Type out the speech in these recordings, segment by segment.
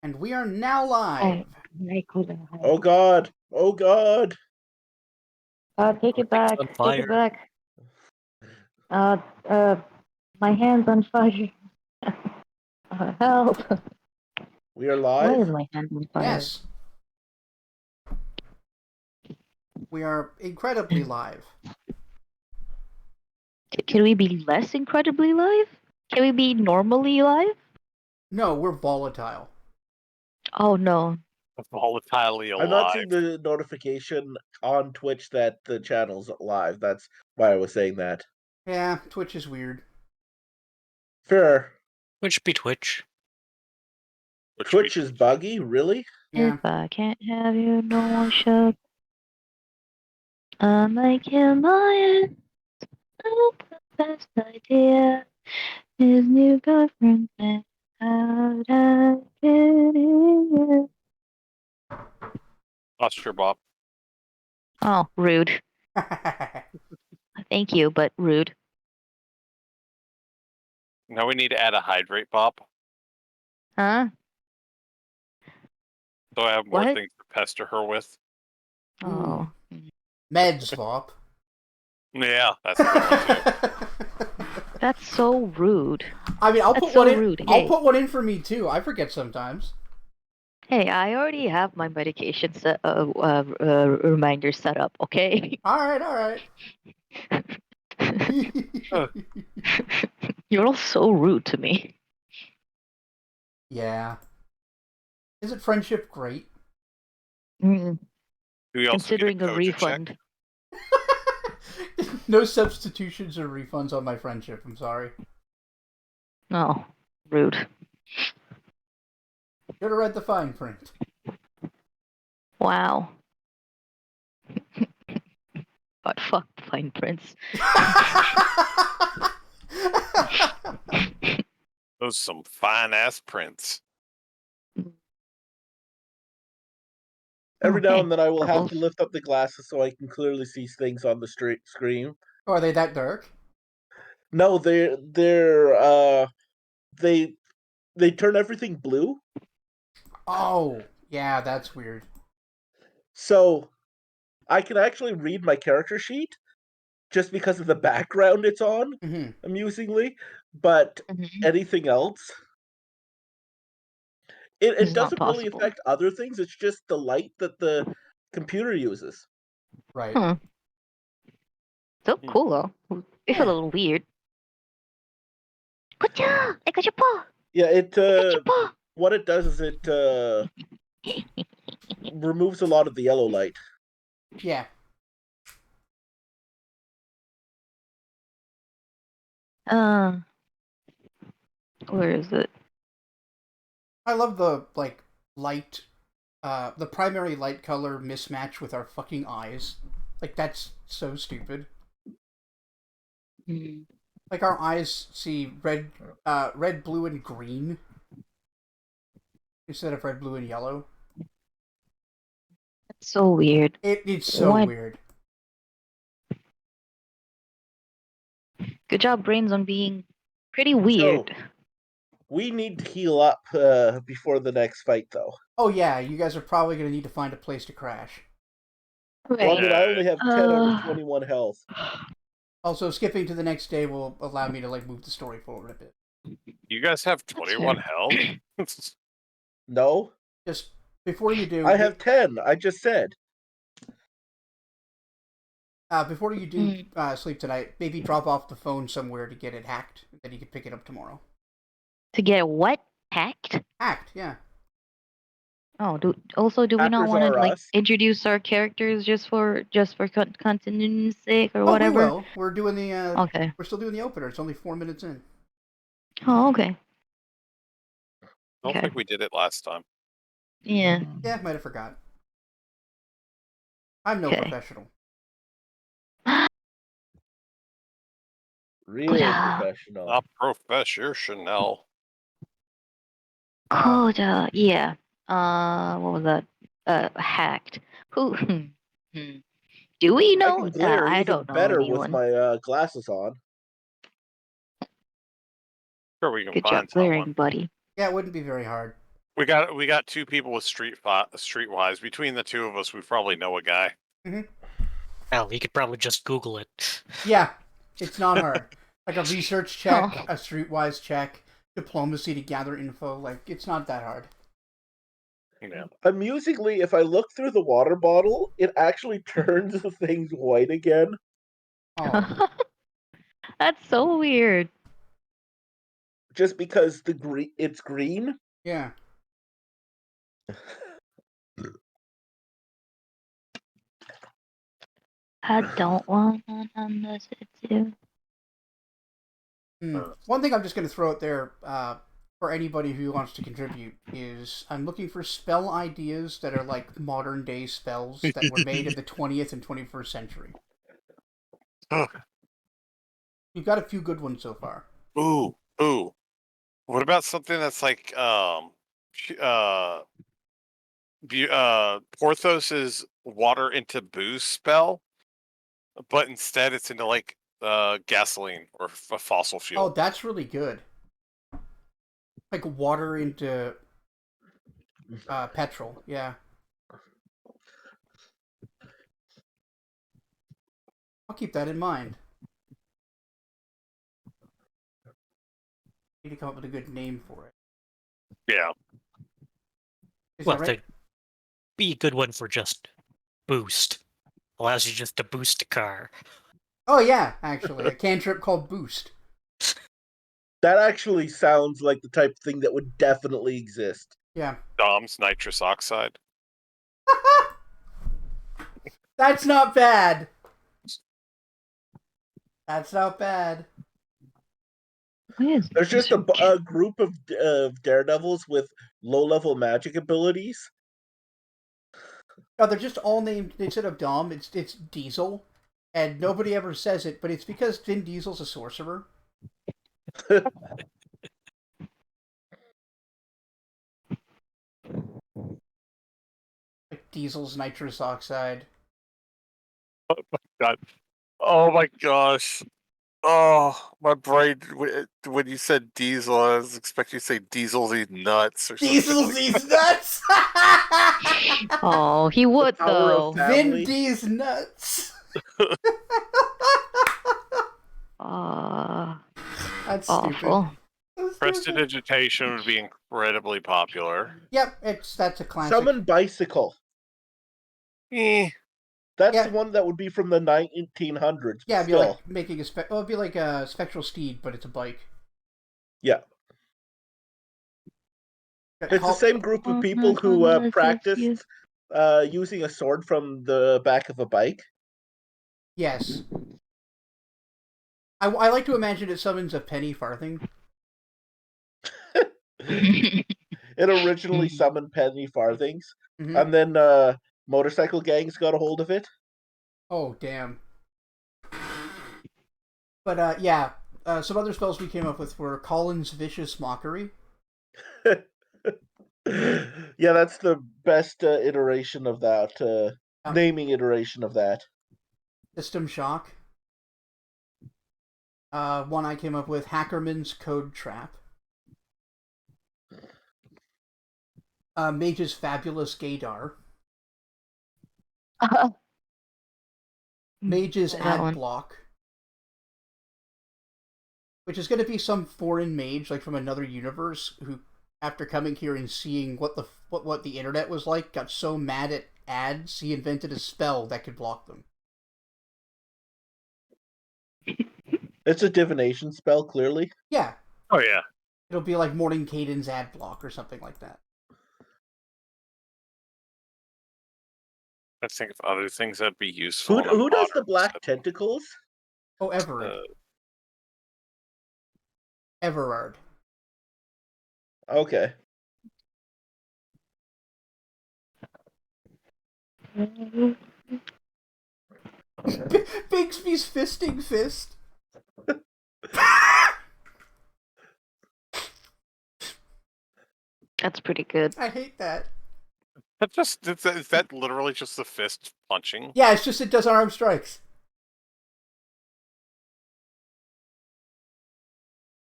And we are now live. Oh God! Oh God! Take it back. on Take fire. it back. My hand's on fire. Help! We are Why is live. my hand on fire? Yes. We are incredibly live. Can we be less incredibly live? Can we be normally live? No, we're volatile. Oh no. Volatilely I'm not seeing alive. the notification on Twitch that the channel's live. That's why I was saying that. Yeah, Twitch is weird. Fair. Twitch be Twitch. Twitch is buggy, really? Yeah. If I can't have you, no one should. I might kill my ass. Oh, the best idea is new girlfriend. How'd I get here? Lost your bop. Oh, rude. Thank you, but rude. Now we need to add a hydrate bop, Huh? so I have more What? things to pester her with. Oh. Meds, Vop. Yeah, that's a good one too. That's so rude. I mean, I'll That's put so one in. rude. I'll Hey. put one in for me too. I forget sometimes. Hey, I already have my medication reminder set up, okay? All right. You're all so rude to me. Yeah. Isn't friendship great? Mm, Do we also considering get a a refund. No substitutions or refunds on my friendship. I'm sorry. Oh, rude. Should have read the fine print. Wow. But fuck fine prints. Those some fine ass prints. Every now Okay. and then I will have Bubbles. to lift up the glasses so I can clearly see things on the screen. Oh, are they that dark? No, they turn everything blue. Oh, yeah, that's weird. So I can actually read my character sheet just because of the background it's on, amusingly. But anything else, it It's not doesn't really possible. affect other things. It's just the light that the computer uses. Right. Huh. So cool though. It's a little weird. Kucha! I got your paw! Yeah, I got your paw! what it does is it removes a lot of the yellow light. Yeah. Where is it? I love the light, the primary light color mismatch with our fucking eyes. Like, that's so stupid. Like, our eyes see red, blue, and green instead of red, blue, and yellow. That's so weird. It's so weird. Good job, Brains, on being pretty weird. So, we need to heal up before the next fight, though. Oh yeah, you guys are probably going to need to find a place to crash. Right. Well, I mean, I only have 10 out of 21 health. Also, skipping to the next day will allow me to move the story forward a bit. You guys have 21 health? No. Just before you do, I have 10. I just said. Before you do sleep tonight, maybe drop off the phone somewhere to get it hacked, then you can pick it up tomorrow. To get what? Hacked? Hacked, yeah. Oh, do we not want to introduce our characters just for continuity's sake or whatever? We will. We're doing the okay. We're still doing the opener. It's only 4 minutes in. Oh, okay. I don't think we did it last time. Yeah. Yeah, might have forgot. I'm no professional. Real professional. Not professional. Coda, yeah. What was that? Hacked. Who? Do we know? I can glare I even don't know better anyone. with my glasses on. Sure, we can Good find job glaring, someone. buddy. Yeah, it wouldn't be very hard. We got two people with streetwise. Between the two of us, we probably know a guy. Mm-hmm. Hell, you could probably just Google it. Yeah, it's not hard. Like a research check, Oh. a streetwise check, diplomacy to gather info. Like, it's not that hard. Yeah. Amusingly, if I look through the water bottle, it actually turns things white again. Oh, That's so weird. Just because it's green. yeah. I don't want one unless it's you. One thing I'm just going to throw out there for anybody who wants to contribute is I'm looking for spell ideas that are like modern day spells that were made in the 20th and 21st century. You've got a few good ones so far. Ooh. What about something that's like Porthos's water into booze spell, but instead it's into like gasoline or a fossil fuel. Oh, that's really good. Like water into petrol, yeah. I'll keep that in mind. Need to come up with a good name for it. Yeah. Is Well, that right? to be a good one for just boost. Allows you just to boost a car. Oh yeah, actually, a cantrip called Boost. That actually sounds like the type of thing that would definitely exist. Yeah. Dom's nitrous oxide. That's not bad. That's not bad. There's just a group of daredevils with low-level magic abilities. No, they're just all named, instead of Dom, it's Diesel. And nobody ever says it, but it's because Vin Diesel's a sorcerer. Like Diesel's nitrous oxide. God. Oh my gosh. Oh, my brain, when you said diesel, I was expecting you to say diesel these nuts or something. Diesel's these nuts! Oh, he would Power though. of Vin family. D's nuts! That's Awful. stupid. Prestidigitation would be incredibly popular. Yep, that's a classic. Summon bicycle. That's Yeah. the one that would be from the 1900s. Yeah, it'd be still. like making it'd be like a spectral steed, but it's a bike. Yeah. It's the same group of people who practiced using a sword from the back of a bike. Yes. I like to imagine it summons a penny farthing. It originally summoned penny farthings, Mhm. and then motorcycle gangs got a hold of it. Oh, damn. But, yeah. Some other spells we came up with were Colin's Vicious Mockery. Yeah, that's the best iteration of that. Naming iteration of that. System Shock. One I came up with, Hackerman's Code Trap. Mage's Fabulous Gaydar. Mage's That Ad one. Block. Which is going to be some foreign mage, like from another universe, who, after coming here and seeing what the internet was like, got so mad at ads, he invented a spell that could block them. It's a divination spell, clearly. Yeah. Oh, yeah. It'll be like Morning Caden's Ad Block or something like that. I think of other things that'd be useful. Who does the modern black setting. tentacles? Oh, Everard. Everard. Okay. Bigsby's Fisting Fist. That's pretty good. I hate that. Is that literally just the fist punching? Yeah, it's just it does unarmed strikes.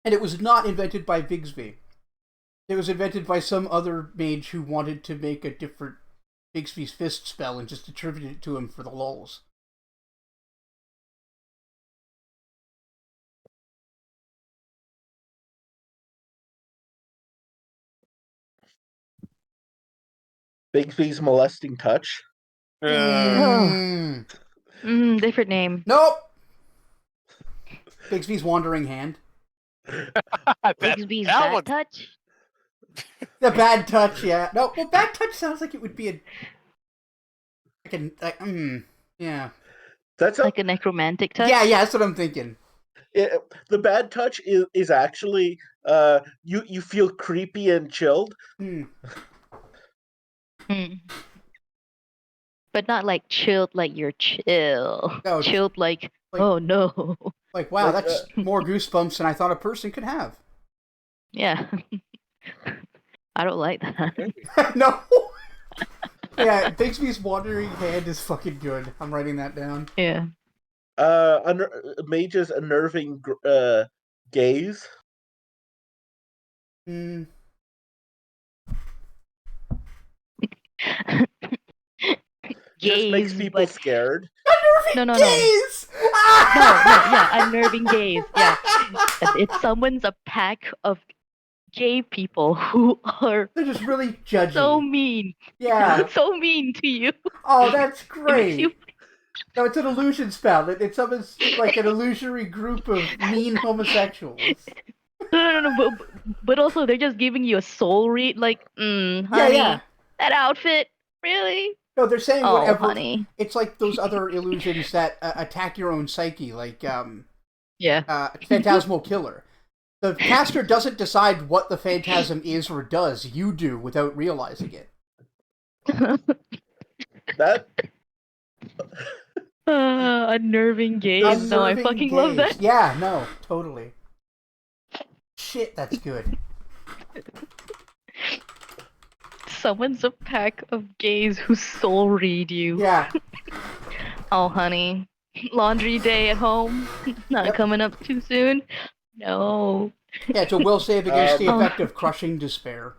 And it was not invented by Bigsby. It was invented by some other mage who wanted to make a different Bigsby's Fist spell and just attributed it to him for the lulz. Bigsby's molesting touch. Different name. Nope! Bigsby's wandering hand. Bigsby's bad touch? The bad touch, yeah. No, well, bad touch sounds like it would be yeah. That's like a necromantic touch? Yeah, that's what I'm thinking. The bad touch is actually you feel creepy and chilled. But not like chilled like you're chill. No, chilled like oh no. Like, wow, that's more goosebumps than I thought a person could have. Yeah. I don't like that. No. Yeah, Bigsby's wandering hand is fucking good. I'm writing that down. Yeah. Mage's unnerving gaze. Gaze, just makes people scared. Unnerving No. gaze! Yeah, unnerving gaze. Yeah. It summons a pack of gay people who are They're just really judgy. so mean. Yeah. So mean to you. Oh, that's great. You... No, it's an illusion spell. It summons like an illusory group of mean homosexuals. No, but also they're just giving you a soul read, like, honey, that outfit, really? No, they're saying whatever. Honey. It's like those other illusions that attack your own psyche, like Phantasmal Killer. The caster doesn't decide what the phantasm is or does. You do without realizing it. That unnerving gaze. No, I fucking love that. Yeah, no, totally. Shit, that's good. Someone's a pack of gays who soul read you. Yeah. Oh, honey. Laundry day at home? Not coming up too soon? No. Yeah, it's a will save against the effect of crushing despair.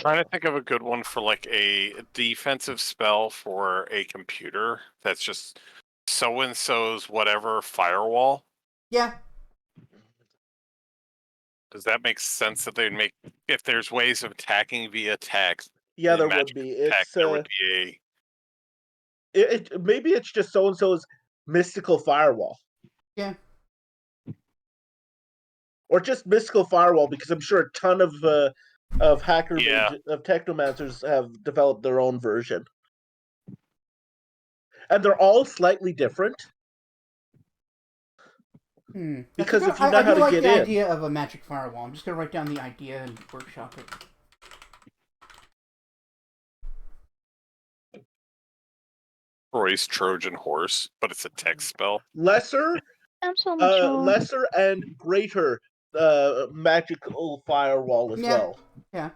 Trying to think of a good one for like a defensive spell for a computer that's just so-and-so's whatever firewall. Yeah. Does that make sense that they'd make, if there's ways of attacking via text? Yeah, there would be. There would be maybe it's just so-and-so's mystical firewall. Yeah. Or just mystical firewall, because I'm sure a ton of hackers, of technomancers have developed their own version. And they're all slightly different. Because if you know how to like get the in. idea of a magic firewall. I'm just going to write down the idea and workshop it. Roy's Trojan horse, but it's a text spell. Lesser and greater magical firewall as well. Yeah.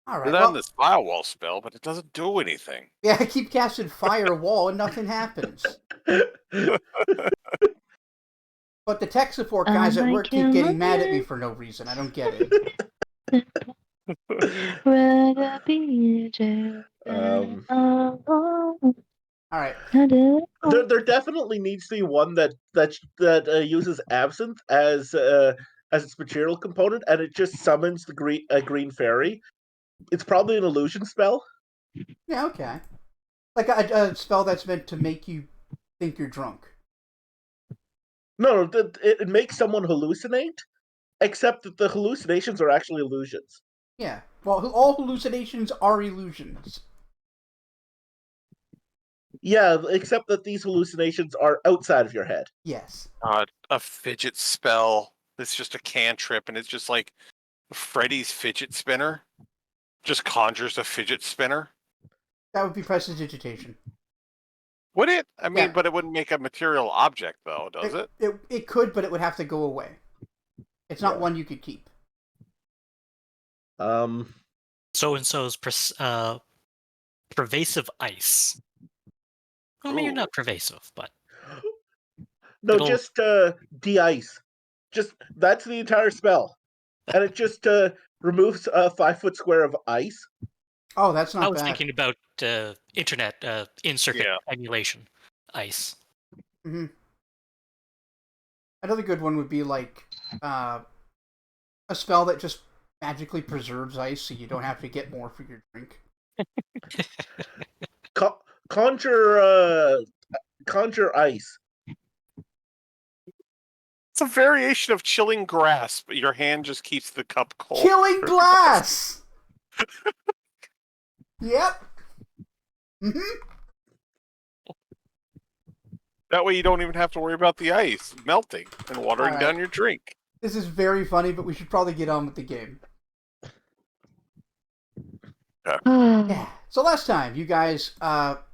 All right. Well, this firewall spell, but it doesn't do anything. Yeah, I keep casting firewall and nothing happens. But the tech support guys at work keep getting mad at me for no reason. I don't get it. All right. There definitely needs to be one that uses absinthe as its material component, and it just summons the green fairy. It's probably an illusion spell. Yeah, okay. Like a spell that's meant to make you think you're drunk. No, it makes someone hallucinate, except that the hallucinations are actually illusions. Yeah. Well, all hallucinations are illusions. Yeah, except that these hallucinations are outside of your head. Yes. A fidget spell. It's just a cantrip, and it's just like Freddy's fidget spinner. Just conjures a fidget spinner. That would be prestidigitation. Would it? I mean, but it wouldn't make a material object, though, does it? It could, but it would have to go away. It's not one you could keep. So and so's pervasive ice. I mean, you're Ooh. not pervasive, but No, It'll- just de-ice. Just that's the entire spell, and it just removes a 5-foot square of ice. Oh, that's not I was bad. thinking about internet in-circuit Yeah. emulation ice. Hmm. Another good one would be like a spell that just magically preserves ice, so you don't have to get more for your drink. Conjure ice. It's a variation of chilling grass, but your hand just keeps the cup cold. Killing glass. Yep. That way you don't even have to worry about the ice melting and watering Alright. down your drink. This is very funny, but we should probably get on with the game. Yeah. So last time, you guys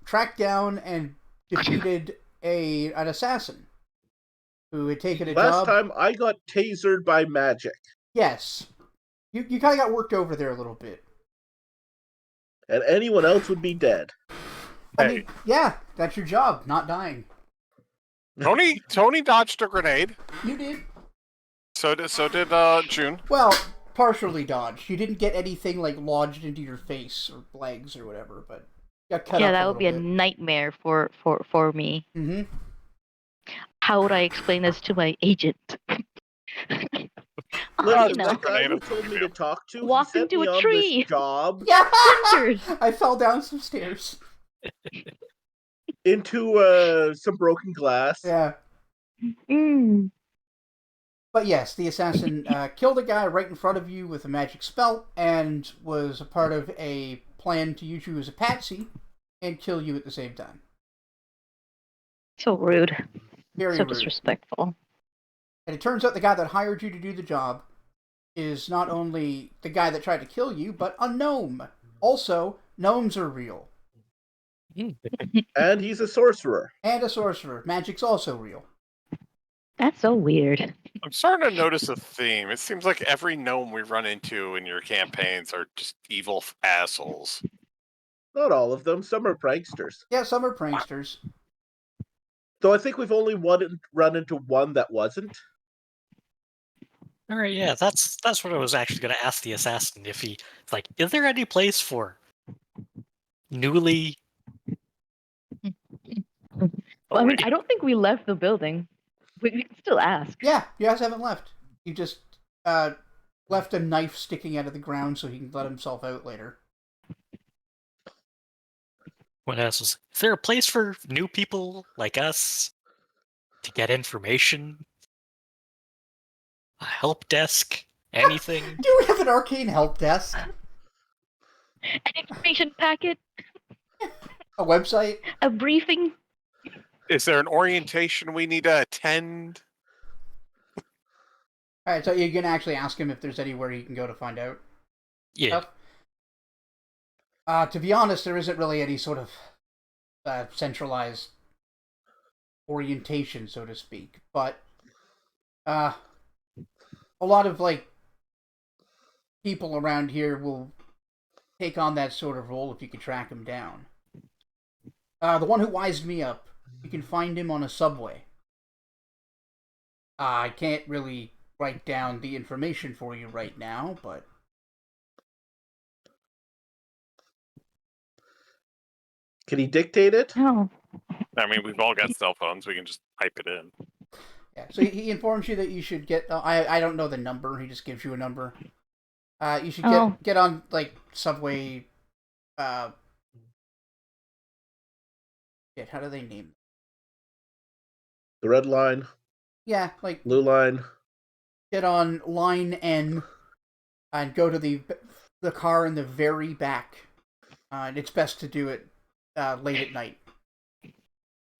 tracked down and defeated an assassin who had taken a Last job. time I got tasered by magic, Yes. You kind of got worked over there a little bit. and anyone else would be dead. I mean, yeah, that's your job, not dying. Tony dodged a grenade. You did. So did June. Well, partially dodged. You didn't get anything like lodged into your face or legs or whatever, but you got cut Yeah, up that a would be a little nightmare for me. bit. Mm-hmm. How would I explain this to my agent? Listen, no. that guy who Grenade told me to talk to, Walked he sent into me a on tree. this job Yeah. Printers. I fell down some stairs. into some broken glass. Yeah. Mm. But yes, the assassin killed a guy right in front of you with a magic spell and was a part of a plan to use you as a patsy and kill you at the same time. So rude. Very So rude. disrespectful. And it turns out the guy that hired you to do the job is not only the guy that tried to kill you, but a gnome. Also, gnomes are real. And he's a sorcerer. And a sorcerer. Magic's also real. That's so weird. I'm starting to notice a theme. It seems like every gnome we run into in your campaigns are just evil assholes. Not all of them. Some are pranksters. Yeah, some are pranksters. Though I think we've only run into one that wasn't. All right, yeah, that's what I was actually going to ask the assassin if he like, is there any place for newly? Well, I mean, I don't think we left the building. We can still ask. Yeah, you guys haven't left. You just left a knife sticking out of the ground so he can let himself out later. What else is there a place for new people like us to get information? A help desk? Anything? Do we have an arcane help desk? An information packet, A website? a briefing. Is there an orientation we need to attend? Alright, so you're gonna actually ask him if there's anywhere he can go to find out? Yeah. To be honest, there isn't really any sort of centralized orientation, so to speak. But a lot of like people around here will take on that sort of role if you can track him down. The one who wised me up, you can find him on a subway. I can't really write down the information for you right now, but Can he dictate it? Oh. I mean, we've all got cell phones. We can just type it in. yeah. So he informs you that you should get. I don't know the number. He just gives you a number. You should get on like subway. Shit, how do they name? The red line, Yeah, like blue line. get on line N and go to the car in the very back. And it's best to do it late at night.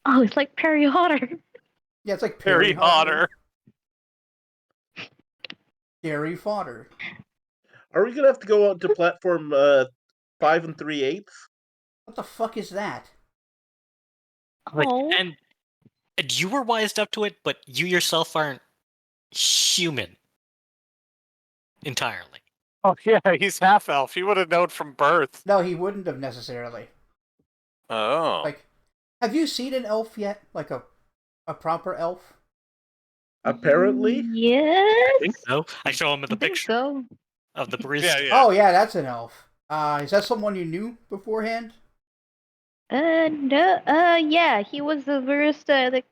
Oh, it's like Perry Hotter. Yeah, it's like Harry Potter. Dairy fodder. Are we gonna have to go out to platform 5 3/8? What the fuck is that? Like, Oh. and you were wised up to it, but you yourself aren't human entirely. Oh yeah, he's half elf. He would have known from birth. No, he wouldn't have necessarily. Oh. Like, have you seen an elf yet? Like a proper elf? Apparently, I Yes. think so. I show him I the think picture so. of the barista. Yeah, yeah. Oh yeah, that's an elf. Is that someone you knew beforehand? No, yeah, he was the barista at the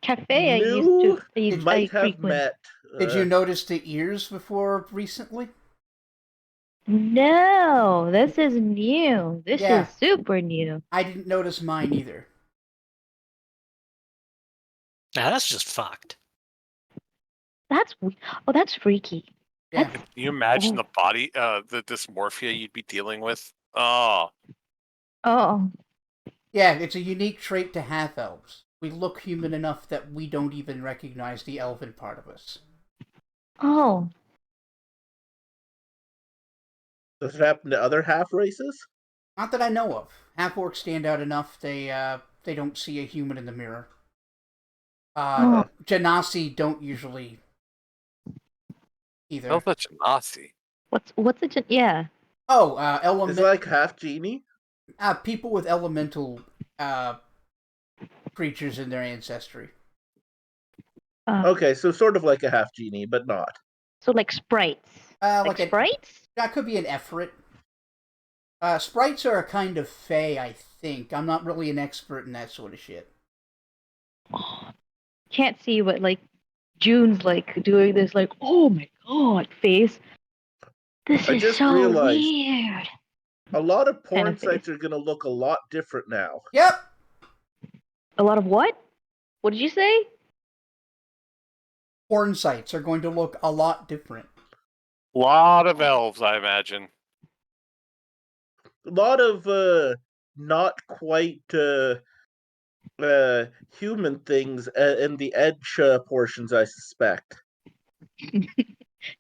cafe New I might have frequent. met. Did you notice the ears before recently? No, this is new. This Yeah. is super new. I didn't notice mine either. Now that's just fucked. That's freaky. Yeah. That's Can you imagine Oh. the body, the dysmorphia you'd be dealing with? Oh, oh. Yeah, it's a unique trait to half elves. We look human enough that we don't even recognize the elven part of us. Oh. Does it happen to other half races? Not that I know of. Half orcs stand out enough. They don't see a human in the mirror. Oh. Genasi don't usually either. how's that Nazi? What's it? Yeah. Oh, Is it like half genie? people with elemental creatures in their ancestry. Okay, so sort of like a half genie, but not. So like sprites. Like Sprites? that could be an Efrit. Sprites are a kind of fae, I think. I'm not really an expert in that sort of shit. Oh, can't see what like June's like doing this like oh my god face. This I is just so realized weird. a lot of porn Kind of sites face. are going to look a lot different now. Yep. A lot of what? What did you say? Porn sites are going to look a lot different. Lot of elves, I imagine. A lot of not quite human things in the edge portions, I suspect.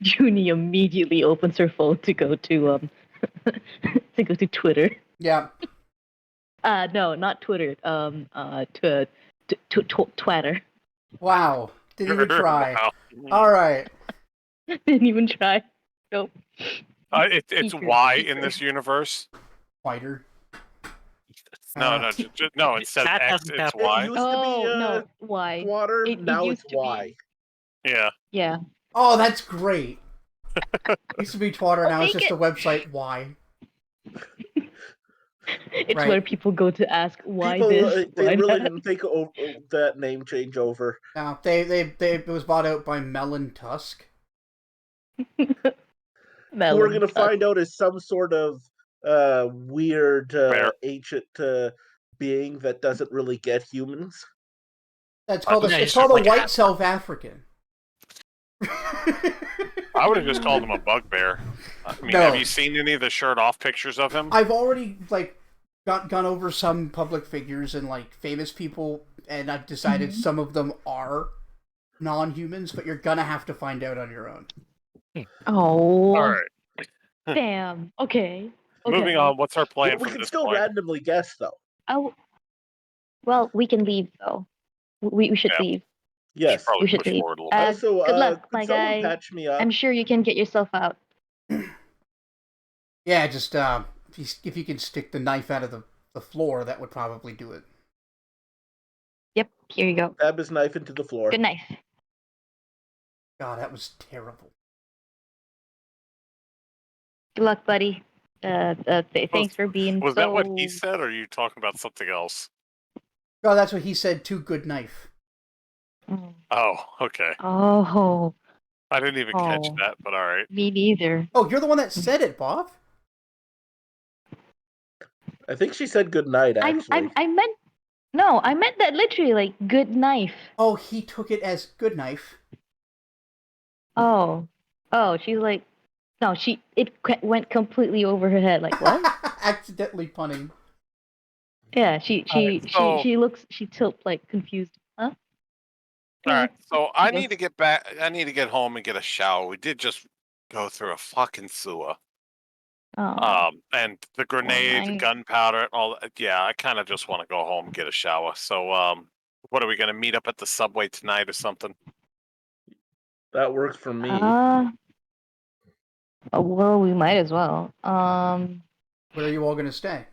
Junie immediately opens her phone to go to to go to Twitter. Yeah. No, not Twitter. Twitter. Wow. Didn't even try. Wow. All right. Didn't even try. Nope. It's Secret, Y in secret. this universe. Whiter. No, Uh, no. Instead of That X, hasn't it's happened. It Y. used to Oh be no, why? water, It now used it's to be- Y. Yeah. Yeah. Oh, that's great. Used to be Twitter, I'll now it's take just it. a website. Why? It's Right. where people go to ask why People, this, they why really that. didn't think that name change over. No, it was bought out by Melon Tusk. Who we're Melon going to tusk. find out is some sort of weird Fair. ancient being that doesn't really get humans. That's I called was a, Yeah, it's he's called a like white half- South African. I would have just called him a bugbear. I mean, No. have you seen any of the shirt-off pictures of him? I've already gone over some public figures and famous people, and I've decided Mhm. some of them are non-humans, but you're gonna have to find out on your own. Oh. All right. Damn. Okay. Moving on. What's our plan We from can this still point? randomly guess, though. Oh. Well, we can leave though. We should Yeah. leave. Yes. Probably You should push leave. forward a little. Also, Good luck, could my someone guy. patch me up? I'm sure you can get yourself out. Yeah, just if you can stick the knife out of the floor, that would probably do it. Yep. Here you go. Stab his knife into the floor. Good knife. God, that was terrible. Good luck, buddy. Thanks for being Was so. that what he said, or are you talking about something else? Oh, that's what he said too. Good knife. Mm. Oh, okay. Oh. I didn't even catch Oh. that, but all right. Me neither. Oh, you're the one that said it, Bob. I think she said good night, actually. I meant. No, I meant that literally, like good knife. Oh, he took it as good knife. Oh. Oh, she's like. No, went completely over her head. Like what? Accidentally punning. Yeah, so- she looks she tilts like confused. Huh? All right. So I Yes. need to get back. I need to get home and get a shower. We did just go through a fucking sewer. Oh. And the grenade, the mine- gunpowder, and all that. Yeah, I kind of just want to go home and get a shower. So, what are we gonna meet up at the subway tonight or something? That works for me. Oh, well, we might as well. Where are you all going to stay?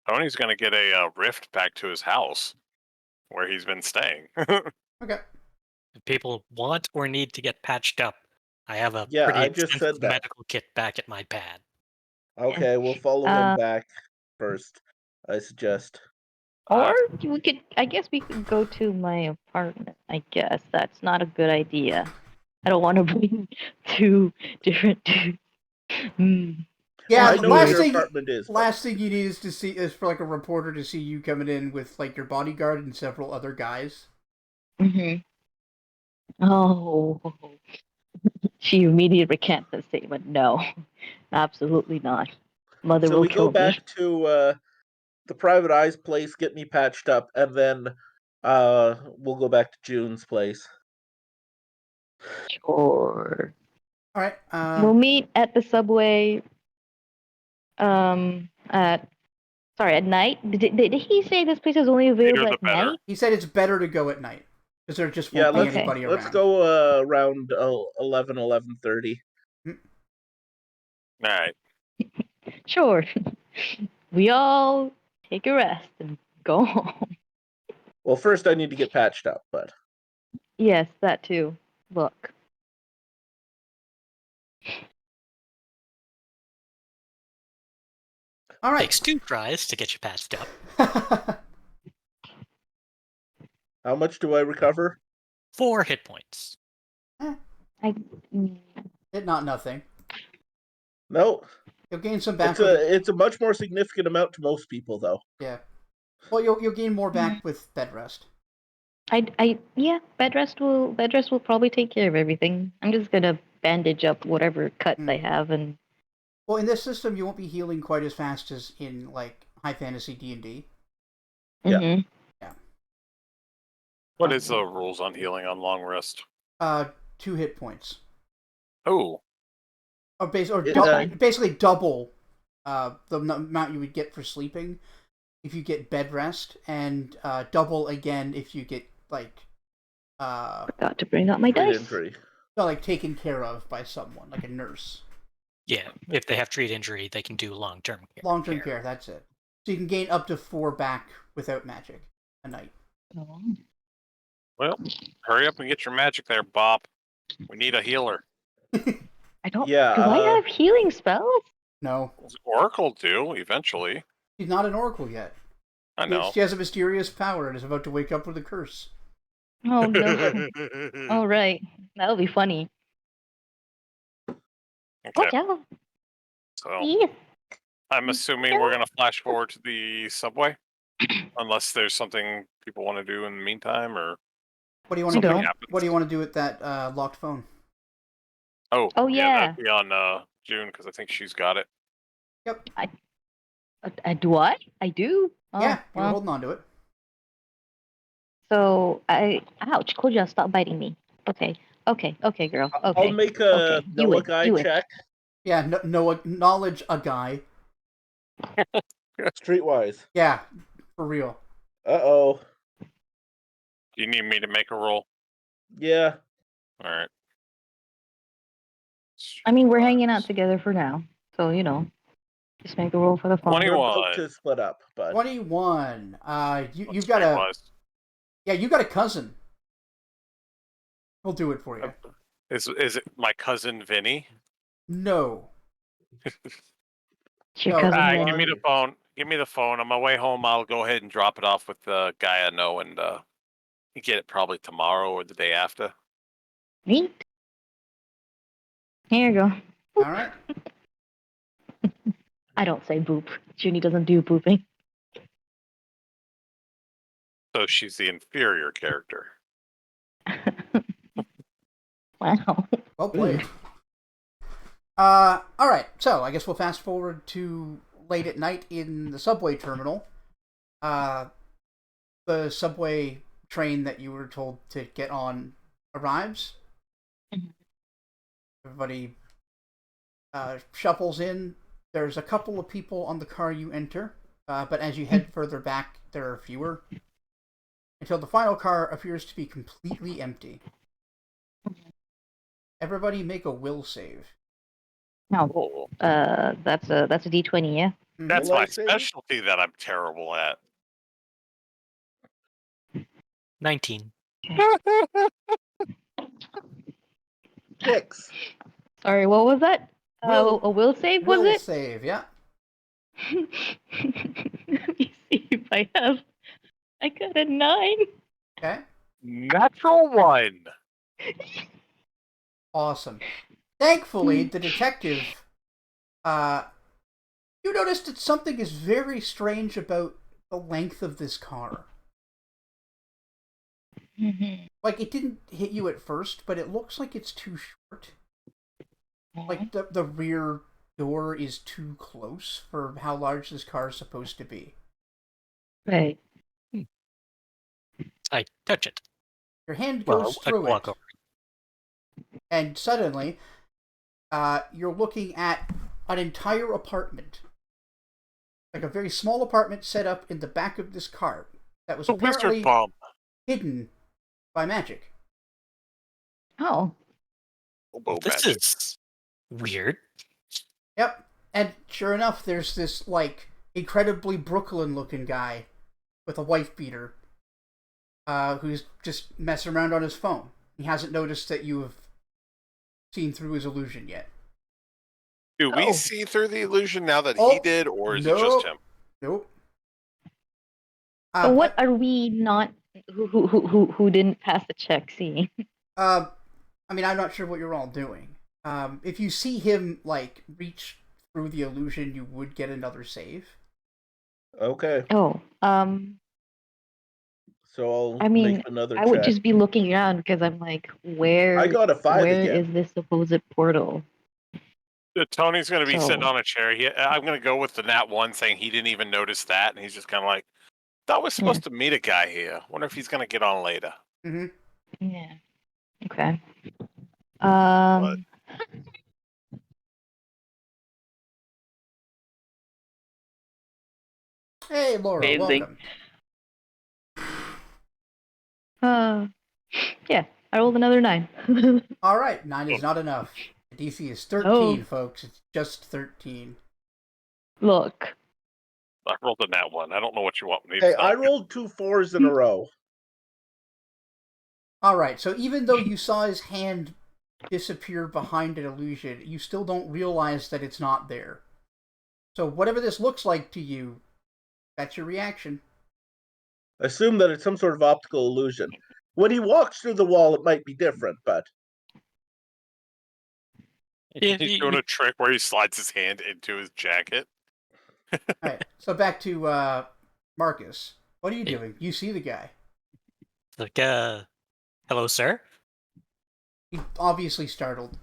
Tony's gonna get a rift back to his house where he's been staying. Okay. If people want or need to get patched up, I have a Yeah, pretty I just extensive said that. medical kit back at my pad. Okay, we'll follow him back first. I suggest. Or we could, I guess we could go to my apartment. I guess that's not a good idea. I don't want to bring two different dudes. Yeah, I That'd know be where last your weird. thing apartment is. But last thing you need is to see is for like a reporter to see you coming in with like your bodyguard and several other guys. Mm-hmm. Oh, she immediately recants that statement. No, absolutely not. Mother so will we go kill me. back to the private eyes place, get me patched up, and then we'll go back to June's place. Sure. All right. We'll meet at the subway. At Sorry, at night. Did he say this place is only Later available the at better. night? He said it's better to go at night because there just Yeah, won't be let's anybody let's around. go around 11:30. Alright. Sure. We all take a rest and go home. Well, first I need to get patched up, but Yes, that too. Look. All right. Takes 2 tries to get you patched up. how much do I recover? 4 hit points. It not nothing. No, You'll gain some back. With it's a much more significant amount to most people, though. Yeah. Well, you'll gain more back with bed rest. Yeah, bed rest will probably take care of everything. I'm just gonna bandage up whatever cuts I have and. Well, in this system, you won't be healing quite as fast as in like high fantasy D&D. Yeah. Mm-hmm. Yeah. What is the rules on healing on long rest? 2 hit points. Oh. Basically double the amount you would get for sleeping if you get bed rest, and double again if you get like Forgot to bring out my Great dice. injury. no, like taken care of by someone, like a nurse. Yeah, if they have treat injury, they can do long-term care. Long-term care, that's it. So you can gain up to 4 back without magic a night. Oh. Well, hurry up and get your magic there, Bob. We need a healer. I don't. Yeah, Do I have healing spells? No, Oracle do, eventually. she's not an oracle yet. I know. She has a mysterious power and is about to wake up with a curse. Oh no! All right, that'll be funny. Okay, Watch out! so Yeah. I'm assuming we're going to flash forward to the subway. Unless there's something people want to do in the meantime, or What do you want I to do? don't. What do you want to do with that locked phone? Oh, Oh, yeah. that'd be on June, because I think she's got it. Yep. Do I? I do. Oh, Yeah, you were well. holding on to it. So ouch! Koja, stop biting me. Okay, girl. Okay. I'll make a Okay. Noah guy check. Yeah, no knowledge a guy. Streetwise. Yeah, for real. Uh-oh. Do you need me to make a roll? Yeah. All right. I mean, we're hanging out together for now, so just make a roll for the fun. 21. We're about to split up, but 21. You've Let's got streetwise. you got a cousin. We'll do it for you. Is it my cousin Vinny? No. It's your No. cousin Give Vinny. me the phone. Give me the phone. On my way home, I'll go ahead and drop it off with the guy I know, and get it probably tomorrow or the day after. Neat. Here you go. All right. I don't say boop. Junie doesn't do booping. So she's the inferior character. Wow. Well played. All right. So I guess we'll fast forward to late at night in the subway terminal. The subway train that you were told to get on arrives. Mhm. Everybody shuffles in. There's a couple of people on the car you enter, but as you head further back, there are fewer. Until the final car appears to be completely empty. Everybody make a will save. No, that's a D20, yeah. Mhm. That's Will I my save? specialty that I'm terrible at. 19. 6. Sorry, what was that? A will save, was Will it? save, yeah. Let me see if I have. I got a 9. Okay. Natural 1. Awesome. Thankfully, the detective, you noticed that something is very strange about the length of this car. Like, it didn't hit you at first, but it looks like it's too short. Like, the rear door is too close for how large this car is supposed to be. Right. I touch it. Your hand Well, goes I through walk it, over. and suddenly, you're looking at an entire apartment. Like a very small apartment set up in the back of this car that was The wizard apparently bomb. hidden by magic. Oh. Hobo This magic. is weird. Yep. And sure enough, there's this, like, incredibly Brooklyn-looking guy with a wife beater who's just messing around on his phone. He hasn't noticed that you have seen through his illusion yet. Do we Oh. see through the illusion now that Oh, he did, or is it nope. just him? Nope. But what are we not? Who didn't pass the check seeing? I mean, I'm not sure what you're all doing. If you see him, like, reach through the illusion, you would get another save. Okay. Oh. So I'll I mean, make another I would check. just be looking around because I'm like, where? I got a 5 Where again. is this supposed portal? Tony's going to be sitting So- on a chair. I'm going to go with the nat 1 saying he didn't even notice that, and he's just kind of like, thought we're supposed to meet a guy here. Wonder if he's going to get on later. Mm-hmm. Yeah. Okay. Hey, Laura, Amazing. welcome. Yeah. I rolled another 9. All right, 9 is not enough. The DC is 13, Oh. folks. It's just 13. Look. I rolled a nat 1. I don't know what you want me to Hey, tell I you. rolled 2 4s in a row. All right, so even though you saw his hand disappear behind an illusion, you still don't realize that it's not there. So whatever this looks like to you, that's your reaction. Assume that it's some sort of optical illusion. When he walks through the wall, it might be different, but Yeah, He's doing a trick where he slides his hand into his jacket. All right, so back to Marcus. What are you Hey. doing? You see the guy. like, hello, sir. He's obviously startled.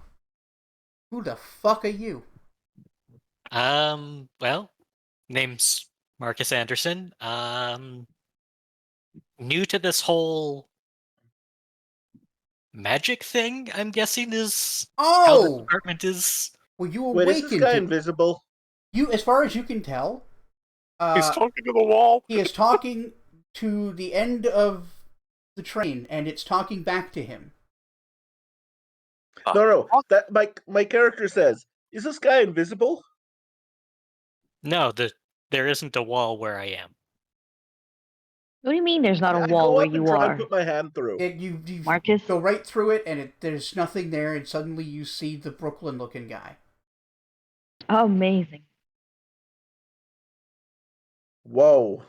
Who the fuck are you? Well, name's Marcus Anderson. New to this whole magic thing, I'm guessing, is how the Oh! department is. Well, you wait, is this awakened guy to... invisible? You, as far as you can tell, He's talking to the wall. he is talking to the end of the train, and it's talking back to him. No. That my character says, is this guy invisible? No, there isn't a wall where I am. What do you mean there's not a I wall go where up you and try are? and put my hand through. You Marcus? go right through it, and there's nothing there, and suddenly you see the Brooklyn-looking guy. Amazing. Whoa.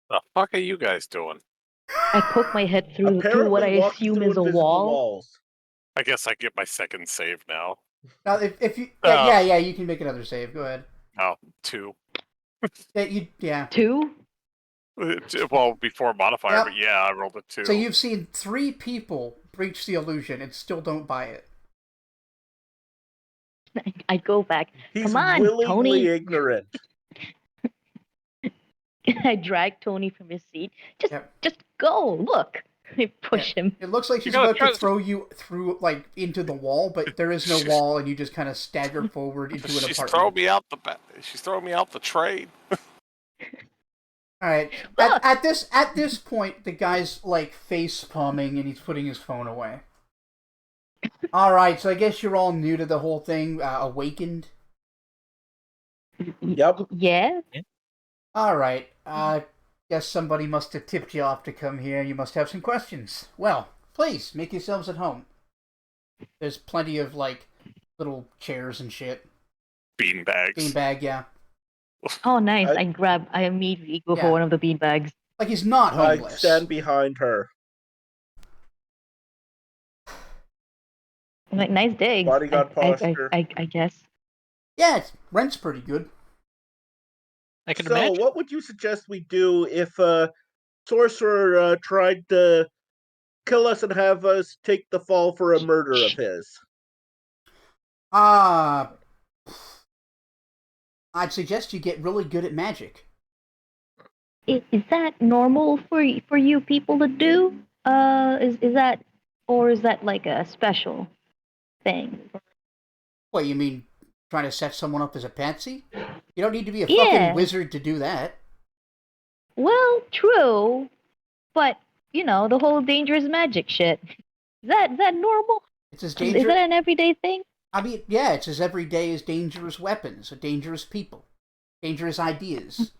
The fuck are you guys doing? I poke my head through Apparently what I walks assume through is a invisible wall. walls. I guess I get my second save now. Now, if you... Oh. Yeah, you can make another save. Go ahead. Oh, 2. Yeah. 2? Well, before modifier, Yep. but yeah, I rolled a 2. So you've seen 3 people breach the illusion and still don't buy it. I go back. He's Come on, willingly Tony. ignorant. I drag Tony from his seat. Just Yep. go. Look. I push him. It looks like she's gotta about try to to- throw you through, like, into the wall, but there is no wall, and you just kind of stagger forward into an She's apartment. throwing me out the She's throwing me out the train. All right. At this point, the guy's like face palming and he's putting his phone away. Alright, so I guess you're all new to the whole thing, Awakened. Yep. Yeah. Alright, guess somebody must have tipped you off to come here. You must have some questions. Well, please, make yourselves at home. There's plenty of, like, little chairs and shit. Beanbags. Beanbag, yeah. Oh, nice. I- I immediately go Yeah. for one of the beanbags. Like, he's not I homeless. stand behind her. I'm like, nice digs. Bodyguard posture. I guess. Yeah, rent's pretty good. I can So, imagine. what would you suggest we do if Sorcerer tried to kill us and have us take the fall for a murder of his? I'd suggest you get really good at magic. Is that normal for you people to do? Is that, or is that like a special thing? What, you mean trying to set someone up as a patsy? You don't need to be a Yeah. fucking wizard to do that. Well, true, but you know the whole dangerous magic shit. Is that normal? It's as Is dangerous. that an everyday thing? I mean, yeah, it's as everyday as dangerous weapons, or dangerous people, dangerous ideas.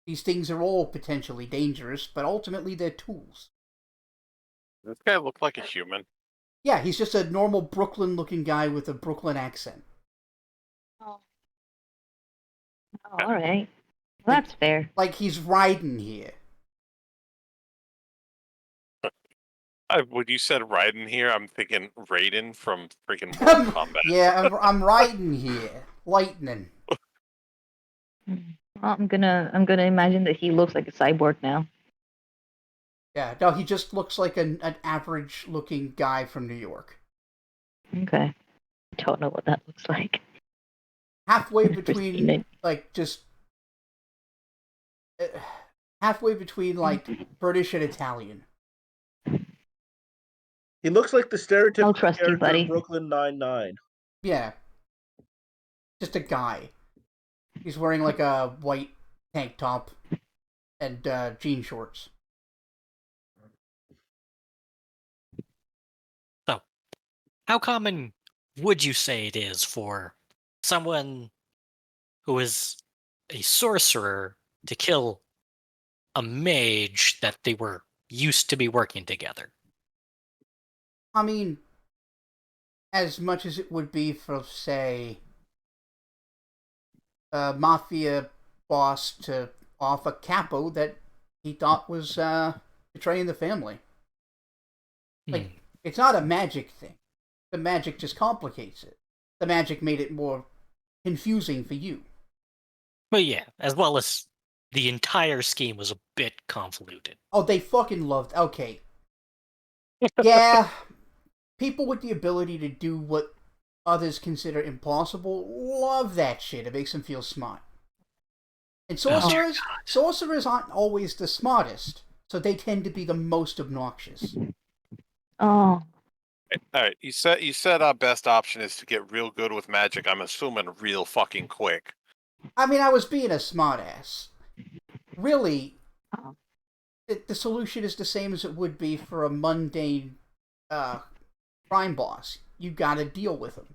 These things are all potentially dangerous, but ultimately they're tools. This guy looked like a human. Yeah, he's just a normal Brooklyn-looking guy with a Brooklyn accent. Oh, all right. Well, that's fair. Like he's riding here. When you said Raiden here, I'm thinking Raiden from freaking Mortal Kombat. Yeah, I'm riding here. Lightning. Well, I'm gonna imagine that he looks like a cyborg now. Yeah, no, he just looks like an average-looking guy from New York. Okay. I don't know what that looks like. Halfway Never seen between, it. like, just... halfway between, like, British and Italian. He looks like the I'll stereotypical trust you, character buddy. in Brooklyn Nine-Nine. Yeah. Just a guy. He's wearing, like, a white tank top and jean shorts. So, how common would you say it is for someone who is a sorcerer to kill a mage that they were used to be working together? I mean, as much as it would be for, say, a mafia boss to off a capo that he thought was betraying the family. Like, it's not a magic thing. The magic just complicates it. The magic made it more confusing for you. But yeah, as well as the entire scheme was a bit convoluted. Oh, they fucking loved... Okay. Yeah, people with the ability to do what others consider impossible love that shit. It makes them feel smart. And sorcerers aren't always the smartest, so they tend to be the most obnoxious. Oh, All right, you said our best option is to get real good with magic. I'm assuming real fucking quick. I mean, I was being a smartass. Really, Oh. the solution is the same as it would be for a mundane crime boss. You gotta deal with them.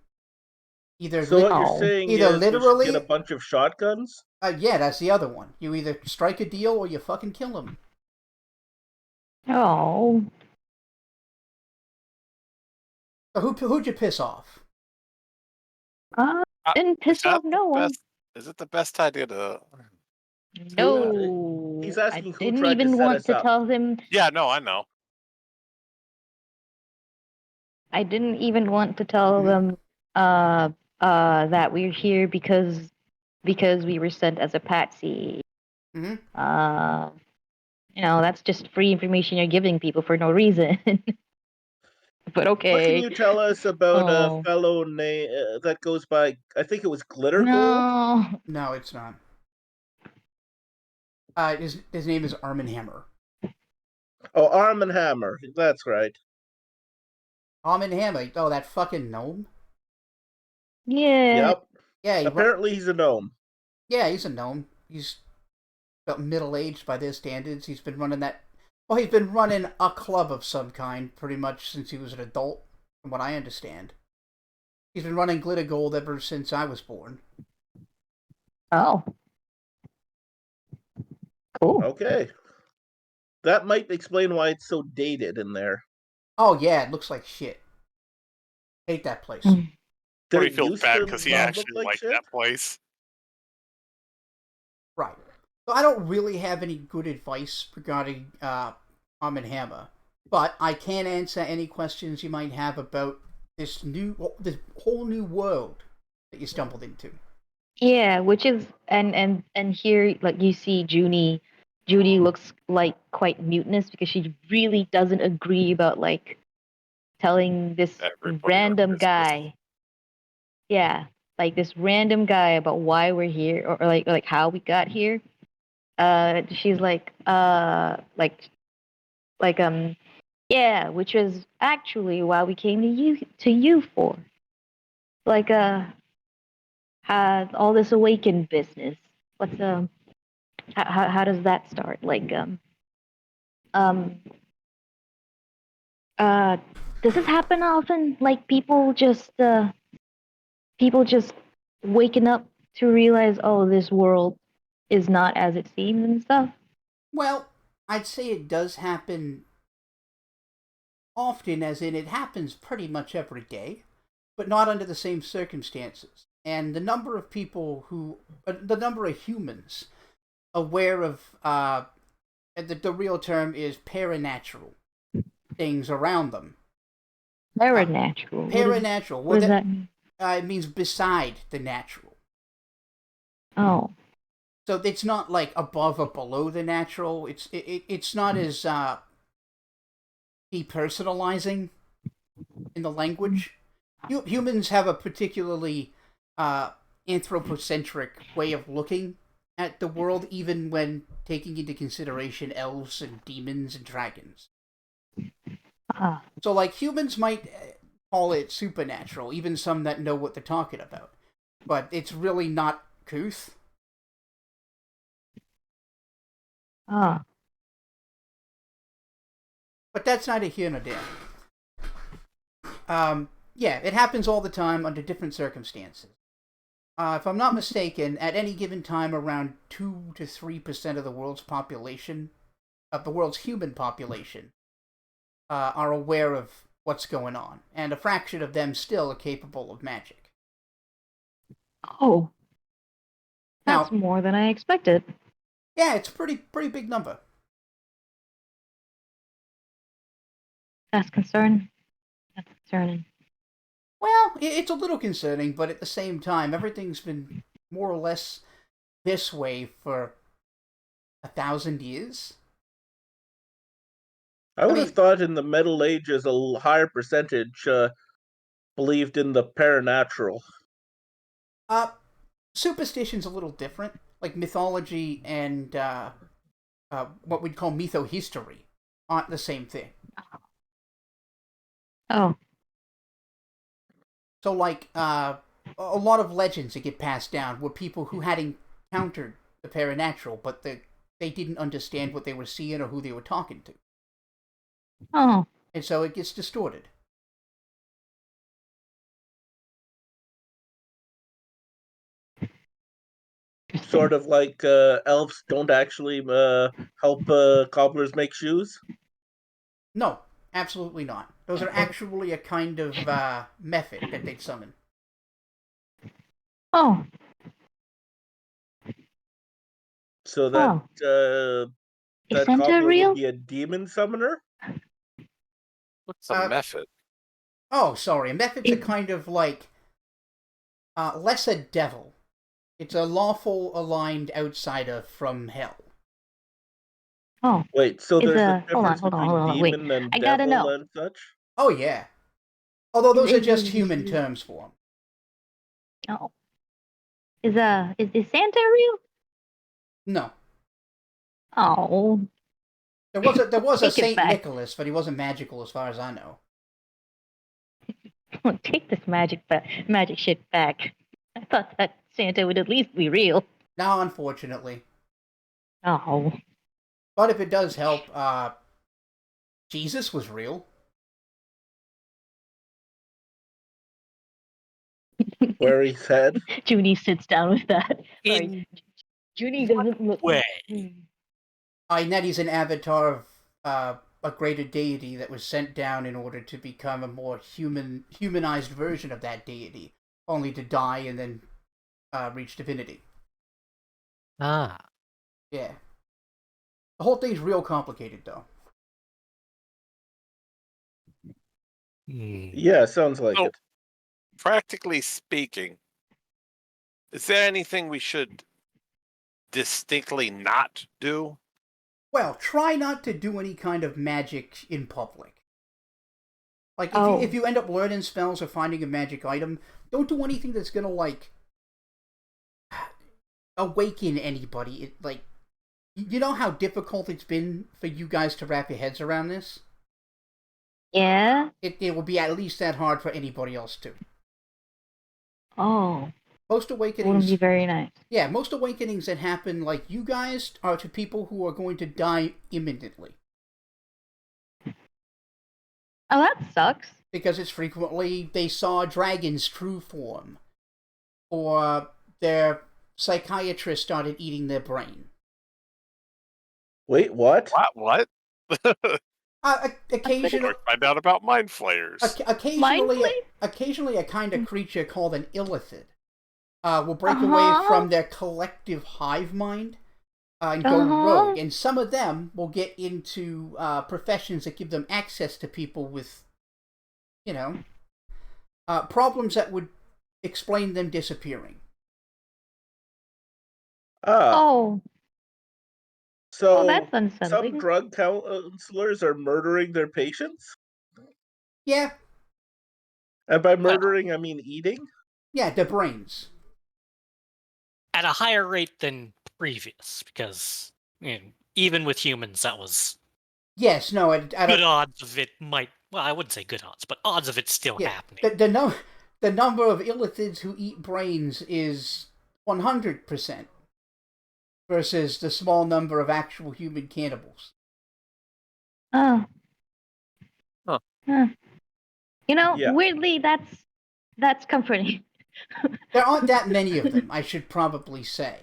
Either So what Oh. you're saying Either is literally- we should get a bunch of shotguns? yeah, that's the other one. You either strike a deal or you fucking kill them. oh. So who'd you piss off? Didn't piss Is that off no the one. best- Is it the best idea to? No. He's asking I who didn't tried to even set want us to up. tell him. Yeah, no, I know. I didn't even want to tell Mhm. them that we're here because we were sent as a patsy. Mhm. You know, that's just free information you're giving people for no reason. But okay. What can you tell us about Oh. a fellow name that goes by, I think it was Glitter Gold? No. No, it's not. His name is Arm and Hammer. Oh, Arm and Hammer. That's right. Arm and Hammer. Oh, that fucking gnome. Yeah. Yep. Yeah, Apparently he's a gnome. yeah, he's a gnome. He's about middle-aged by their standards. He's been running that... Well, he's been running a club of some kind pretty much since he was an adult, from what I understand. He's been running Glitter Gold ever since I was born. Oh, cool. Okay. That might explain why it's so dated in there. Oh yeah, it looks like shit. Hate that place. Mm. Did But he it feels used bad to because he look actually like liked shit? that place. Right. So I don't really have any good advice regarding Arm and Hammer, but I can answer any questions you might have about this whole new world that you stumbled into. Yeah, which is and here like you see Junie. Judy looks like quite mutinous because she really doesn't agree about like telling this Everybody on random business. guy. Yeah, like this random guy about why we're here or like how we got here. She's like yeah, which was actually why we came to you for. Like all this awakened business. What's how does that start? Like um uh does this happen often? Like people just waking up to realize, oh, this world is not as it seems and stuff. Well, I'd say it does happen often, as in it happens pretty much every day, but not under the same circumstances. And the number of humans aware of, the real term is paranatural things around them. Paranatural. Paranatural. What does that mean? It means beside the natural. Oh. So it's not like above or below the natural. It's not as depersonalizing in the language. Humans have a particularly anthropocentric way of looking at the world, even when taking into consideration elves and demons and dragons. Ah. So, like, humans might call it supernatural, even some that know what they're talking about. But it's really not couth. Ah. But that's neither here nor there. Yeah, it happens all the time under different circumstances. If I'm not mistaken, at any given time, around 2 to 3% of the world's population, of the world's human population, are aware of what's going on, and a fraction of them still are capable of magic. Oh. That's Now, more than I expected. yeah, it's a pretty big number. That's concerning. That's concerning. Well, it's a little concerning, but at the same time, everything's been more or less this way for 1,000 years. I would mean- have thought in the Middle Ages a higher percentage believed in the paranatural. Superstition's a little different. Like mythology and what we'd call mythohistory aren't the same thing. Oh. So, like, a lot of legends that get passed down were people who had encountered the paranatural, but they didn't understand what they were seeing or who they were talking to. Oh. And so it gets distorted. Sort of like elves don't actually help cobblers make shoes. No, absolutely not. Those are actually a kind of method that they'd summon. Oh. So that Oh. Is that Santa cobbler real? would be a demon summoner. What's a Uh, method? Oh, sorry. A method's a kind of like less a devil. It's a lawful aligned outsider from hell. Oh. Wait, so Is there's a hold on, difference hold on, between hold on. Wait. demon and I gotta devil know. and such? Oh yeah. Although those are Is- just is- human terms for them. Oh. Is Santa real? No, Oh. there was a Take it Saint back. Nicholas, but he wasn't magical as far as I know. Take this magic shit back. I thought that Santa would at least be real. Now, unfortunately, Oh. but if it does help, Jesus was real. where he said, Junie sits down with that. In Sorry, Junie what doesn't look. way? Netty's an avatar of a greater deity that was sent down in order to become a more humanized version of that deity, only to die and then reach divinity. Ah. Yeah. The whole thing's real complicated, though. yeah, sounds like So- it. Practically speaking, is there anything we should distinctly not do? Well, try not to do any kind of magic in public. Like, if you end up learning spells or finding a magic item, don't do anything that's gonna, like, awaken anybody. You know how difficult it's been for you guys to wrap your heads around this? Yeah. It will be at least that hard for anybody else too. Oh, Most wouldn't be awakenings, very nice. yeah, most awakenings that happen like you guys are to people who are going to die imminently. Oh, that sucks. Because it's frequently they saw a dragon's true form, or their psychiatrist started eating their brain. Wait, what? What? Occasionally, Find out about mind flayers. occasionally, a kind of creature called an illithid will break away from their collective hive mind and go rogue. And some of them will get into professions that give them access to people with, problems that would explain them disappearing. Oh, So that's unsettling. some drug counselors are murdering their patients? Yeah, And by murdering, I mean eating? yeah, their brains. At a higher rate than previous, because even with humans, that was Yes, no, good odds of it might. Well, I wouldn't say good odds, but odds of it still happening. The number of illithids who eat brains is 100%. Versus the small number of actual human cannibals. Oh. Huh. Yeah. Weirdly, that's comforting. There aren't that many of them, I should probably say.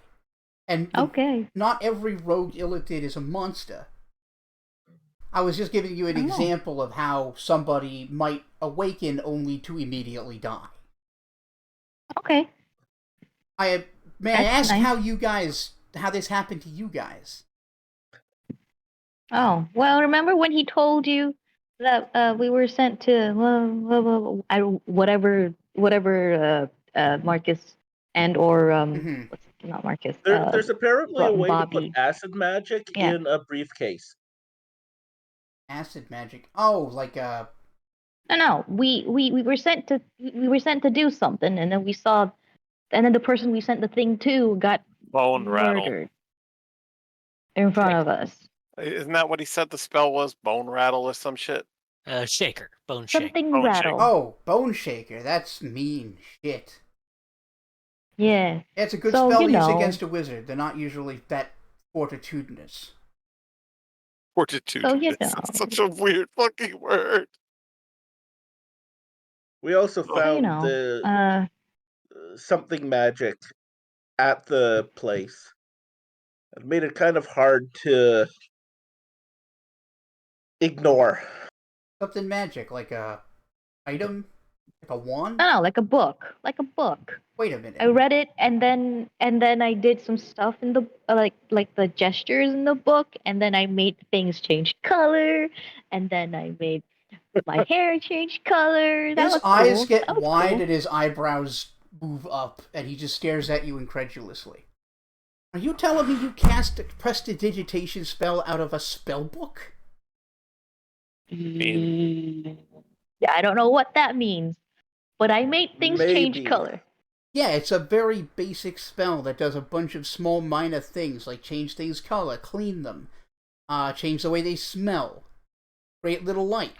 And Okay. not every rogue illithid is a monster. I was just giving you an example of how somebody might awaken only to immediately die. Okay. May I ask how this happened to you guys? Oh, well, remember when he told you that we were sent to whatever Marcus and or not Marcus. There's apparently a way Bobby. to put acid magic in a briefcase. Acid magic? Oh, like No, we were sent to do something, and then and then the person we sent the thing to got Bone rattle. murdered in front of us. Isn't that what he said the spell was? Bone rattle or some shit? Shaker. Bone shaker. Something Bone rattle. Oh, bone shaker. That's mean shit. Yeah. It's a good spell to use against a wizard. They're not usually that fortitudinous. Fortitudinous. It's such a weird fucking word. We also found the something magic at the place. It made it kind of hard to ignore. Something magic, like a item, like a wand. No, like a book. Wait a minute. I read it, and then I did some stuff in the like the gestures in the book, and then I made things change color, and then I made my hair change color. That His was eyes cool. get That was wide cool. and his eyebrows move up, and he just stares at you incredulously. Are you telling me you cast a prestidigitation spell out of a spell book? Yeah, I don't know what that means, but I made things change color. Yeah, it's a very basic spell that does a bunch of small minor things, like change things color, clean them, change the way they smell, create little lights.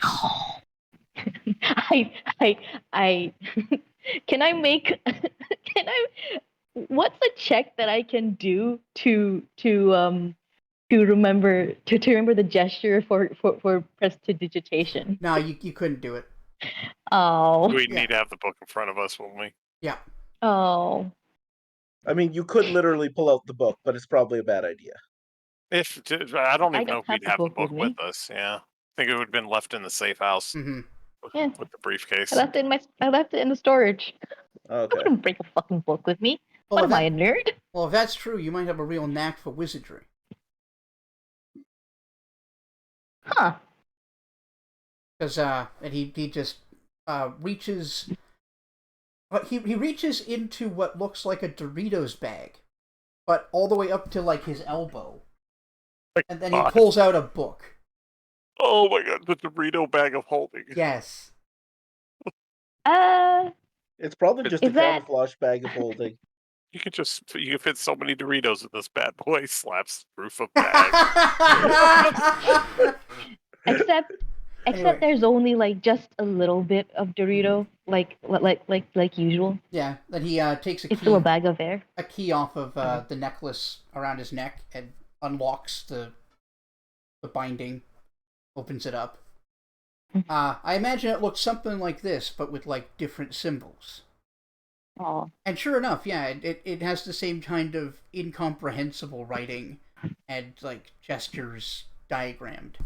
I can I make what's a check that I can do to remember the gesture for prestidigitation? No, you couldn't do it. Oh. We need to have the book in front of us, won't we? Yeah. Oh, I mean, you could literally pull out the book, but it's probably a bad idea. I don't I even know don't if have we'd the have the book with book with me. us. Yeah, I think it would have been left in the safe house Mm-hmm. Yeah. with the briefcase. I left it in the storage. I Okay. wouldn't bring a fucking book with me. Well, What if am I, a nerd? Well, if that's true, you might have a real knack for wizardry. Huh. Because and he just reaches, but he reaches into what looks like a Doritos bag, but all the way up to like his elbow, and then he God. pulls out a book. Oh my god, the Dorito bag of holding. Yes. It's probably just a Is that- camouflage bag of holding. You can fit so many Doritos in this bad boy. Slaps roof of bag. except Anyway. there's only like just a little bit of Dorito, like usual. Yeah. Then he takes It's still a bag of air. a key off of the necklace around his neck and unlocks the binding, opens it up. I imagine it looks something like this, but with like different symbols. Oh, And sure enough, yeah, it has the same kind of incomprehensible writing and like gestures diagrammed.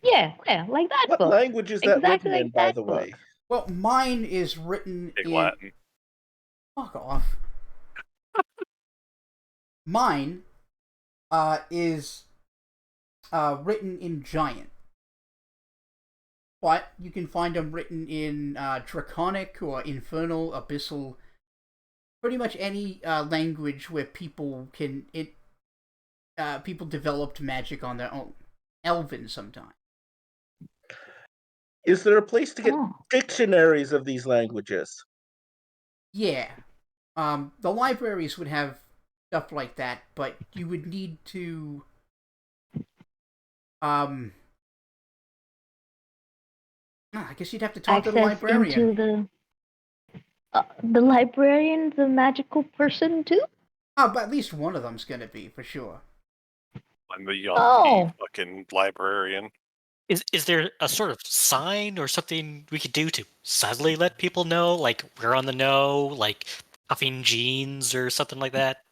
yeah, like that What book. language is that Exactly written in, like by that the way? book. Well, mine is written Big in Latin. Fuck off. Mine is written in Giant. But you can find them written in Draconic or Infernal, Abyssal, pretty much any language where people people developed magic on their own. Elven sometimes. Is there a place to get Oh. dictionaries of these languages? Yeah. The libraries would have stuff like that, but you would need to I guess you'd have to talk to the Access librarian. into the librarian's a magical person too. Oh, but at least one of them's gonna be, for sure. I'm the young Oh. fucking librarian. Is there a sort of sign or something we could do to subtly let people know, like we're on the know, like puffing jeans or something like that?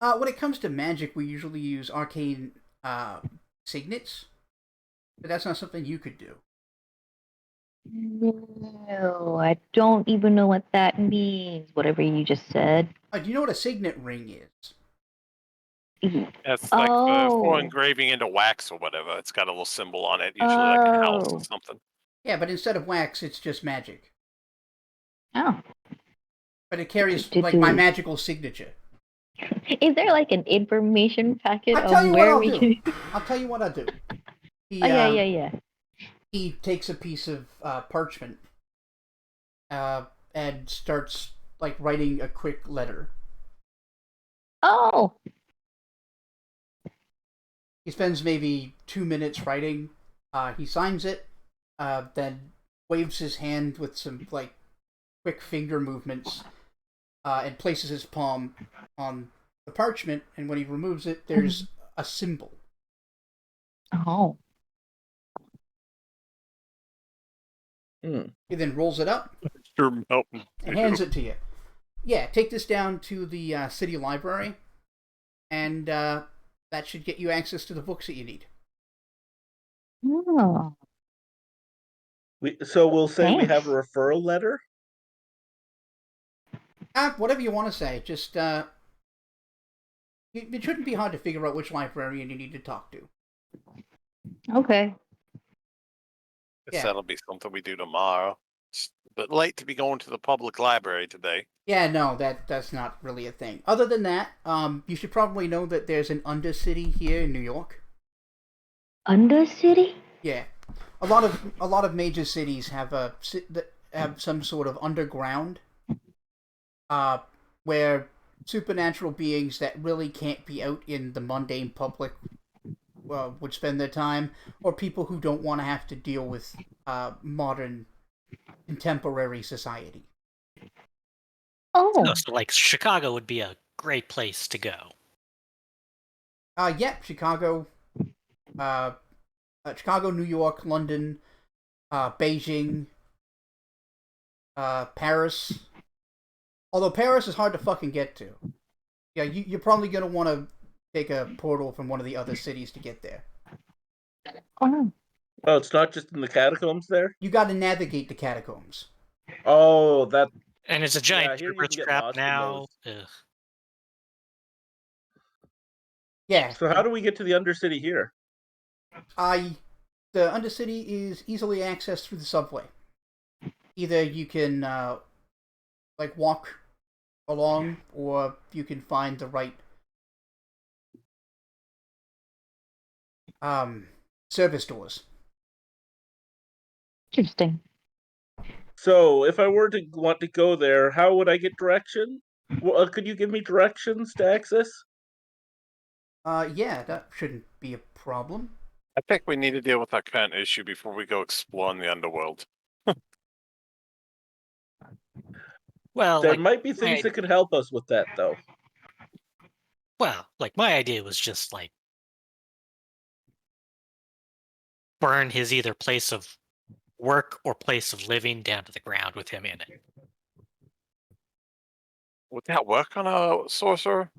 When it comes to magic, we usually use arcane signets, but that's not something you could do. No, I don't even know what that means. Whatever you just said. Do you know what a signet ring is? That's like for Oh. engraving into wax or whatever. It's got a little symbol on it, usually like a house or Oh. something. Yeah, but instead of wax, it's just magic. Oh. But it carries like my magical signature. Is there like an information packet I'll tell of you what where I'll we do. can? I'll tell you what I'll do. He, Oh yeah. He takes a piece of parchment and starts like writing a quick letter. Oh. He spends maybe 2 minutes writing. He signs it, then waves his hand with some like quick finger movements, and places his palm on the parchment. And when he removes it, there's a symbol. Oh. He then rolls it up You're melting. and hands it to you. Yeah, take this down to the city library, and that should get you access to the books that you need. Oh. So we'll say we Thanks. have a referral letter? Whatever you want to say. Just it shouldn't be hard to figure out which librarian you need to talk to. Okay. Yeah. That'll be something we do tomorrow. It's a bit late to be going to the public library today. Yeah, no, that's not really a thing. Other than that, you should probably know that there's an Undercity here in New York. Undercity? Yeah, a lot of major cities have have some sort of underground, where supernatural beings that really can't be out in the mundane public would spend their time, or people who don't want to have to deal with modern contemporary society. Oh. So like Chicago would be a great place to go. Yep, Chicago, New York, London, Beijing, Paris, Although Paris is hard to fucking get to. Yeah, you're probably going to want to take a portal from one of the other cities to get there. Oh, Oh, it's not just in the catacombs there? You got to navigate the catacombs. Oh, that... And it's a giant here you tourist can get trap lost in now. those. Ugh. Yeah. So how do we get to the Undercity here? The Undercity is easily accessed through the subway. Either you can like walk along, or you can find the right service doors. interesting. So if I were to want to go there, how would I get direction? Well, could you give me directions to access? Yeah, that shouldn't be a problem. I think we need to deal with that current issue before we go exploring the underworld. Well, There like might be things that could help us with that, though. like my idea was just like burn his either place of work or place of living down to the ground with him in it. Would that work on a sorcerer?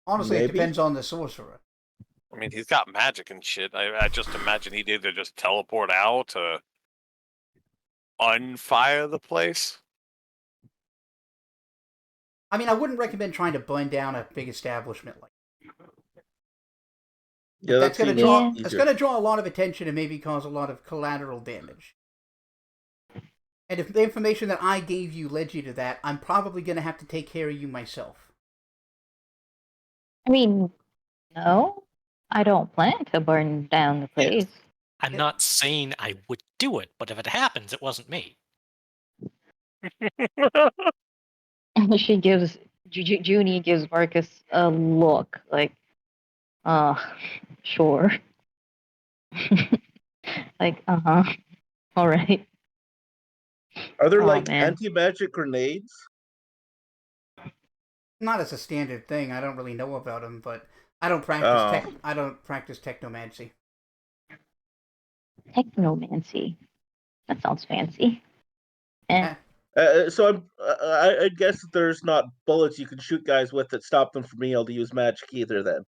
Honestly, it Maybe. depends on the sorcerer. I mean, he's got magic and shit. I just imagine he'd either just teleport out or unfire the place. I mean, I wouldn't recommend trying to burn down a big establishment like Yeah, that's going to seems draw. easier. It's going to draw a lot of attention and maybe cause a lot of collateral damage. And if the information that I gave you led you to that, I'm probably going to have to take care of you myself. I mean, no, I don't plan to burn down the place. I'm not saying I would do it, but if it happens, it wasn't me. She gives Junie gives Marcus a look like, sure. Like, all right. Are there Aw, like man. anti-magic grenades? Not as a standard thing. I don't really know about them, but I don't practice Oh. I don't practice technomancy. Technomancy. That sounds fancy. Eh. So I guess that there's not bullets you can shoot guys with that stop them from being able to use magic either. Then.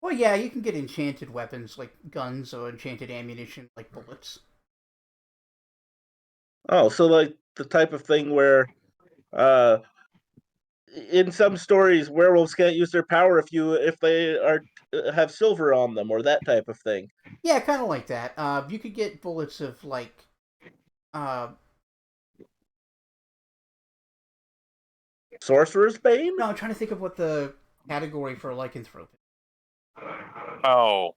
Well, yeah, you can get enchanted weapons like guns or enchanted ammunition like bullets. Oh, so like the type of thing where, in some stories, werewolves can't use their power if they have silver on them, or that type of thing. Yeah, kind of like that. You could get bullets of like, Sorcerer's Bane? no, I'm trying to think of what the category for lycanthrope is. Oh,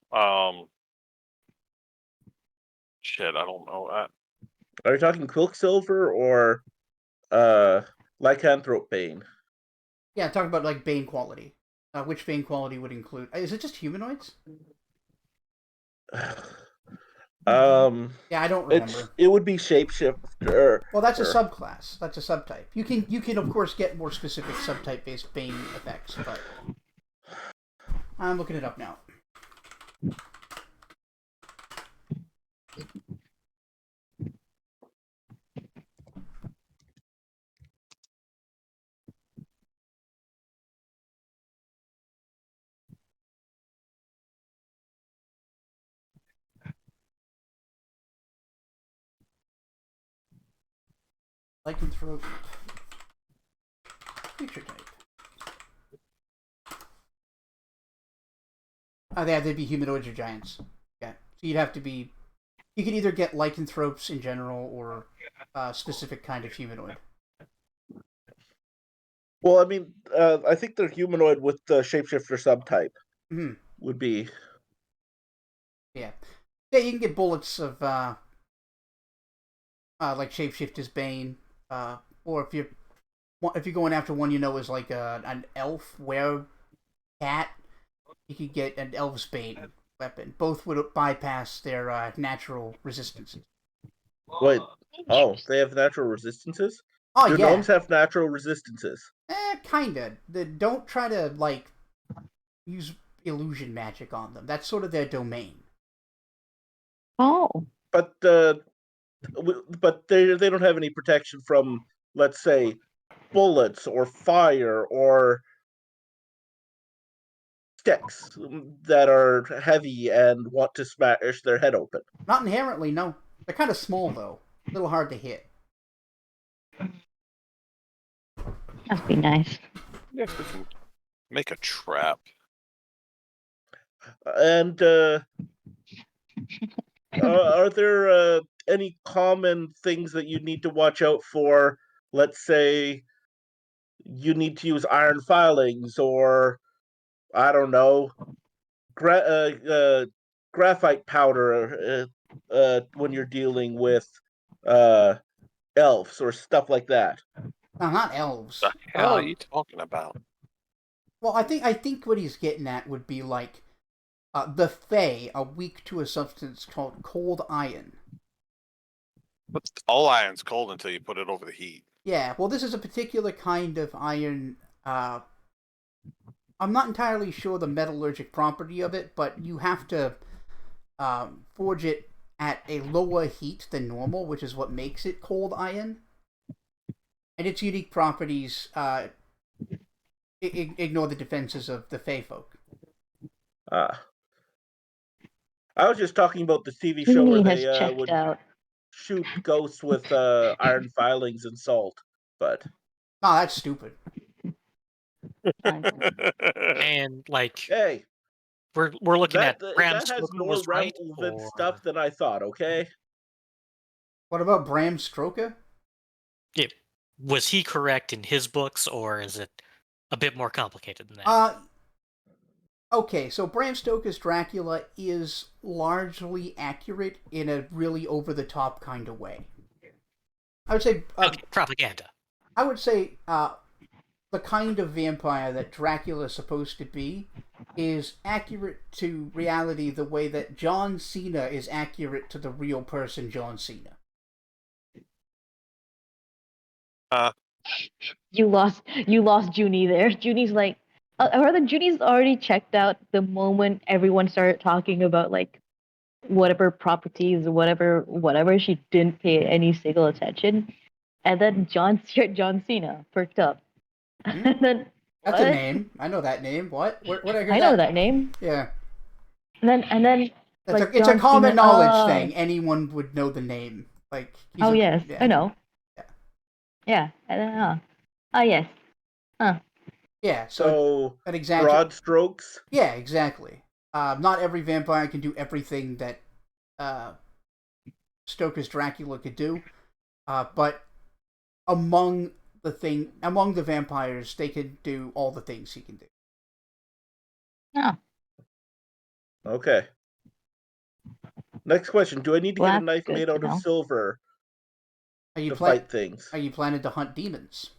shit, I don't know that. Are you talking Quicksilver or Lycanthrope Bane? Yeah, talk about like Bane quality. Which Bane quality would include? Is it just humanoids? Yeah, I don't remember. It would be shapeshifter. Well, that's a subclass. That's a subtype. You can of course get more specific subtype based Bane effects, but I'm looking it up now. Lycanthrope. Creature type. Oh, yeah, they'd be humanoids or giants. Yeah, so you'd have to be. You could either get lycanthropes in general or a specific kind of humanoid. Well, I mean, I think they're humanoid with the shapeshifter subtype. Mm-hmm. Would be. Yeah, you can get bullets of like shapeshifter's Bane, or if you're going after one you know is like an elf were cat, you could get an elf's Bane weapon. Both would bypass their natural resistances. Wait. Oh, they have natural resistances? Oh Do yeah, gnomes have natural resistances? kinda. Don't try to like use illusion magic on them. That's sort of their domain. Oh. But they don't have any protection from, let's say, bullets or fire or sticks that are heavy and want to smash their head open. Not inherently, no. They're kind of small, though. A little hard to hit. That'd be nice. Yeah, we can make a trap. And are there any common things that you need to watch out for? Let's say you need to use iron filings, or I don't know, graphite powder when you're dealing with elves or stuff like that. No, not elves. The hell are you talking about? Well, I think what he's getting at would be like the Fae are weak to a substance called cold iron. But all iron's cold until you put it over the heat. Yeah, well, this is a particular kind of iron. I'm not entirely sure the metallurgic property of it, but you have to forge it at a lower heat than normal, which is what makes it cold iron. And its unique properties ignore the defenses of the Fae folk. I was just talking about the TV show where Uni has they checked would out. shoot ghosts with iron filings and salt, but Oh, that's stupid. And like hey, we're looking that at Bram that has Stoker more was right, relevant or stuff than I thought. Okay. What about Bram Stoker? yeah, was he correct in his books, or is it a bit more complicated than that? Okay, so Bram Stoker's Dracula is largely accurate in a really over-the-top kind of way. I would say... Okay, propaganda. I would say the kind of vampire that Dracula is supposed to be is accurate to reality the way that John Cena is accurate to the real person John Cena. You lost Junie there. Junie's like, I heard that Junie's already checked out the moment everyone started talking about like whatever properties, whatever. She didn't pay any single attention, and then John Cena perked up, and then That's what? a name. I know that name. What? Where I hear I know that name. Yeah. And then That's like it's a John common Cena, knowledge thing. Anyone would know the name. Like. Oh yes, yeah. I know. Yeah. Yeah, I don't know. Oh yes. Huh. Yeah. So an example. broad strokes. Yeah, exactly. Not every vampire can do everything that Stoker's Dracula could do, but among the vampires, they can do all the things he can do. Oh. Okay. Next question: do I need to Well, get a that's knife good made to out of know. silver Are you to fight things? Are you planning to hunt demons?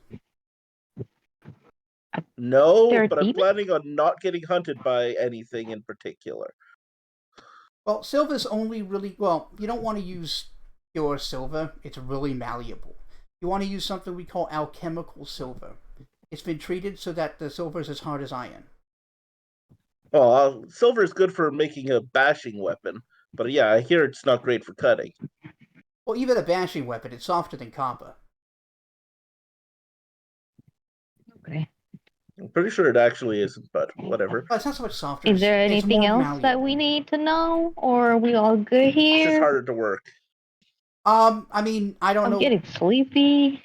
No, There are but I'm demons? planning on not getting hunted by anything in particular. Well, silver's only really you don't want to use pure silver. It's really malleable. You want to use something we call alchemical silver. It's been treated so that the silver is as hard as iron. Oh, silver is good for making a bashing weapon, but yeah, I hear it's not great for cutting. Well, even a bashing weapon, it's softer than copper. Okay. I'm pretty sure it actually isn't, but whatever. But it's not so much softer. Is there it's anything more else malleable. that we need to know, or are we all good It's just here? harder to work. I mean, I don't I'm know. getting sleepy.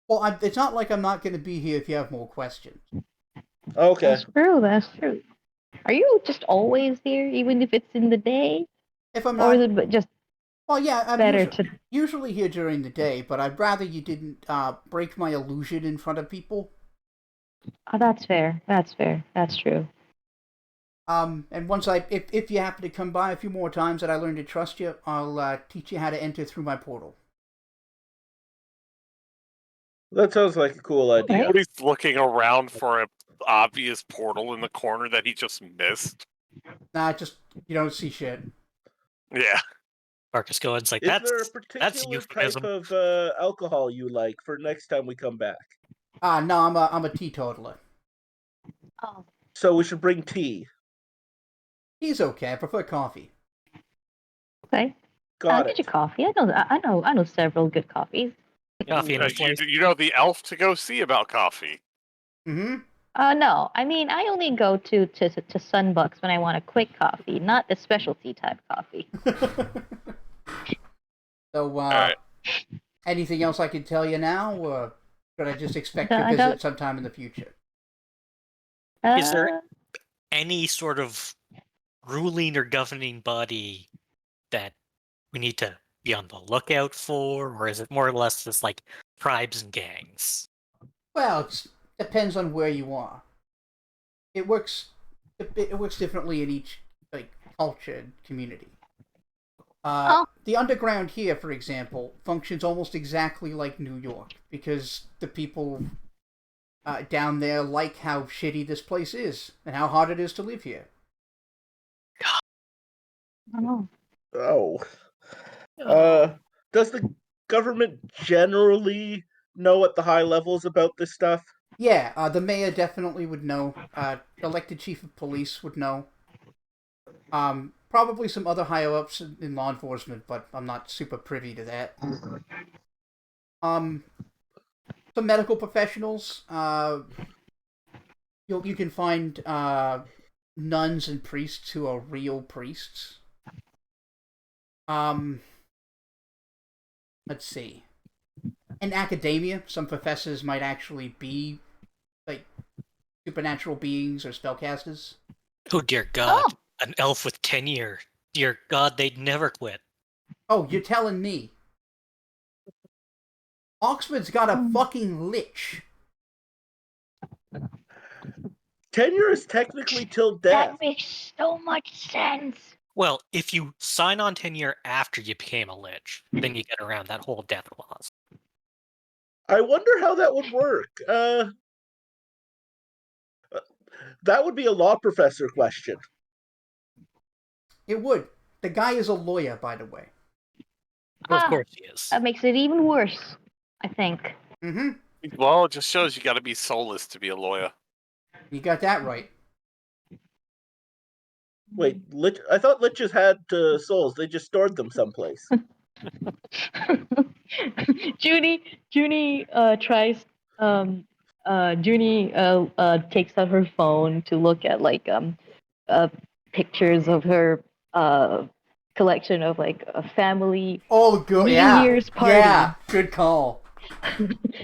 Well, it's not like I'm not going to be here if you have more questions. Okay. That's true. That's true. Are you just always here, even if it's in the day, If I'm or not, is it just well, yeah, I'm better to? usually here during the day, but I'd rather you didn't break my illusion in front of people. Oh, that's fair. That's fair. That's true. And once if you happen to come by a few more times that I learn to trust you, I'll teach you how to enter through my portal. That sounds like a cool idea. Nobody's looking around for an obvious portal in the corner that he just missed. Nah, just you don't see shit. Yeah. Marcus Goen's like, Is there a that's a particular euphemism. type of alcohol you like for next time we come back? No, I'm a teetotaler. Oh, So we should bring tea. He's okay. I prefer coffee. okay. Got Get it. your coffee. I know several good coffees. Coffee in his place. You know the elf to go see about coffee. Mm-hmm. No. I mean, I only go to Sunbucks when I want a quick coffee, not the specialty type coffee. So, right. anything else I can tell you now, or should I just expect your I visit don't- sometime in the future? Is there- Uh, Any sort of ruling or governing body that we need to be on the lookout for, or is it more or less just like tribes and gangs? Well, it depends on where you are. It works. It works differently in each culture and community. The underground here, for example, functions almost exactly like New York because the people down there like how shitty this place is and how hard it is to live here. oh. Oh. Does the government generally know at the high levels about this stuff? Yeah, the mayor definitely would know. Elected chief of police would know. Probably some other higher ups in law enforcement, but I'm not super privy to that. Some medical professionals. You can find nuns and priests who are real priests. Let's see. In academia, some professors might actually be like supernatural beings or spellcasters. Oh dear God! An elf with tenure. Dear God, they'd never quit. Oh, you're telling me? Oxford's got a fucking lich. Tenure is technically till death. That makes so much sense. Well, if you sign on tenure after you became a lich, then you get around that whole death clause. I wonder how that would work. That would be a law professor question. It would. The guy is a lawyer, by the way. Well, of course he is. That makes it even worse, I think. Mm-hmm. Well, it just shows you got to be soulless to be a lawyer. You got that right. Wait, I thought liches had souls. They just stored them someplace. Junie tries Junie takes out her phone to look at pictures of her collection of a family Oh, good. New Yeah. Year's party. Yeah. Good call.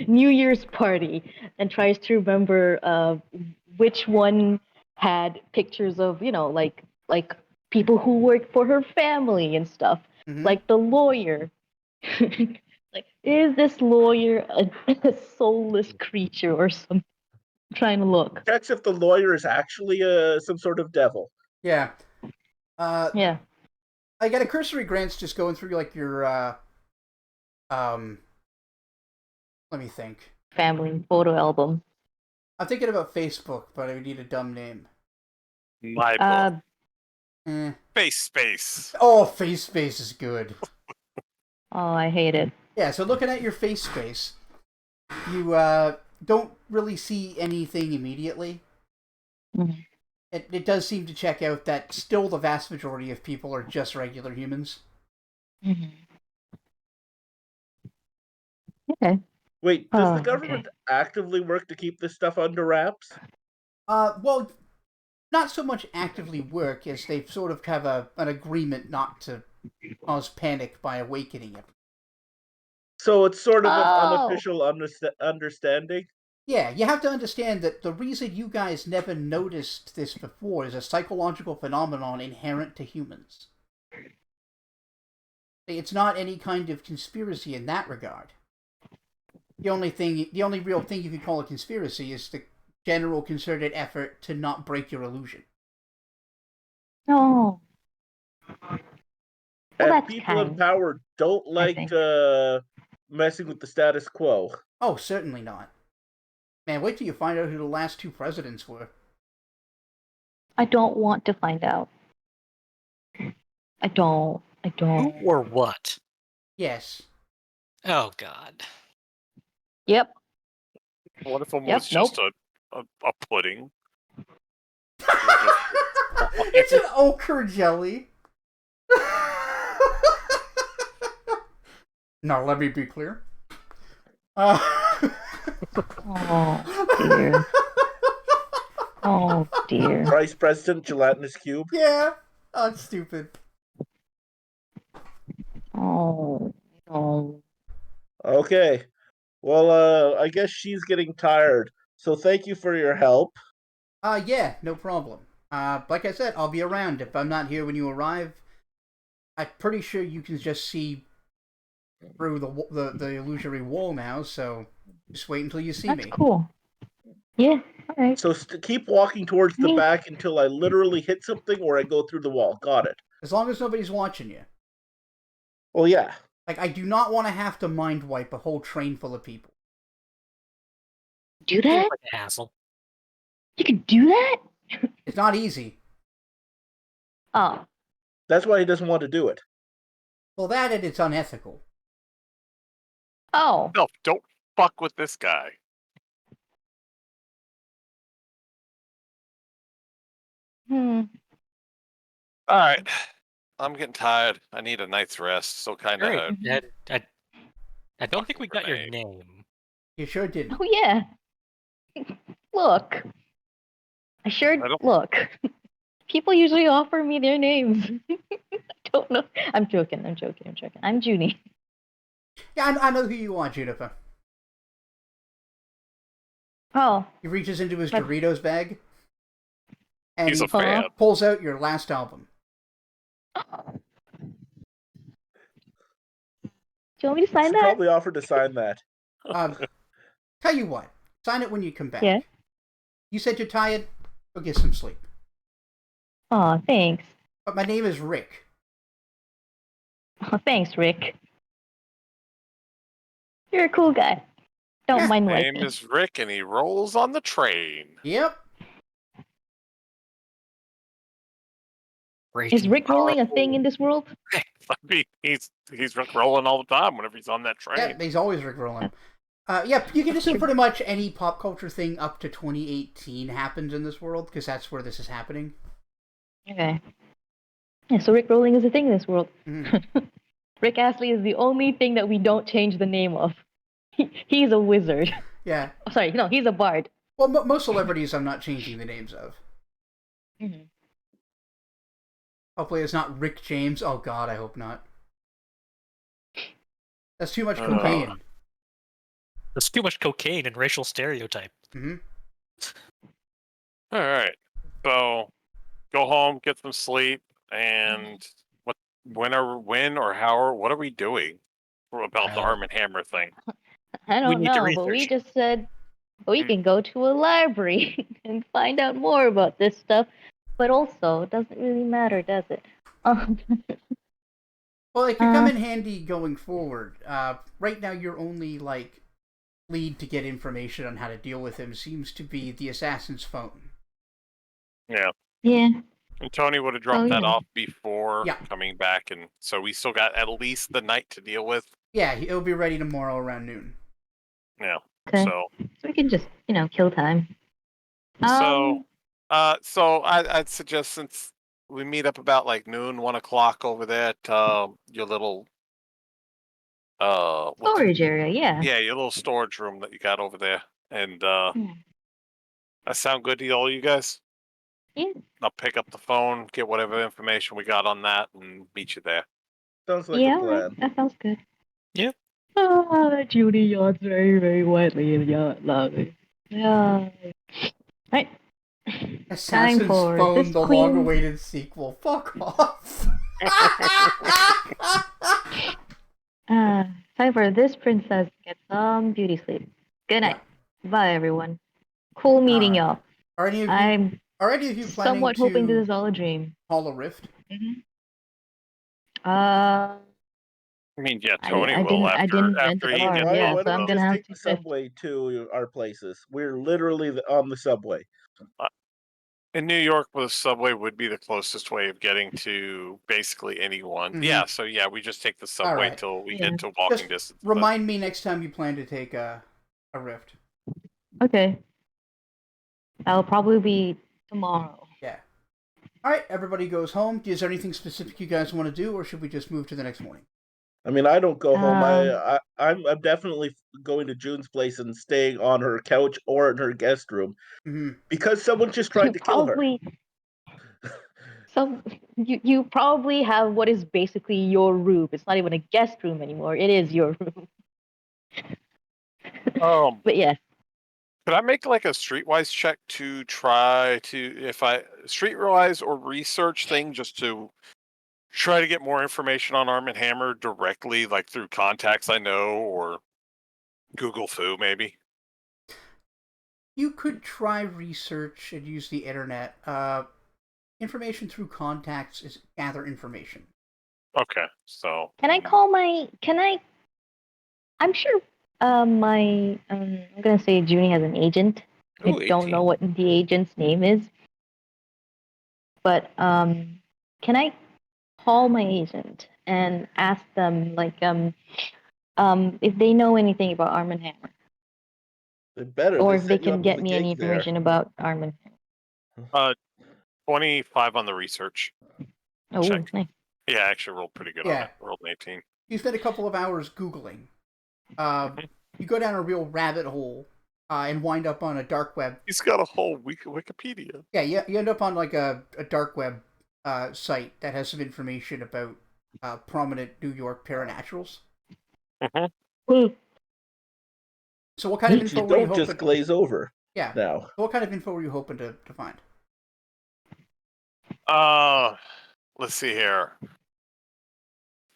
New Year's party, and tries to remember which one had pictures of like people who work for her family and stuff, Mhm. like the lawyer. Like, is this lawyer a soulless creature or something? I'm trying to look. Checks if the lawyer is actually some sort of devil. Yeah. Yeah. I got a cursory glance just going through your let me think. Family photo album. I'm thinking about Facebook, but I would need a dumb name. My book. Space. Oh, face is good. Oh, I hate it. Yeah, so looking at your face space, you don't really see anything immediately. Mhm. It does seem to check out that still the vast majority of people are just regular humans. Mhm. Okay. Wait, does the Oh, government actively work to keep this stuff under wraps? Well, not so much actively work as they sort of have an agreement not to cause panic by awakening it. So it's sort of an Oh. unofficial understanding? Yeah, you have to understand that the reason you guys never noticed this before is a psychological phenomenon inherent to humans. It's not any kind of conspiracy in that regard. The only real thing you could call a conspiracy is the general concerted effort to not break your illusion. No. Well, And that's people in kind. power don't like think. messing with the status quo. Oh, certainly not. Man, wait till you find out who the last two presidents were. I don't want to find out. I don't. Who or what? Yes. Oh God. Yep. What if one Yep, was just a pudding? It's an ochre jelly. Now, let me be clear. Oh dear. Oh dear. Vice President Gelatinous Cube. Yeah. Oh, it's stupid. Oh no. Okay. Well, I guess she's getting tired. So thank you for your help. Yeah, no problem. Like I said, I'll be around. If I'm not here when you arrive, I'm pretty sure you can just see through the illusory wall now, so just wait until you see That's me. cool. Yeah, alright. So keep walking towards the back until I literally hit something or I go through the wall. Got it. As long as nobody's watching you. Well, yeah. Like, I do not want to have to mind wipe a whole train full of people. Do Seems that? like a hassle. You can do that? It's not easy. Oh. That's why he doesn't want to do it. Well, that and it's unethical. Oh. No, don't fuck with this guy. Hmm. All right. I'm getting tired. I need a night's rest. So kind of. Alright. I don't think we Fucking got your grenade. name. You sure didn't. Oh yeah. Look. I sure don't- look. People usually offer me their names. I don't know. I'm joking. I'm Junie. Yeah, I know who you are, Juniper. Oh. He reaches into his But- Doritos bag, and He's he a fan. pulls out your last album. Do you want me to You sign should that? probably offer to sign that. Tell you what, sign it when you come back. Yeah. You said you're tired? Go get some sleep. Oh, thanks. But my name is Rick. Oh, thanks, Rick. You're a cool guy. Don't Yeah. mind His wiping. name is Rick, and he rolls on the train. Yep. Is Rick rolling a thing in this world? I mean, he's Rick rolling all the time whenever he's on that train. Yeah, he's always Rick rolling. Yeah, you can assume pretty much any pop culture thing up to 2018 happens in this world, because that's where this is happening. Okay. Yeah, so Rick rolling is a thing in this world. Mhm. Rick Astley is the only thing that we don't change the name of. He's a wizard. Yeah. Oh, sorry, no, he's a bard. Well, most celebrities I'm not changing the names of. Mm-hmm. Hopefully it's not Rick James. Oh god, I hope not. That's too much cocaine. There's too much cocaine and racial stereotype. Mm-hmm. All right. So go home, get some sleep, and when or how what are we doing about the Arm and Hammer thing? I don't need to know, but we research. just said we can go to a library and find out more about this stuff. But also, it doesn't really matter, does it? Well, it could come in handy going forward. Right now, your only lead to get information on how to deal with him seems to be the assassin's phone. Yeah. Yeah. And Tony would have dropped that yeah. off before Yeah. coming back, and so we still got at least the night to deal with. Yeah, he'll be ready tomorrow around noon. Yeah. Okay. So So we can just, kill time. So I'd suggest, since we meet up about like noon, 1 o'clock over there at your little what's it- Storage area, yeah. yeah, your little storage room that you got over there, and Yeah. that sound good to all you guys? Yeah. I'll pick up the phone, get whatever information we got on that, and meet you there. Sounds like Yeah, a plan. alright, that sounds good. Yeah. Judy yawns very, very widely and loudly. Yeah. Right. Assassin's for Phone, this the queen. long-awaited sequel. Fuck off. Time for this princess to get some beauty sleep. Good night. Bye, everyone. Cool meeting y'all. Are any of you, I'm are any of you planning somewhat to hoping this is all a dream. haul a rift? Uh, I mean, yeah, I Tony will I didn't rent after the he car, gets yeah, Why so I'm don't we gonna just have take to the shift. subway to our places? We're literally on the subway. in New York, the subway would be the closest way of getting to basically anyone. Mhm. Yeah, so yeah, we just take the subway right. till we Yeah. get to walking Just distance. but- remind me next time you plan to take a rift. Okay. That'll probably be tomorrow. Yeah. All right, everybody goes home. Is there anything specific you guys want to do, or should we just move to the next morning? I mean, I don't go home. Um, I'm definitely going to June's place and staying on her couch or in her guest room Hmm. because someone just tried you to kill her. probably so you probably have what is basically your room. It's not even a guest room anymore. It is your room. Um, But yes, could I make like a streetwise check to try to, if I streetwise or research thing, just to try to get more information on Arm and Hammer directly, like through contacts I know or Google Foo maybe? You could try research and use the internet. Information through contacts is gather information. Okay, so can I call my? Can I? I'm sure. My I'm gonna say Junie has an agent. I ooh, don't know 18. what the agent's name is, but can I call my agent and ask them like if they know anything about Arm and Hammer, They better. or They if they set you can up with get a me any gig there. information about Arm and Uh, 25 on the research Hammer. Oh, check. nice. Yeah, I actually rolled pretty good on Yeah, it. Rolled an 18. you spend a couple of hours Googling. Mhm. You go down a real rabbit hole and wind up on a dark web. He's got a whole Wikipedia. Yeah, you end up on like a dark web site that has some information about prominent New York paranaturals. Hmm. Hmm. So what kind of Which you info were you don't just hoping? glaze over Yeah. now. So what kind of info were you hoping to find? Uh, let's see here.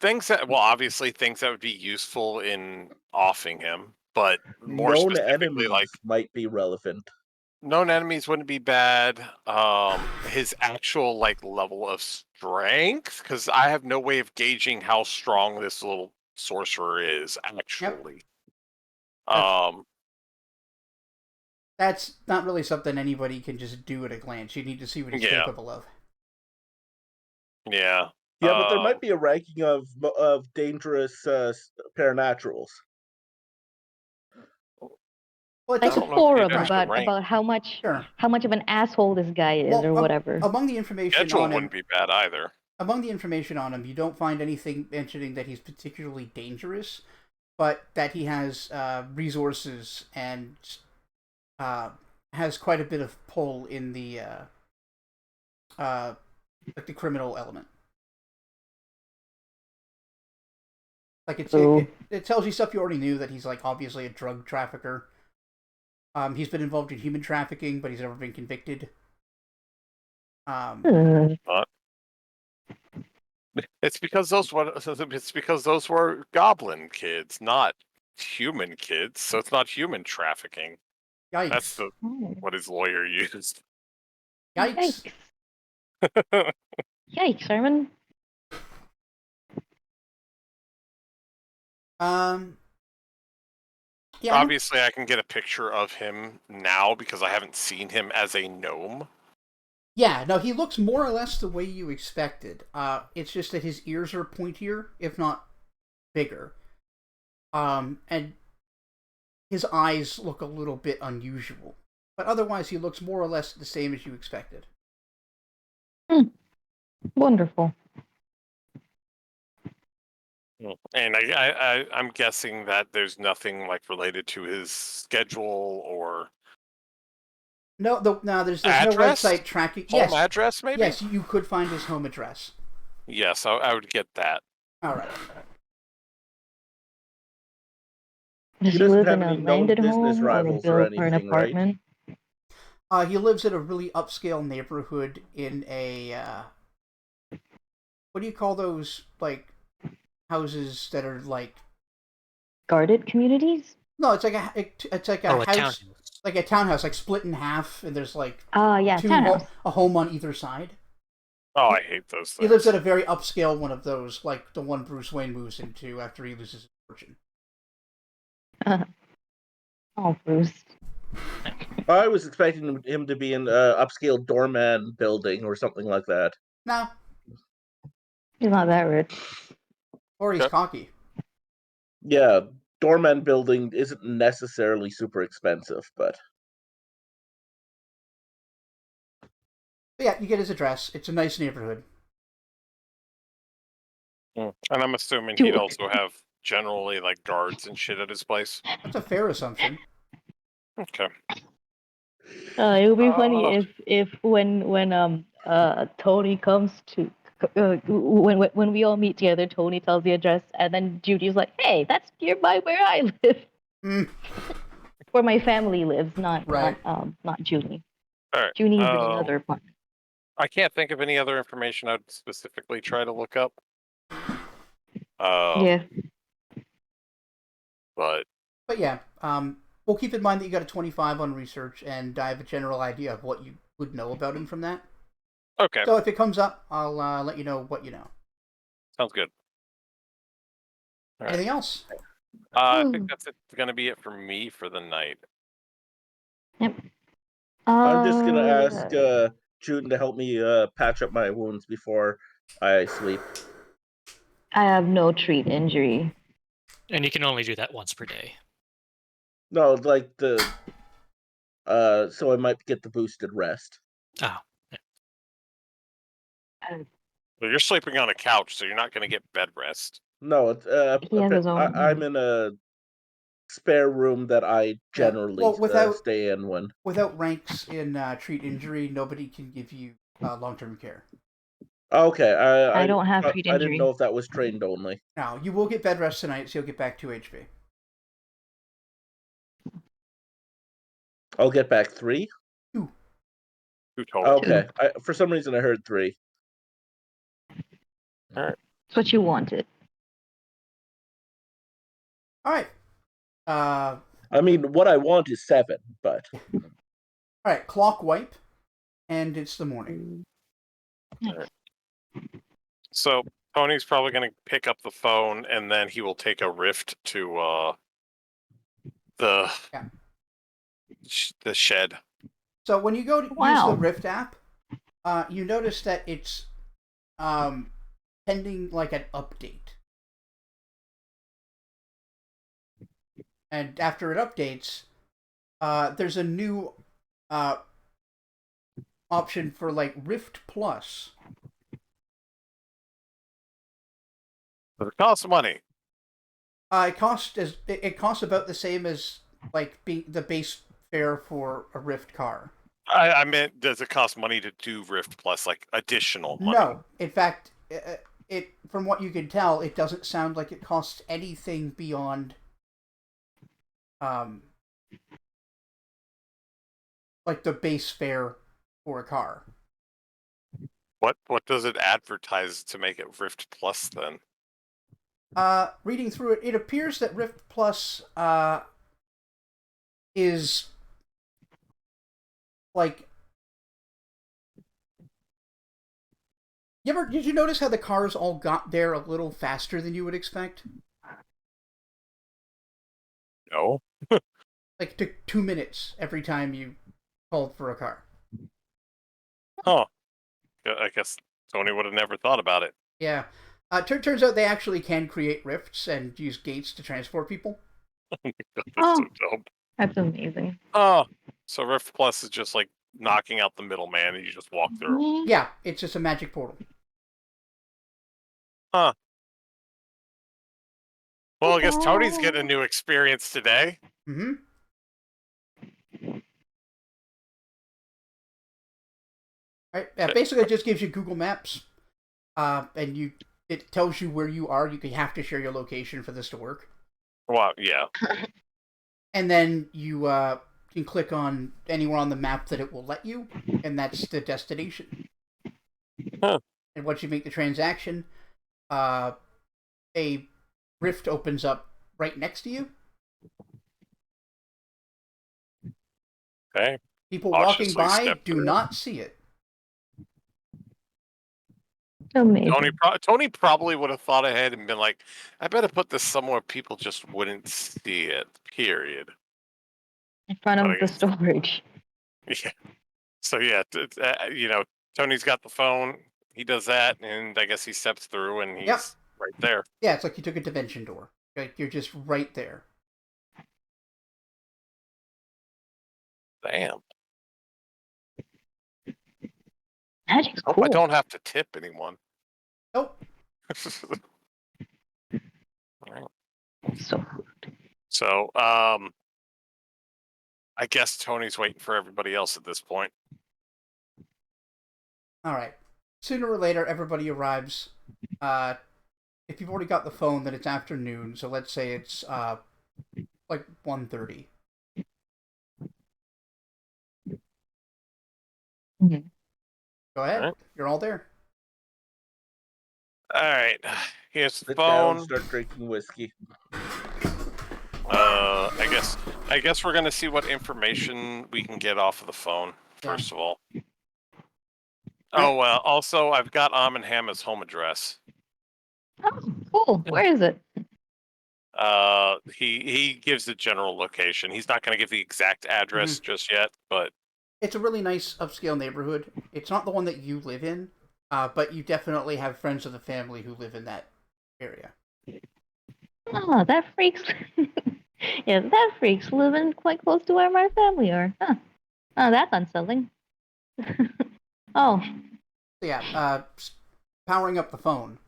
Things that, well, obviously things that would be useful in offing him, but more Known specifically, enemies like might be relevant. known enemies wouldn't be bad. His actual like level of strength, because I have no way of gauging how strong this little sorcerer is Yep. actually. That's, Um, that's not really something anybody can just do at a glance. You need to see what he's yeah, capable of. yeah. Yeah, but there might be a ranking of dangerous paranaturals. Well, it Like I a doesn't. don't know if you'd forum have Right. to about rank. Sure. how much of an asshole this guy is Well, or whatever. among the information Schedule on him, wouldn't be bad either. among the information on him, you don't find anything mentioning that he's particularly dangerous, but that he has resources and uh, has quite a bit of pull in the like the criminal element. Like Ooh. it tells you stuff you already knew, that he's like obviously a drug trafficker. He's been involved in human trafficking, but he's never been convicted. Um, Hmm. But it's because those were goblin kids, not human kids. So it's not human trafficking. That's yikes! the Oh, what his lawyer used. Yikes! yikes. Yikes, Simon. Um, yeah, I don't. Obviously, I can get a picture of him now because I haven't seen him as a gnome. Yeah, no, he looks more or less the way you expected. It's just that his ears are pointier, if not bigger. And his eyes look a little bit unusual. But otherwise, he looks more or less the same as you expected. Hmm. Wonderful. And I'm guessing that there's nothing like related to his schedule or No, there's no address, website tracking. home Yes, address, maybe. yes, you could find his home address. Yes, I would get that. All right. Does He he doesn't live have in a any known rented business home or rivals or an anything, right? apartment? He lives in a really upscale neighborhood in a what do you call those like houses that are like Guarded communities? no, it's like a Oh, a house, townhouse. like a townhouse, like split in half, and there's like Yeah, townhouse. a home on either side. Oh, I hate those He lives things. at a very upscale one of those, like the one Bruce Wayne moves into after he loses his fortune. Oh, Bruce. I was expecting him to be in an upscale doorman building or something like that. No, He's not that rich. or he's Okay. cocky. Yeah, doorman building isn't necessarily super expensive, but But yeah, you get his address. It's a nice neighborhood. And I'm assuming To- he'd also have generally like guards and shit at his place. That's a fair assumption. Okay. It would be funny Uh, if when Tony comes to when we all meet together, Tony tells the address, and then Judy's like, "Hey, that's nearby where I live, Mm, where my family lives, Right. not Judy. all right. Judy's in another apartment." I can't think of any other information I'd specifically try to look up. Yeah. But But yeah, we'll keep in mind that you got a 25 on research, and I have a general idea of what you would know about him from that. okay, So if it comes up, I'll let you know what you know. sounds good. All right. Anything else? I think that's going to be it for me for the night. Yep. I'm just gonna ask June to help me patch up my wounds before I sleep. I have no treat injury. And you can only do that once per day. No, like the so I might get the boosted rest. Oh, Well, you're sleeping on a couch, so you're not going to get bed rest. No, it's He has his own. I'm in a spare room that I generally Well, without stay in when. without ranks in treat injury, nobody can give you long-term care. Okay, I don't have treat I didn't injury. know if that was trained only. Now you will get bed rest tonight, so you'll get back 2 HP. I'll get back 3. 2. 2 total. Okay, for some reason I heard 3. All right. It's what you wanted. All right. I mean, what I want is 7, but All right. Clock wipe, and it's the morning. So Tony's probably going to pick up the phone, and then he will take a rift to the the shed. So when you go to use Wow. the Rift app, you notice that it's pending like an update. And after it updates, there's a new option for like Rift Plus. But it costs money. It costs about the same as like the base fare for a Rift car. I meant, does it cost money to do Rift Plus, like additional money? No, in fact, it from what you can tell, it doesn't sound like it costs anything beyond like the base fare for a car. What does it advertise to make it Rift Plus then? Reading through it, it appears that Rift Plus is like. Did you notice how the cars all got there a little faster than you would expect? No. Like it took 2 minutes every time you called for a car. Huh. I guess Tony would have never thought about it. Yeah. Turns out they actually can create rifts and use gates to transport people. That's Oh. so dope. That's amazing. Oh, so Rift Plus is just like knocking out the middleman, and you just walk through. Yeah, it's just a magic portal. Huh. Well, I guess Tony's getting a new experience today. Mm-hmm. Right. Yeah, basically, it just gives you Google Maps, and it tells you where you are. You have to share your location for this to work. Well, yeah. And then you can click on anywhere on the map that it will let you, and that's the destination. Huh. And once you make the transaction, a rift opens up right next to you. Okay. People Cautiously walking by step do through. not see it. Amazing. Tony probably would have thought ahead and been like, I better put this somewhere people just wouldn't see it, period. In front But of I the guess- storage. Yeah. So, yeah, Tony's got the phone. He does that, and I guess he steps through, and he's Yep. right there. Yeah, it's like you took a dimension door. Like you're just right there. Damn. Magic's Hope cool. I don't have to tip anyone. Nope. So So, I guess Tony's waiting for everybody else at this point. All right. Sooner or later, everybody arrives. If you've already got the phone, then it's afternoon. So let's say it's like 1:30. Mhm. Go ahead. Alright. You're all there. All right, here's the Sit down, phone. start drinking whiskey. I guess we're gonna see what information we can get off of the phone first of all. Oh well. Also, I've got Hammer's home address. Oh, cool. Where is it? He gives the general location. He's not gonna give the exact address just yet, but It's a really nice upscale neighborhood. It's not the one that you live in, but you definitely have friends of the family who live in that area. Oh, that freaks. Yeah, that freaks living quite close to where my family are. Huh. Oh, that's unsettling. Oh, So yeah, powering up the phone.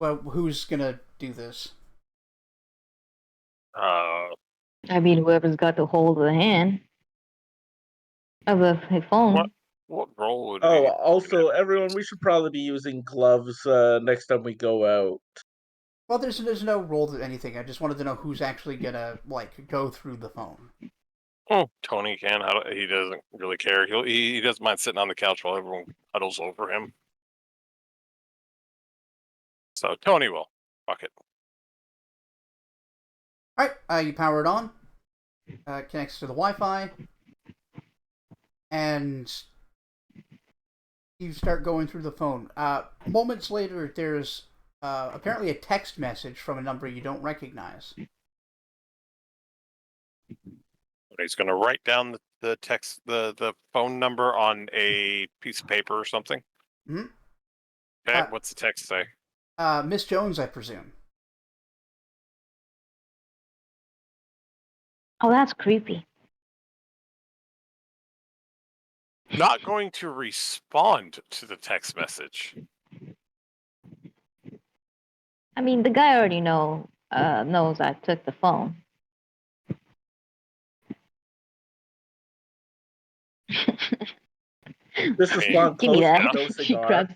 Well, who's gonna do this? I mean, whoever's got the hold of the hand of the phone. what role would Oh, we? also, everyone, we should probably be using gloves next time we go out. Well, there's no role to anything. I just wanted to know who's actually gonna go through the phone. Oh, Tony can. He doesn't really care. He doesn't mind sitting on the couch while everyone huddles over him. So Tony will. Fuck it. All right, you power it on. Connects to the Wi-Fi, and you start going through the phone. Moments later, there's apparently a text message from a number you don't recognize. He's going to write down the text, the phone number on a piece of paper or something. Mm-hmm. Okay, what's the text say? Miss Jones, I presume. Oh, that's creepy. Not going to respond to the text message. I mean, the guy already knows I took the phone. Just respond Give me close, that. but no She cigar. grabs.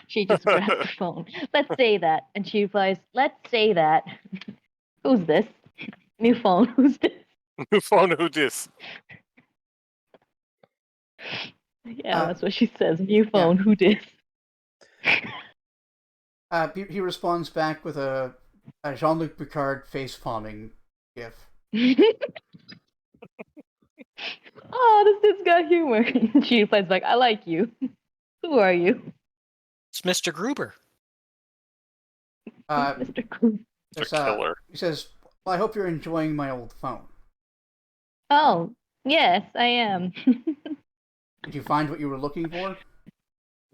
She just grabs the phone. Let's say that, and she replies, "Let's say that." Who's this? New phone. Who's this? New phone, who dis? Yeah, that's what she says. New phone. Who dis? He responds back with a Jean-Luc Picard face palming gif. Oh, this dude's got humor. She replies back, "I like you. Who are you?" It's Mr. Gruber. Mr. Cool. It's a killer. He says, "Well, I hope you're enjoying my old phone. Oh, yes, I am. Did you find what you were looking for?"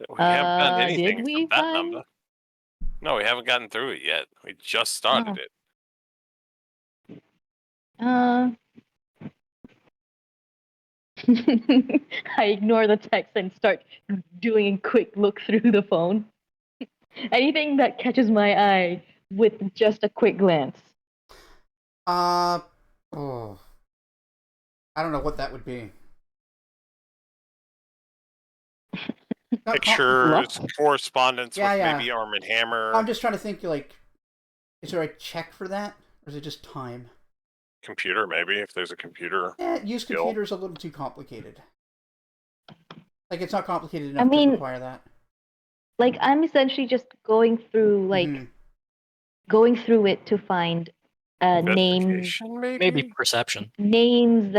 We haven't gotten anything did we from that find? number. No, we haven't gotten through it yet. We just started it. I ignore the text and start doing a quick look through the phone. Anything that catches my eye with just a quick glance. I don't know what that would be. Pictures, correspondence with Yeah. maybe Arm & Hammer. I'm just trying to think, is there a check for that? Or is it just time? Computer, maybe, if there's a computer. Yeah, use skill. computers a little too complicated. It's not complicated enough to require that. I'm essentially just going through, going through it to find names, maybe perception. Names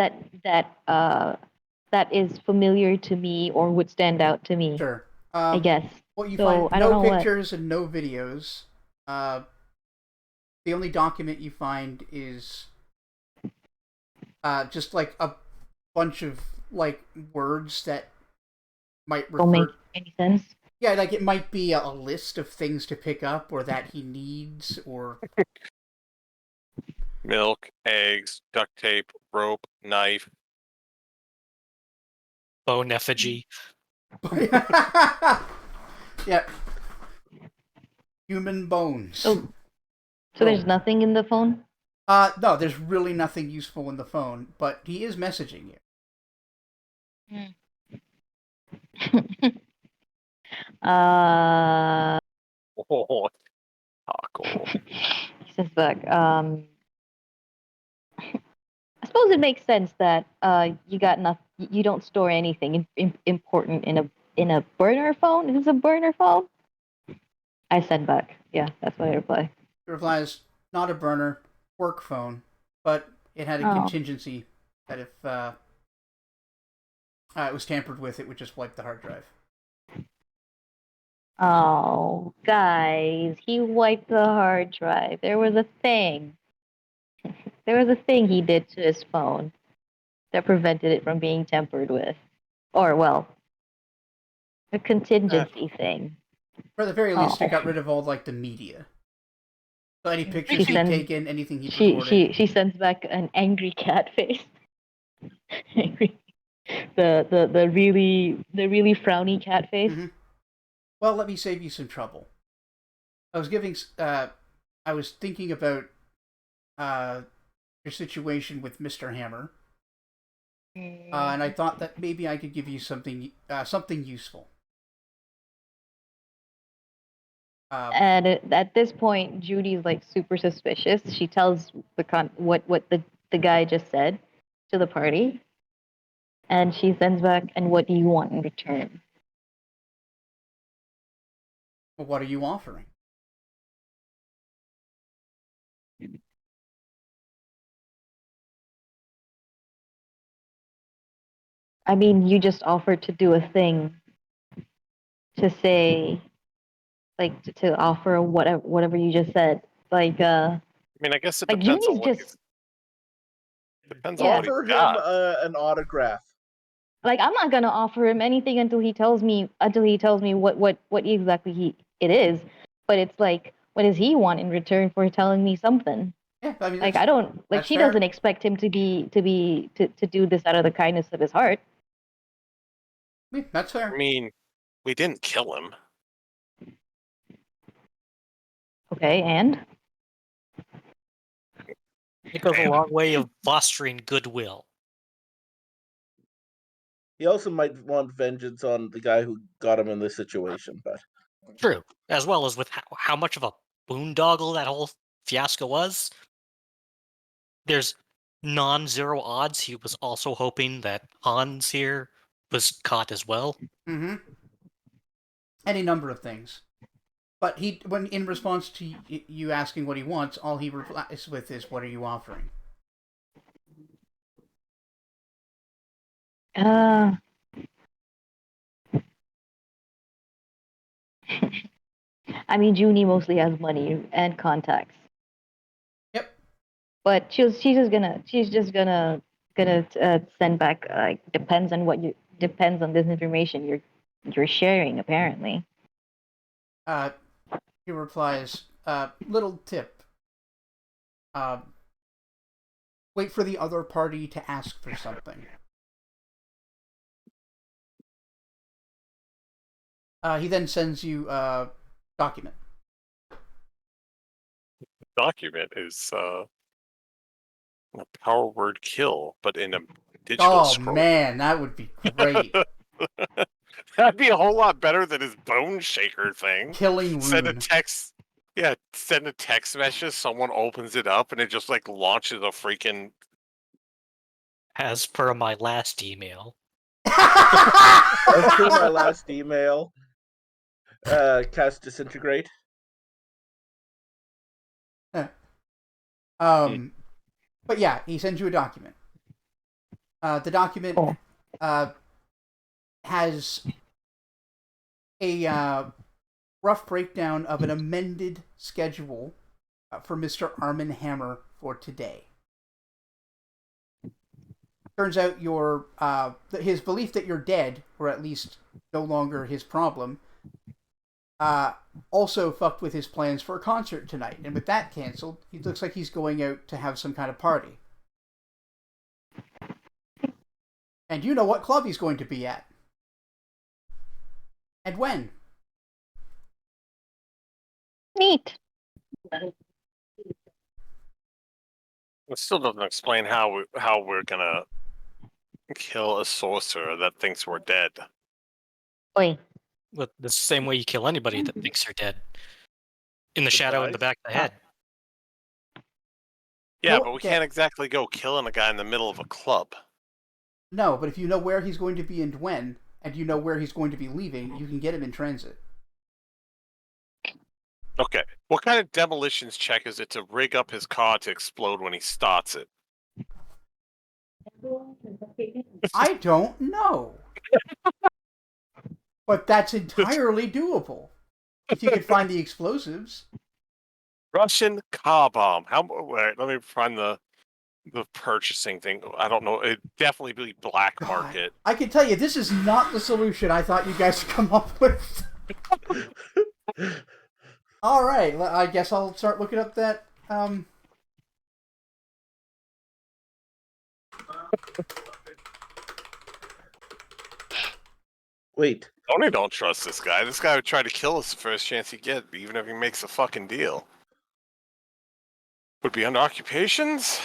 that is familiar to me or would stand out to me. Sure. I guess. What you So, find, I don't no know pictures and no videos. The only document you find is just a bunch of words that might refer. Don't make any sense. Yeah, it might be a list of things to pick up or that he needs or Milk, eggs, duct tape, rope, knife. Bone effigy. Yeah. Human bones. So there's nothing in the phone? No, there's really nothing useful in the phone, but he is messaging you. Oh, taco. He says back, I suppose it makes sense that you got nothing. You don't store anything important in a burner phone. Is this a burner phone? I send back. Yeah, that's what I reply. He replies, not a burner, work phone, but it had a Oh. contingency that if it was tampered with, it would just wipe the hard drive. Oh, guys, he wiped the hard drive. There was a thing. There was a thing he did to his phone that prevented it from being tampered with. Or, well, a contingency thing. For the very least, it Oh. got rid of all like the media. So any pictures She he'd sends- taken, anything he'd recorded. She sends back an angry cat face. Angry. The really frowny cat face. Mhm. Well, let me save you some trouble. I was thinking about your situation with Mr. Hammer, and I thought that maybe I could give you something useful. And at this point, Judy's like super suspicious. She tells what the guy just said to the party, and she sends back, "And what do you want in return?" Well, what are you offering? I mean, you just offered to do a thing to say, like, to offer whatever you just said. Like, I mean, I guess it like depends on Judy's what just depends on yeah. what he Offer him got. an autograph. Like, I'm not gonna offer him anything until he tells me what exactly it is. But it's like, what does he want in return for telling me something? Yeah, I mean, Like, I don't like. that's She fair. doesn't expect him to do this out of the kindness of his heart. Yeah, that's fair. I mean, we didn't kill him. Okay, and It goes a Damn. long way of fostering goodwill. He also might want vengeance on the guy who got him in this situation, but True, as well as with how much of a boondoggle that whole fiasco was. There's non-zero odds he was also hoping that Hans here was caught as well. Mm-hmm. Any number of things. But when in response to you asking what he wants, all he replies with is, "What are you offering?" I mean, Junie mostly has money and contacts, Yep. but she's just gonna send back. Depends on depends on this information you're sharing. Apparently, He replies, "Little tip. Wait for the other party to ask for something." He then sends you a document. Document is a power word kill, but in a digital Oh scroll. man, that would be great. That'd be a whole lot better than his bone shaker thing. Killing Send a rune. text. Yeah, send a text message. Someone opens it up, and it just like launches a freaking. As per my last email. as per my last email, cast disintegrate. But yeah, he sends you a document. The document Cool. has a rough breakdown of an amended schedule for Mr. Armin Hammer for today. Turns out his belief that you're dead, or at least no longer his problem, also fucked with his plans for a concert tonight. And with that canceled, it looks like he's going out to have some kind of party. And you know what club he's going to be at. And when. neat. It still doesn't explain how we're gonna kill a sorcerer that thinks we're dead. Oi. Well, the same way you kill anybody that thinks you're dead. In the shadow in the Surprise. back of the head. Yeah, Well, but we okay. can't exactly go killing a guy in the middle of a club. No, but if you know where he's going to be and when, and you know where he's going to be leaving, you can get him in transit. Okay. What kind of demolitions check is it to rig up his car to explode when he starts it? I don't know. But that's entirely doable. If you could find the explosives. Russian car bomb. Wait, let me find the purchasing thing. I don't know. It definitely be black God, market. I can tell you, this is not the solution I thought you guys would come up with. All right, I guess I'll start looking up that. Wait. Tony don't trust this guy. This guy would try to kill us the first chance he gets, even if he makes a fucking deal. Would be under occupations?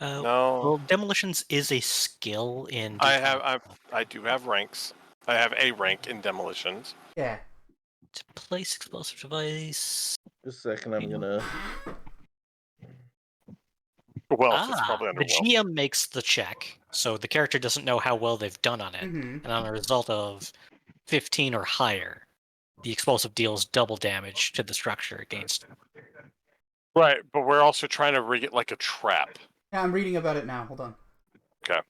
No. Well, demolitions is a skill in. I do have ranks. I have a rank in demolitions. Yeah. To place explosive device. Just a second, I'm gonna. Wealth is probably under the wealth. GM makes the check, so the character doesn't know how well they've done on it. Mm-hmm. And on a result of 15 or higher, the explosive deals double damage to the structure against. Right, but we're also trying to rig it like a trap. Yeah, I'm reading about it now. Hold on. Okay.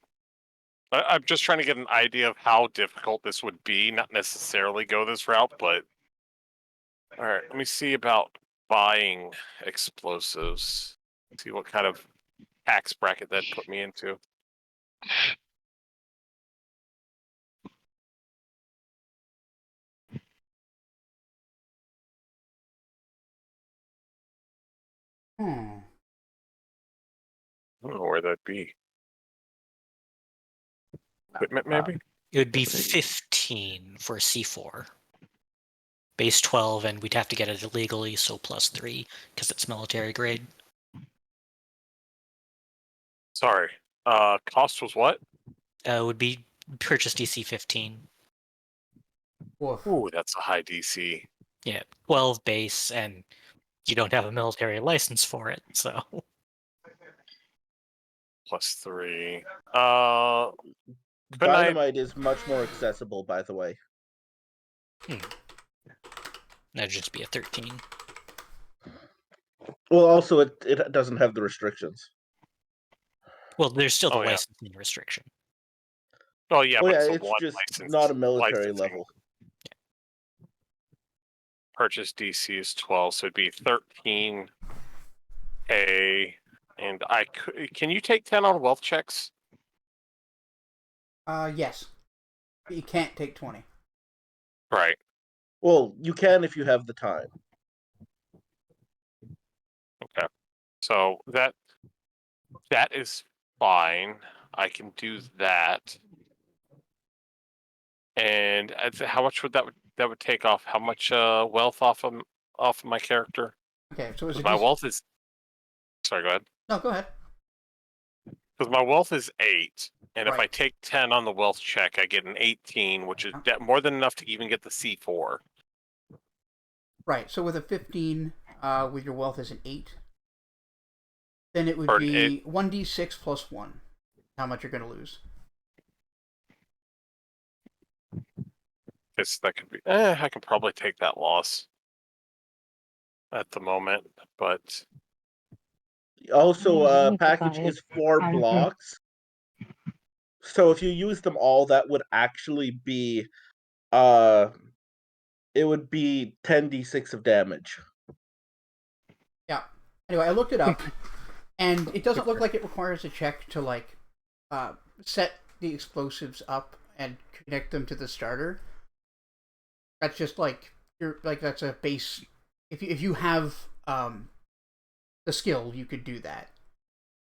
I'm just trying to get an idea of how difficult this would be, not necessarily go this route, but... Alright, let me see about buying explosives. See what kind of tax bracket that put me into. Hmm. I don't know where that'd be. Equipment, maybe? It would be 15 for C4. Base 12, and we'd have to get it illegally, so +3, because it's military grade. Sorry. Cost was what? Would be purchase DC 15. Woof. Ooh, that's a high DC. Yeah, 12 base, and you don't have a military license for it, so. +3. Dynamite is much more accessible, by the way. That'd just be a 13. Well, also, it doesn't have the restrictions. Well, there's still the Oh, yeah. licensing restriction. Oh yeah, Oh, but yeah, it's a it's one just license. not a military licensing. level. Purchase DC is 12, so it'd be 13. And I could. Can you take 10 on wealth checks? Yes. But you can't take 20. Right. Well, you can if you have the time. Okay. So that is fine. I can do that. And how much would that would take off? How much wealth off of my character? Okay, so is it My wealth is. Sorry, go ahead. No, go ahead. Because my wealth is 8, and if I Right. take 10 on the wealth check, I get an 18, which is more than enough to even get the C4. Right, so with a 15, with your wealth as an 8, then it would Or be 1d6 plus 1. How much you're going to lose. That could be. I can probably take that loss at the moment, but Also, I need to package buy is it. 4 blocks. So if you use them all, that would actually be, it would be 10d6 of damage. Yeah. Anyway, I looked it up, and it doesn't look like it requires a check to, like, set the explosives up and connect them to the starter. That's just, like, that's a base... If you have, the skill, you could do that.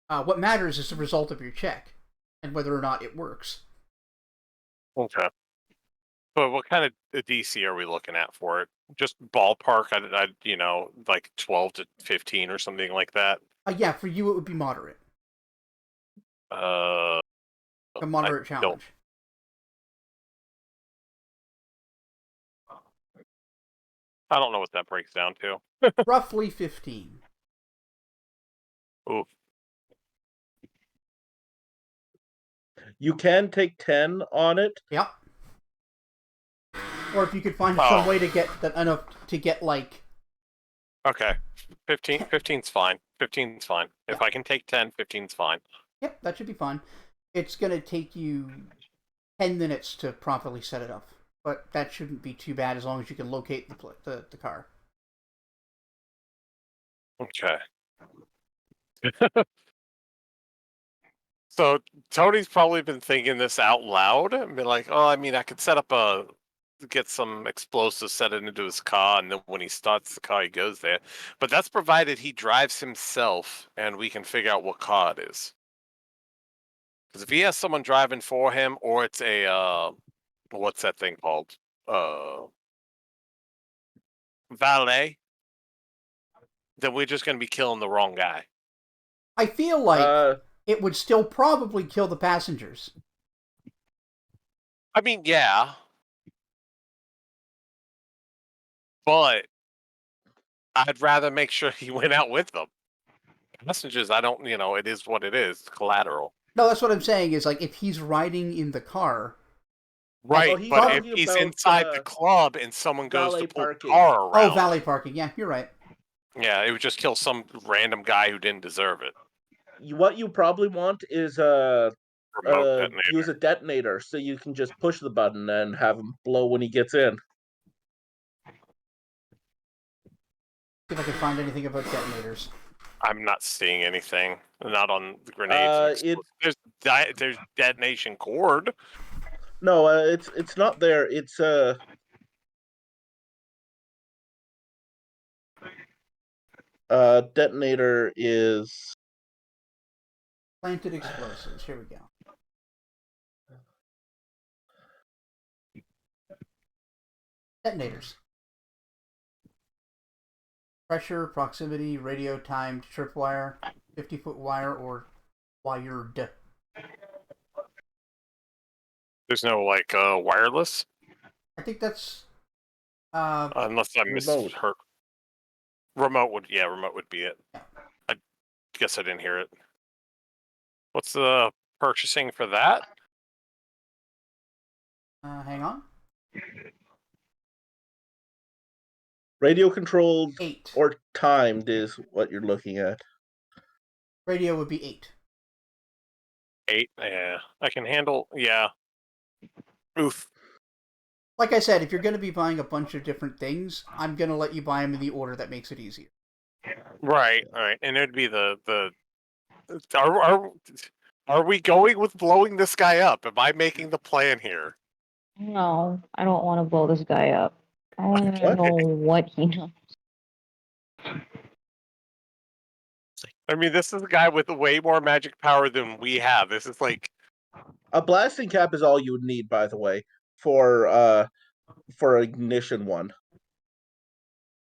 What matters is the result of your check, and whether or not it works. okay. But what kind of DC are we looking at for it? Just ballpark, I like 12 to 15 or something like that. Yeah, for you it would be moderate. Uh, A moderate don't- challenge. I don't know what that breaks down to. Roughly 15. Ooh. You can take 10 on it. Yep. Or if you could find some Oh. way to get enough to get like. Okay. 15's fine. 15's fine. If Yeah. I can take 10, 15's fine. Yep, that should be fine. It's gonna take you 10 minutes to properly set it up, but that shouldn't be too bad as long as you can locate the car. Okay. So Tony's probably been thinking this out loud and been like, "Oh, I mean, I could get some explosives, set it into his car, and then when he starts the car, he goes there." But that's provided he drives himself, and we can figure out what car it is. Because if he has someone driving for him, or it's a what's that thing called? Valet. Then we're just going to be killing the wrong guy. I feel like it would still probably kill the passengers. I mean, yeah. But I'd rather make sure he went out with them. Passengers, I don't, it is what it is. Collateral. No, that's what I'm saying is like if he's riding in the car. Right, he's but if talking he's about, inside the club and someone goes valet to pull the parking. car around. Oh, valet parking. Yeah, you're right. Yeah, it would just kill some random guy who didn't deserve it. What you probably want is Remote detonator. use a detonator so you can just push the button and have him blow when he gets in. See if I can find anything about detonators. I'm not seeing anything. Not on the grenades. There's detonation cord. No, it's not there. It's detonator is Planted explosives. Here we go. Detonators. Pressure, proximity, radio timed tripwire, 50-foot wire, or wired. There's no wireless. I think that's Unless I misheard. Remote would be it. I guess I didn't hear it. What's the purchasing for that? hang on. radio controlled 8. or timed is what you're looking at. Radio would be 8. 8, yeah. I can handle, yeah. Oof. Like I said, if you're going to be buying a bunch of different things, I'm going to let you buy them in the order that makes it easier. Right. And it'd be the are we going with blowing this guy up? Am I making the plan here? No, I don't want to blow this guy up. I want to What? know what he knows. I mean, this is a guy with way more magic power than we have. This is like A blasting cap is all you would need, by the way, for ignition one.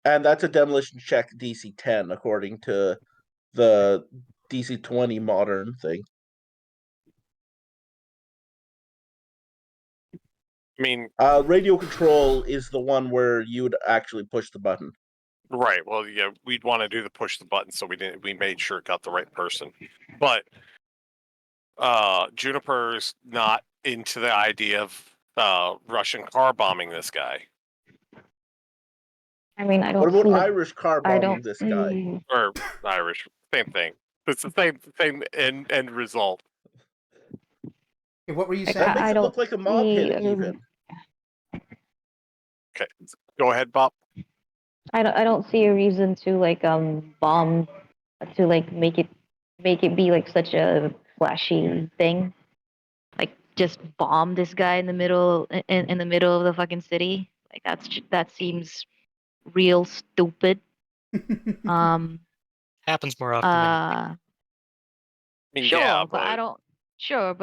And that's a demolition check DC 10 according to the DC 20 modern thing. I mean, radio control is the one where you'd actually push the button. right. Well, yeah, we'd want to do the push the button, so we made sure it got the right person. But Juniper's not into the idea of Russian car bombing this guy. I mean, I don't What about see Irish car I bombing don't this guy? Or Irish, same thing. It's the same end result. Okay, what were you Like, saying? That makes I it look don't like a mob see, hit it, even. Okay, go ahead, Bob. I don't see a reason to bomb to make it be like such a flashy thing. Like just bomb this guy in the middle in the middle of the fucking city. Like that seems real stupid. Happens more often than I mean, Sure, yeah, but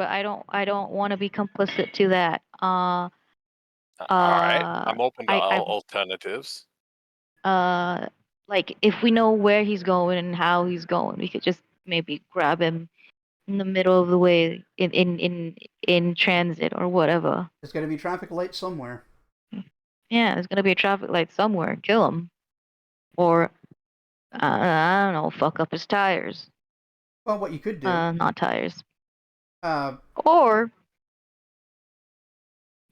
I don't want to be complicit to that. all right. I'm open to I alternatives. like if we know where he's going and how he's going, we could just maybe grab him in the middle of the way in transit or whatever. There's going to be traffic light somewhere. Yeah, there's gonna be a traffic light somewhere. Kill him, or I don't know, fuck up his tires. Well, what you could do, Not tires. uh, Or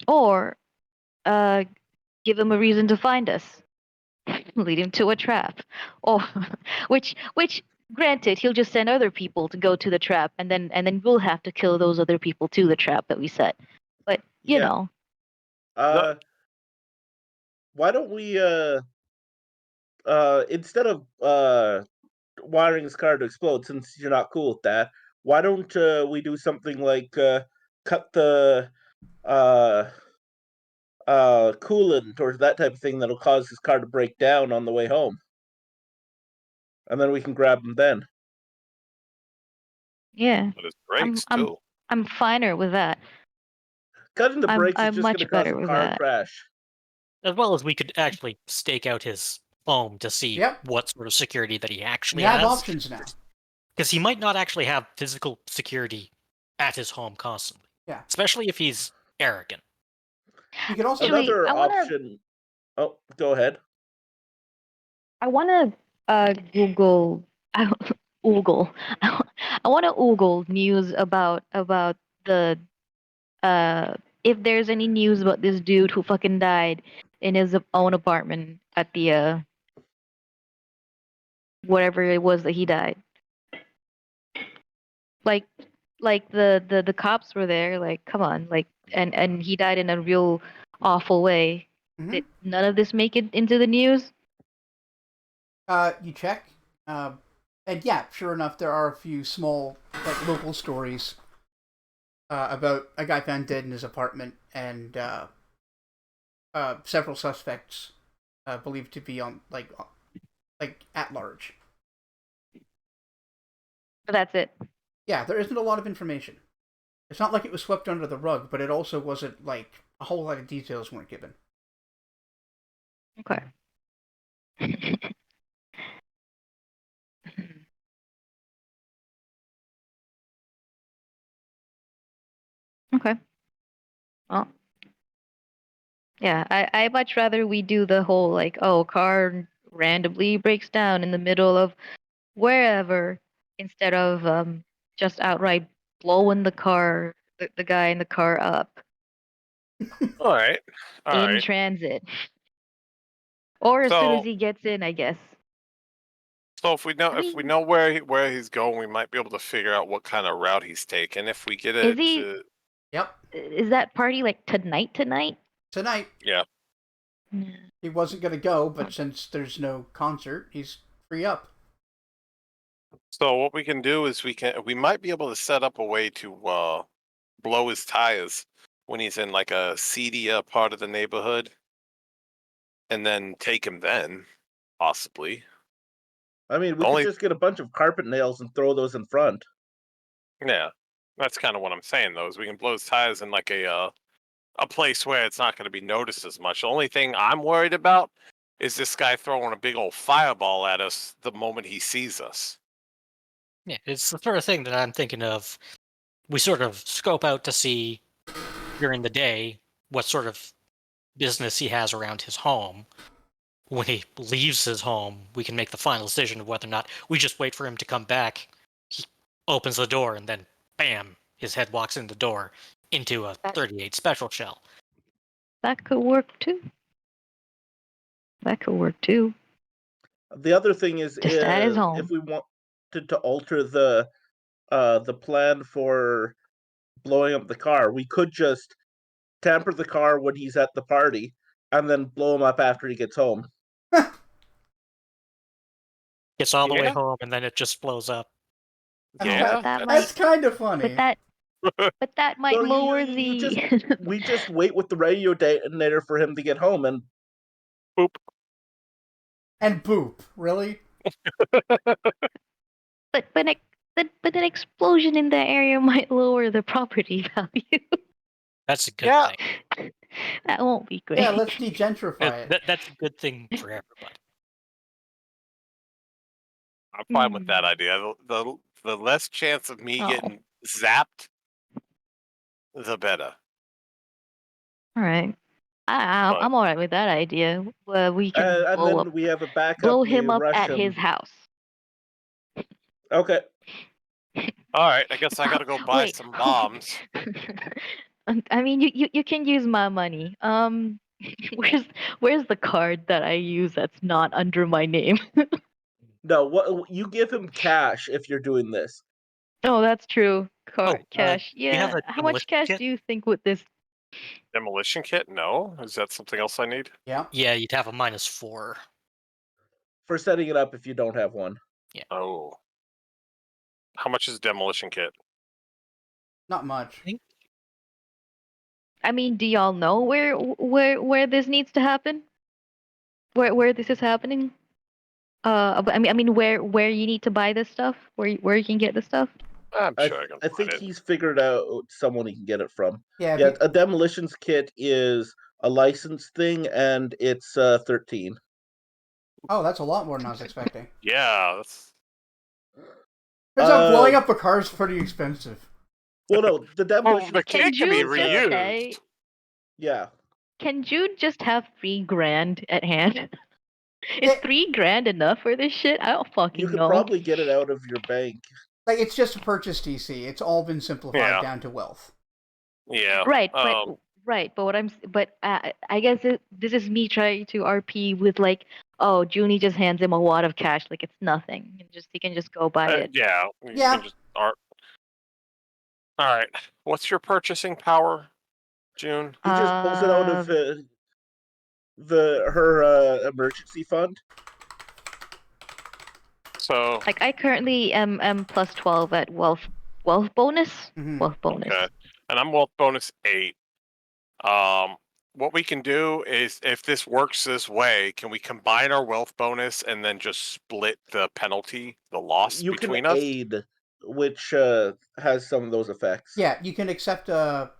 or give him a reason to find us. Lead him to a trap. Or which granted, he'll just send other people to go to the trap, and then we'll have to kill those other people to the trap that we set. But you Yeah. know, Why don't we instead of wiring his car to explode, since you're not cool with that, why don't we do something like cut the coolant or that type of thing that'll cause his car to break down on the way home, and then we can grab him then. yeah, But his brakes too. I'm finer with that. Cutting the brakes is I'm just going to much cause better a with car that. crash. As well as we could actually stake out his home to see Yep. what sort of security that he actually we have has. options now. Because he might not actually have physical security at his home constantly. Yeah. Especially if he's arrogant. You could also Actually, Another I wanna- option. Oh, go ahead. I want to Google. Google. I want to Google news about the if there's any news about this dude who fucking died in his own apartment at the whatever it was that he died. Like the cops were there. Like, come on. Like, and he died in a real awful way. Mhm. Did none of this make it into the news? You check, and yeah, sure enough, there are a few small, like, local stories about a guy found dead in his apartment, and several suspects believed to be on like at large. But that's it. Yeah, there isn't a lot of information. It's not like it was swept under the rug, but it also wasn't like a whole lot of details weren't given. Okay. Okay. Well, yeah, I much rather we do the whole like, oh, car randomly breaks down in the middle of wherever instead of just outright blowing the guy in the car up All right. All in right. transit. Or as soon as So- he gets in, I guess. So if we know I mean- where he's going, we might be able to figure out what kind of route he's taking. If we get Is it he- to Yep, Is that party like tonight? tonight yeah. he wasn't gonna go, but since there's no concert, he's free up. So what we can do is we might be able to set up a way to blow his tires when he's in like a seedier part of the neighborhood, and then take him then, possibly. I mean, we Only- could just get a bunch of carpet nails and throw those in front. Yeah, that's kind of what I'm saying though. Is we can blow his tires in like a place where it's not going to be noticed as much. The only thing I'm worried about is this guy throwing a big old fireball at us the moment he sees us. Yeah, it's the sort of thing that I'm thinking of. We sort of scope out to see during the day what sort of business he has around his home. When he leaves his home, we can make the final decision of whether or not we just wait for him to come back. He opens the door, and then bam, his head walks in the door into a 38 special shell. That could work too. The other thing is, Just at his home. if we wanted to alter the plan for blowing up the car, we could just tamper the car when he's at the party, and then blow him up after he gets home. Gets all the way Yeah. home, and then it just blows up. Yeah, that That's kind of funny. But that might So lower you the We just wait with the radio detonator for him to get home, and boop. And boop, really? but an explosion in that area might lower the property value. That's a good Yeah. thing. That won't be great. Yeah, let's degentrify it. That's a good thing for everybody. I'm fine with that idea. The less chance of me Oh. getting zapped, the better. All right. I'm all right with that idea. We can And blow then we have a backup. blow We him up rush at him. his house. Okay. All right, I guess I gotta go buy Wait. some bombs. I mean, you can use my money. Where's the card that I use that's not under my name? No, what you give him cash if you're doing this. Oh, that's true. Oh, Cash. you have Yeah. a How much demolition cash kit? do you think with this? Demolition kit? No? Is that something else I need? Yeah. Yeah, you'd have a -4. For setting it up if you don't have one. Oh. How much is demolition kit? Not much. I mean, do y'all know where this needs to happen? Where this is happening? I mean, where you need to buy this stuff? Where you can get this stuff? I'm sure I can I find think it. he's figured out someone he can get it from. Yeah. Yeah, a demolitions kit is a license thing, and it's 13. Oh, that's a lot more than I was expecting. Yeah, that's... Turns out blowing up a car is pretty expensive. Well, no, the demolitions Oh, the kit Can kit can be Jude just reused. say? Yeah. Can Jude just have $3,000 at hand? Is $3,000 enough for this shit? I don't You fucking could know. probably get it out of your bank. Like, it's just a purchase DC. It's all been simplified Yeah. down to wealth. Yeah. Right, but what I guess this is me trying to RP with like, oh, Junie just hands him a wad of cash like it's nothing, and he can just go buy it. Yeah. You Yeah. can just... All right. What's your purchasing power, June? He just pulls it out of her emergency fund. So... Like I currently am plus 12 at wealth bonus. Mhm. Wealth bonus. Okay. And I'm wealth bonus 8. What we can do is, if this works this way, can we combine our wealth bonus and then just split the penalty, the loss You between can us? aid, which has some of those effects. Yeah, you can accept a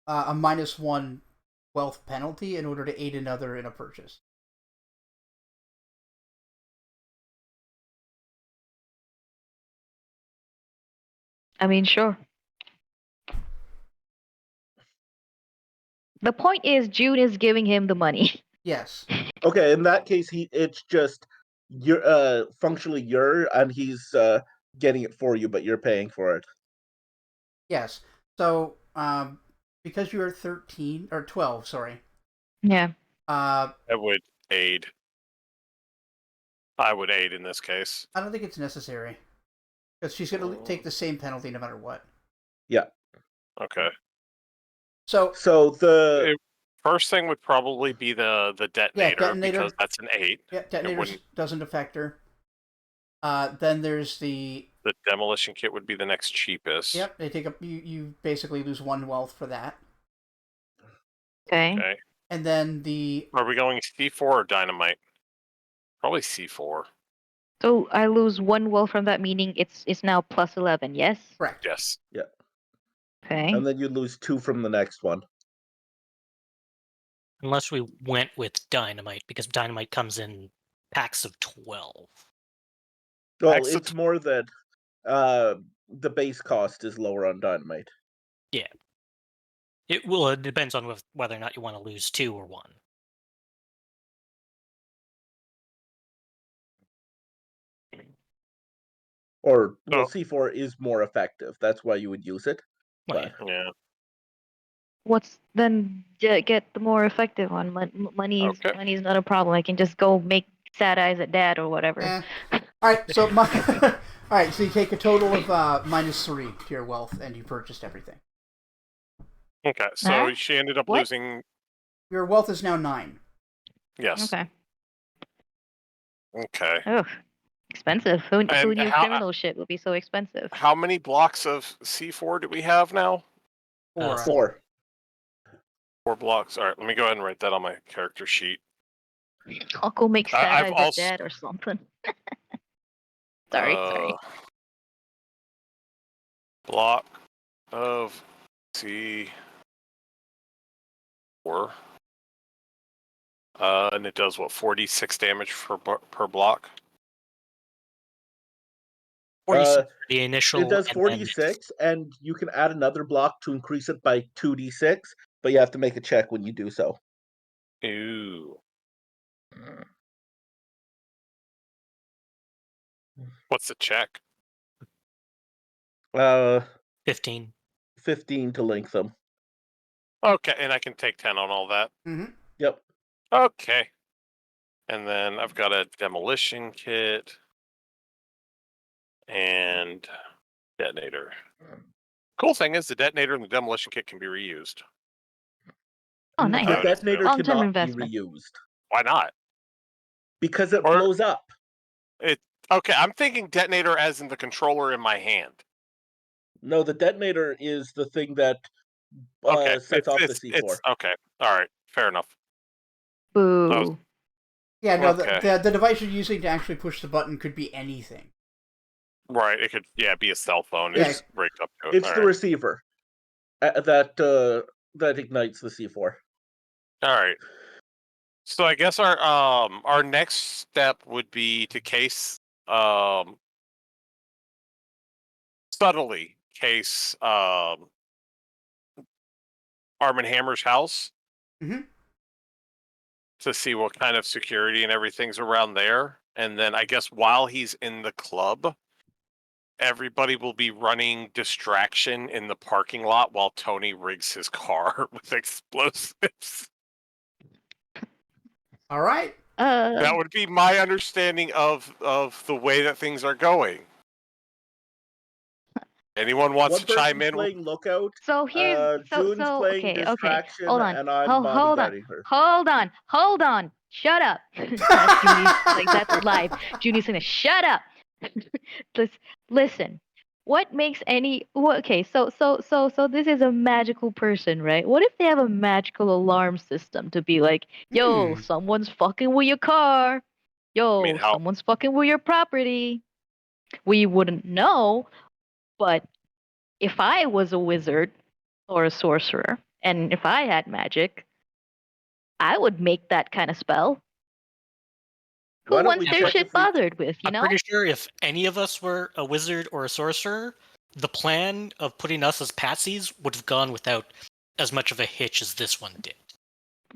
-1 wealth penalty in order to aid another in a purchase. I mean, sure. The point is, Jude is giving him the money. Yes. Okay, in that case, it's just you're functionally and he's getting it for you, but you're paying for it. Yes. So, because you're 13 or 12, sorry. Yeah. I would aid. I would aid in this case. I don't think it's necessary because she's going to take the same penalty no matter what. Yeah. Okay. So the first thing would probably be the detonator, detonator. because that's an 8. Yeah, detonator doesn't affect her. Then there's the demolition kit would be the next cheapest. Yep, they take up you basically lose 1 wealth for that. Okay. And then the Are we going C4 or dynamite? Probably C4. So I lose 1 wealth from that, meaning it's now plus 11. Yes. correct. Yes. Yeah. Okay. And then you lose 2 from the next one. Unless we went with dynamite, because dynamite comes in packs of 12. Well, it's more that the base cost is lower on dynamite. Yeah. It depends on whether or not you want to lose 2 or 1. Or, well, C4 is more effective. That's why you would use it. Well, But Yeah. What's then get the more effective one? Money's not a problem. I can just go make sad eyes at dad or whatever. All right, so all right, so you take a total of -3 to your wealth, and you purchased everything. Okay, so she ended up losing. Your wealth is now 9. Yes. Okay. Okay. Ugh, expensive. Who knew criminal shit would be so expensive? How many blocks of C4 do we have now? 4. 4 blocks. All right, let me go ahead and write that on my character sheet. I'll go make sad eyes at dad or something. Sorry. Block of C4. And it does what, 46 damage per block? 46 for the initial. It does and then 46, and you can add another block to increase it by 2d6, but you have to make a check when you do so. Ooh. What's the check? 15. 15 to link them. Okay, and I can take 10 on all that. Mm-hmm. Yep. Okay. And then I've got a demolition kit and detonator. Cool thing is the detonator and the demolition kit can be reused. Oh, nice. The detonator Long-term cannot investment. be reused Why not? because it Or- blows up. Okay, I'm thinking detonator as in the controller in my hand. No, the detonator is the thing that Okay, sets off the C4. okay. All right, fair enough. Boo. Yeah, no, Okay. the device you're using to actually push the button could be anything. Right, it could be a cell phone. Yeah. It's rigged up to it. It's All the right. receiver that ignites the C4. All right. So I guess our next step would be to subtly case Arm and Hammer's house Mm-hmm. to see what kind of security and everything's around there, and then I guess while he's in the club, everybody will be running distraction in the parking lot while Tony rigs his car with explosives. All right. That would be my understanding of the way that things are going. Anyone wants One to chime person's in? playing lookout. So here's June's playing okay. distraction, Hold on. and I'm Hold on. bodyguarding her. Hold on. Shut up. That's Junie's, like that's live. Junie's gonna shut up. Listen. What makes okay, so this is a magical person, right? What if they have a magical alarm system to be like, yo, someone's fucking with your car. Yo, how- someone's fucking with your property. We wouldn't know, but if I was a wizard or a sorcerer, and if I had magic, I would make that kind of spell. Who Why don't wants we their check shit if we- bothered with, you I'm know? pretty sure if any of us were a wizard or a sorcerer, the plan of putting us as patsies would have gone without as much of a hitch as this one did.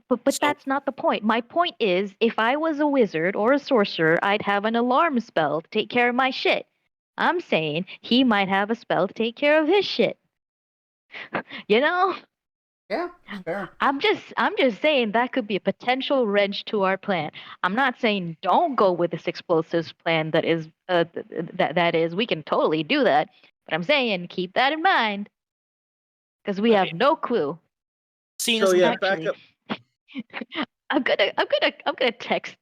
But So- that's not the point. My point is, if I was a wizard or a sorcerer, I'd have an alarm spell to take care of my shit. I'm saying he might have a spell to take care of his shit. You know? Yeah, fair. I'm just saying that could be a potential wrench to our plan. I'm not saying don't go with this explosives plan that is that is we can totally do that. But I'm saying keep that in mind because we have Okay. no clue. Seeing So as yeah, actually- back up. I'm gonna text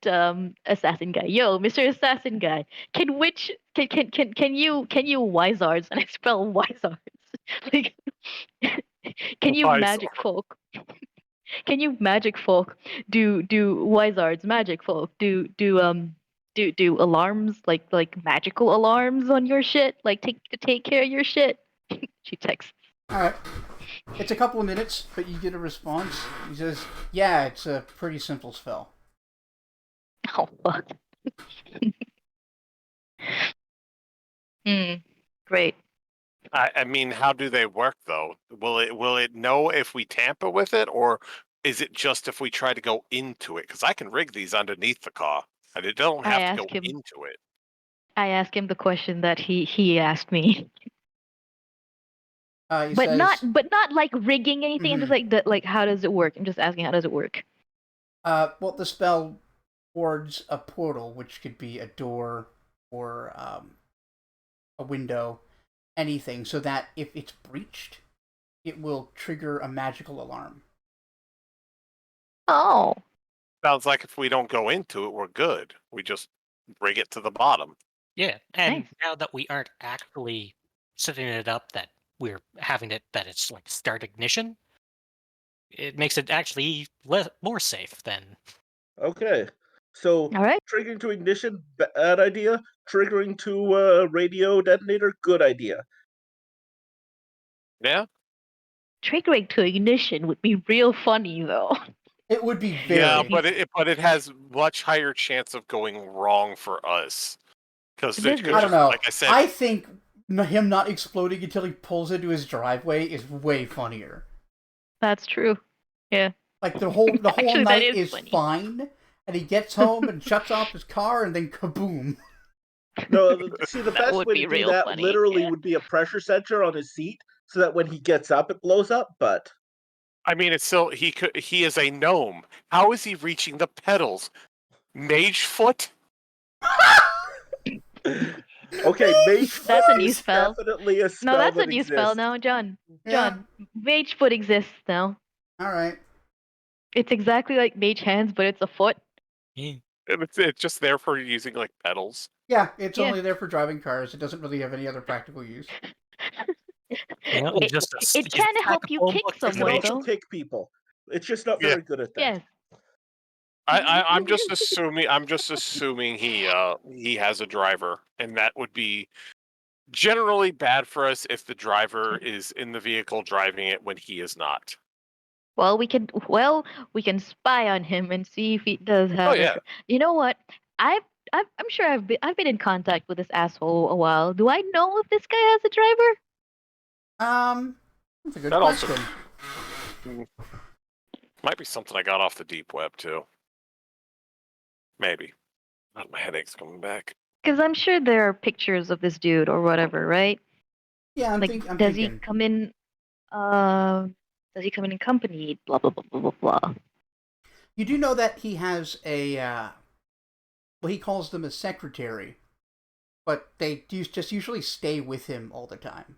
assassin guy. Yo, Mr. Assassin guy, can you wizards and I spell wizards? Like, can you magic Wizard. folk? Can you magic folk do wizards magic folk do alarms like magical alarms on your shit like take care of your shit? She texts. All right. It's a couple of minutes, but you get a response. He says, "Yeah, it's a pretty simple spell." Oh fuck. Great. I mean, how do they work though? Will it know if we tamper with it, or is it just if we try to go into it? Because I can rig these underneath the car, and it don't I have to go ask him- into it. I asked him the question that he asked me, He but says, not like rigging anything. I'm just like how does it work? I'm just asking how does it work. well, the spell wards a portal, which could be a door or a window, anything, so that if it's breached, it will trigger a magical alarm. Oh. Sounds like if we don't go into it, we're good. We just rig it to the bottom. Yeah, and Nice. now that we aren't actually setting it up, that we're having it that it's like start ignition, it makes it actually more safe than. Okay. So All right. triggering to ignition, bad idea. Triggering to radio detonator, good idea. Yeah. Triggering to ignition would be real funny though. It would be very. Yeah, but it has much higher chance of going wrong for us. Because It is I don't know. like I said, I think him not exploding until he pulls into his driveway is way funnier. That's true. Yeah. Like the whole Actually, that night is is funny. fine, and he gets home and shuts off his car, and then kaboom. No, see, the That best would way be to do real that funny, literally yeah. would be a pressure sensor on his seat, so that when he gets up, it blows up. But I mean, it's still he is a gnome. How is he reaching the pedals? Mage foot? okay, mage foot That's a new is spell. definitely a No, spell that's a that new spell exists. now, John. Yeah. John, Mage Foot exists now. All right. It's exactly like Mage Hands, but it's a foot. Yeah. It's just there for using like pedals. Yeah, it's Yeah. only there for driving cars. It doesn't really have any other practical use. You know, It, just it you can stack help a you phone kick book It through the can someone, also matrix. though. kick people. It's just not Yeah. very good at that. Yes. I'm just assuming he has a driver, and that would be generally bad for us if the driver is in the vehicle driving it when he is not. Well, we can spy on him and see if he does have Oh a. yeah. You know what? I'm sure I've been in contact with this asshole a while. Do I know if this guy has a driver? That's a good That also question. might be something I got off the deep web too. Maybe. God, my headache's coming back. Because I'm sure there are pictures of this dude or whatever, right? Yeah, I'm Like, thinking. does he come in? Does he come in accompanied? Blah blah blah blah blah blah. You do know that he has a, well, he calls them a secretary, but they just usually stay with him all the time.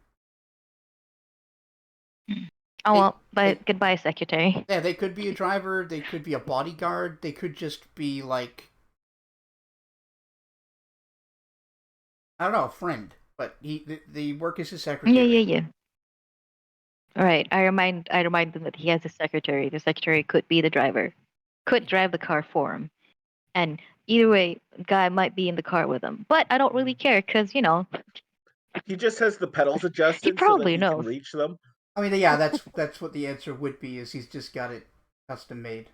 Oh They- well, they- goodbye, secretary. Yeah, they could be a driver, they could be a bodyguard, they could just be like, I don't know, a friend. But the work is his secretary. Yeah. All right, I remind them that he has a secretary. The secretary could be the driver, could drive the car for him, and either way, guy might be in the car with him. But I don't really care because He just has the pedals adjusted so that probably he can knows. reach them. I mean, yeah, that's what the answer would be. Is he's just got it custom made.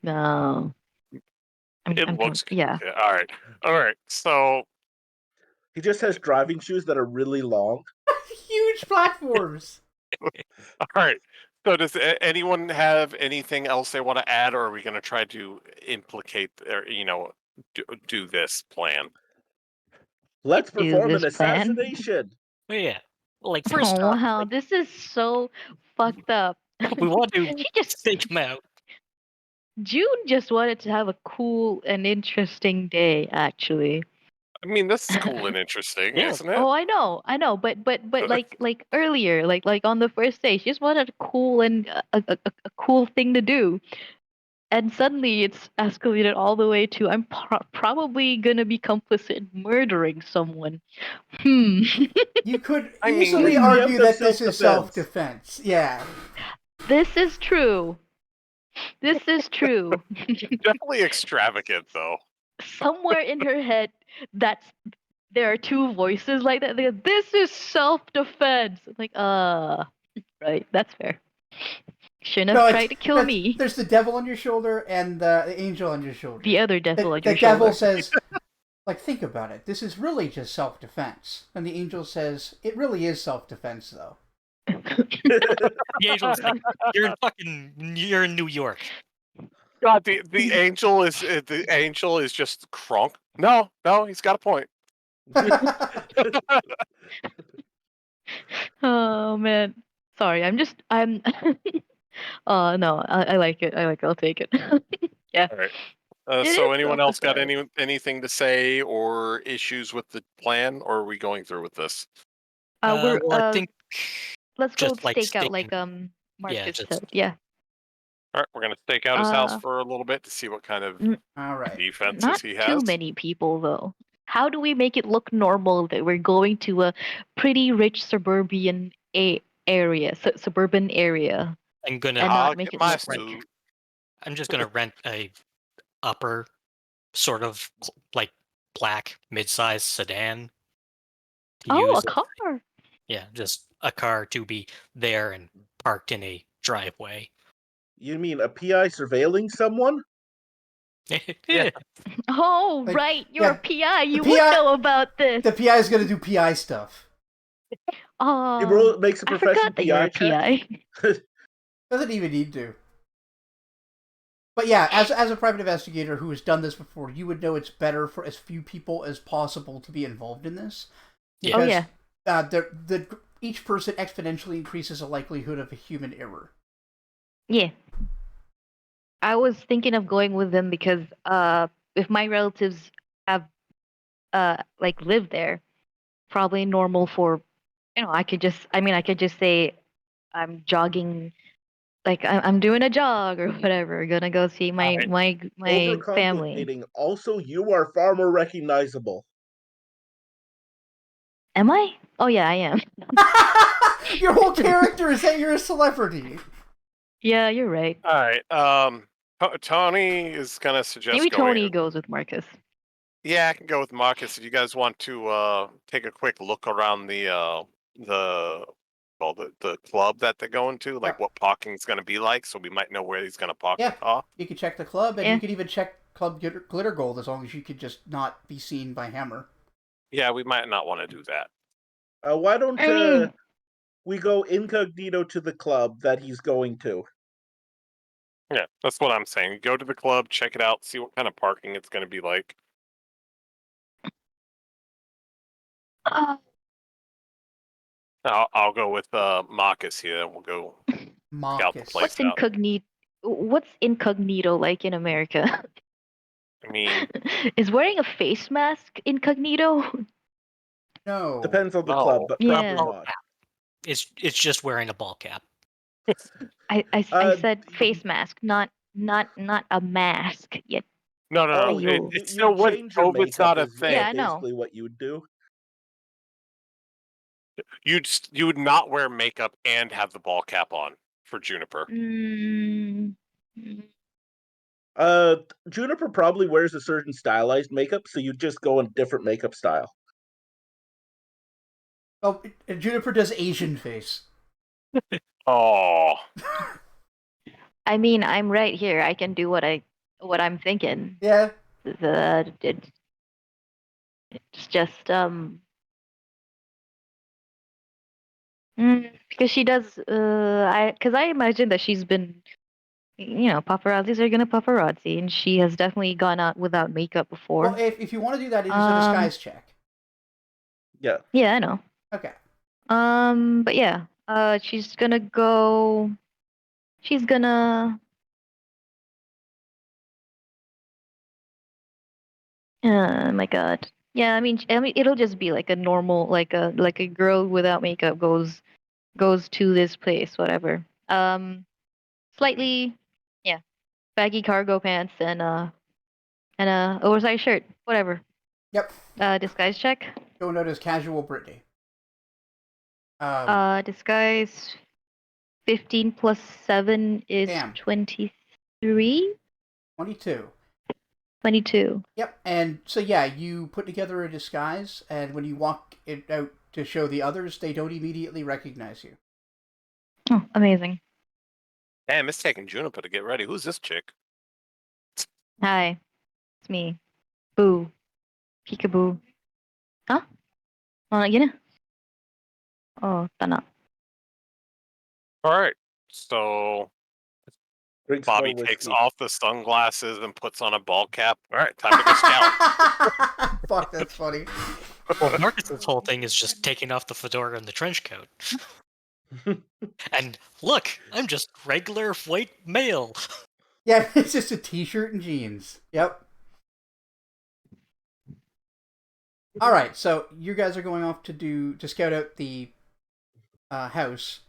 No, It I'm looks yeah. All right. So He just has driving shoes that are really long. Huge platforms. all right. So does anyone have anything else they want to add, or are we going to try to implicate or do this plan? Let's Do perform an this plan. assassination. Well, yeah. Like first Oh off, wow, this is so fucked up. we want to She just stake him out. June just wanted to have a cool and interesting day, actually. I mean, this is cool and interesting, Yeah. isn't it? Oh, I know, but like earlier, like on the first day, she just wanted a cool and a cool thing to do, and suddenly it's escalated all the way to I'm probably gonna be complicit in murdering someone. You could I mean- easily In the argue end of that this is self-defense. self-defense. Yeah. This is true. This is true. Definitely extravagant, though. Somewhere in her head, there are two voices like that. They go, this is self-defense. Like, right, that's fair. Shouldn't have tried to kill me. There's the devil on your shoulder and the angel on your shoulder. The other devil on The your devil shoulder. says, like, think about it. This is really just self-defense. And the angel says, it really is self-defense, though. The angel's like, you're in New York. God, the angel is just Kronk. No, he's got a point. Oh man, sorry. I'm. No, I like it. I'll take it. Yeah. All right. It So is anyone else got self-defense. anything to say or issues with the plan, or are we going through with this? We're Well, I think let's go just, like, stake out like staking- Marcus just- said. Yeah. All right, we're gonna stake out his house Uh, for a little bit to see what kind of All right. defenses Not he too has. many people though. How do we make it look normal that we're going to a pretty rich suburban area, suburban area, I'm gonna and I'll not make get it my look like suit. I'm just gonna rent a upper sort of like black mid-sized sedan. To oh, use a car. Yeah, just a car to be there and parked in a driveway. You mean a PI surveilling someone? Yeah. Oh, Like, right. You're yeah, a PI. You PI would know about this. the PI is going to do PI stuff. He Oh, makes a I profession forgot that you're PI a check. PI. Doesn't even need to. But yeah, as a private investigator who has done this before, you would know it's better for as few people as possible to be involved in this. Yeah. Oh, Because yeah. each person exponentially increases the likelihood of a human error. Yeah. I was thinking of going with them because if my relatives have like lived there, probably normal for I could just say I'm jogging, like I'm doing a jog or whatever, gonna go see my Alright. my family. Overcomplicating. Also, you are far more recognizable. Am I? Oh yeah, I am. Your whole character is that you're a celebrity. Yeah, you're right. All right. Tony is gonna suggest Maybe going. Tony goes with Marcus. Yeah, I can go with Marcus if you guys want to take a quick look around the the club that they're going to, like what parking's gonna be like, so we might know where he's gonna park Yeah. the car. You could check the club, and Yeah. you could even check Club Glitter Gold as long as you could just not be seen by Hammer. Yeah, we might not want to do that. Why don't I mean, we go incognito to the club that he's going to? Yeah, that's what I'm saying. Go to the club, check it out, see what kind of parking it's gonna be like. uh, I'll go with Marcus here, and we'll go scout the Marcus. place out. What's incognito like in America? I mean, Is wearing a face mask incognito? No. Depends on the No. club, but Yeah. probably not. It's just wearing a ball cap. I said face mask, not a mask. Yet. no. Oh, It's you still when change your COVID's makeup not a is thing. Yeah, I know. basically what you would do. You would not wear makeup and have the ball cap on for Juniper. Mm, Juniper probably wears a certain stylized makeup, so you just go in different makeup style. Oh, Juniper does Asian face. Oh, I mean, I'm right here. I can do what I'm thinking. Yeah. It's just because she does. I imagine that she's been. Paparazzis are gonna paparazzi, and she has definitely gone out without makeup Well, before. if you want to do that, it is a disguise check. Yeah. Yeah, I know. Okay. But yeah, she's gonna go. She's gonna. My God. Yeah, I mean, it'll just be like a normal, like a girl without makeup goes to this place, whatever. Slightly, yeah, baggy cargo pants and a oversized shirt, whatever. Yep. Disguise check. Go note as casual Brittany. Disguise 15 plus 7 is Damn. 23? 22. 22. Yep. And so yeah, you put together a disguise, and when you walk it out to show the others, they don't immediately recognize you. Oh, amazing. damn! It's taking Juniper to get ready. Who's this chick? Hi, it's me. Boo. Peekaboo. Huh? Oh, gina? Oh, tana. All right, so Drinks Bobby more takes whiskey. off the sunglasses and puts on a ball cap. All right, time to go scout. Fuck, that's funny. Well, Marcus's whole thing is just taking off the fedora and the trench coat. And look, I'm just regular white male. Yeah, it's just a t-shirt and jeans. Yep. All right, so you guys are going off to scout out the house,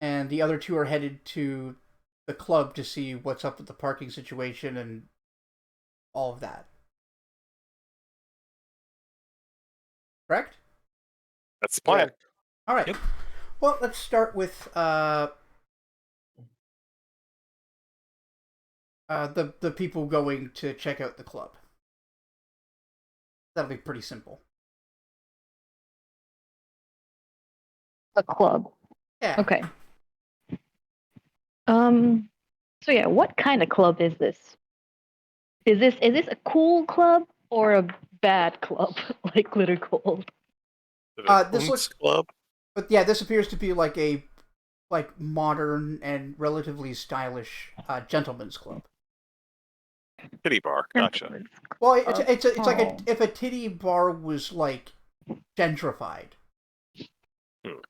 and the other two are headed to the club to see what's up with the parking situation and all of that. Correct? That's the plan. Correct. All right. Yep. Well, let's start with the people going to check out the club. That'll be pretty simple. A club. Yeah. Okay. So yeah, what kind of club is this? Is this a cool club or a bad club, like Glitter Gold? This Oomps looks- Club. But yeah, this appears to be like a modern and relatively stylish gentleman's club. Kitty bar. Gotcha. Well, it's like Oh. if a titty bar was like gentrified. Hmm.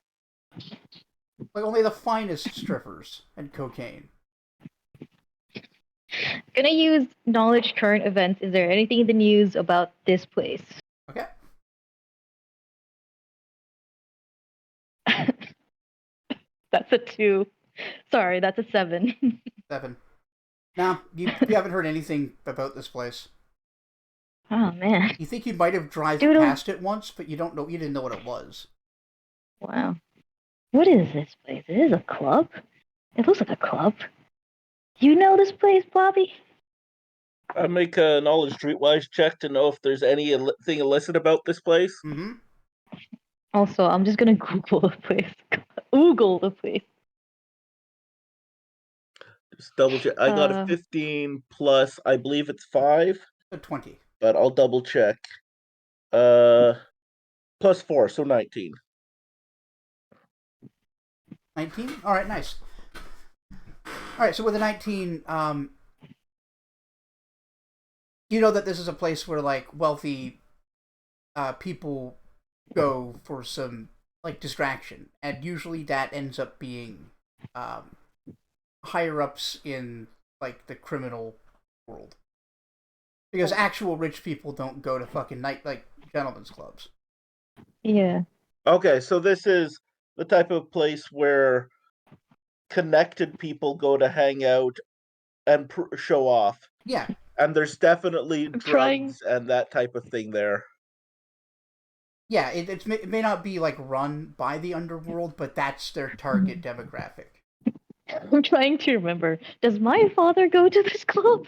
Like only the finest strippers and cocaine. Gonna use knowledge current events. Is there anything in the news about this place? Okay. That's a 2. Sorry, that's a 7. 7. Now, you haven't heard anything about this place. Oh man. You think you might have driven Doodle. past it once, but you didn't know what it was. Wow. What is this place? It is a club? It looks like a club. You know this place, Bobby? I make a knowledge streetwise check to know if there's anything illicit about this place. Mm-hmm. Also, I'm just gonna Google the place. Google the place. Just double check. I got a 15 plus, I believe it's 5, So 20. but I'll double check. Plus 4, so 19. 19? Alright, nice. Alright, so with a 19, you know that this is a place where, like, wealthy people go for some, like, distraction. And usually that ends up being higher-ups in, like, the criminal world. Because actual rich people don't go to fucking gentlemen's clubs. Yeah. Okay, so this is the type of place where connected people go to hang out and show off. Yeah. And there's definitely drugs trying- and that type of thing there. Yeah, it may not be, like, run by the underworld, but that's their target demographic. I'm trying to remember. Does my father go to this club?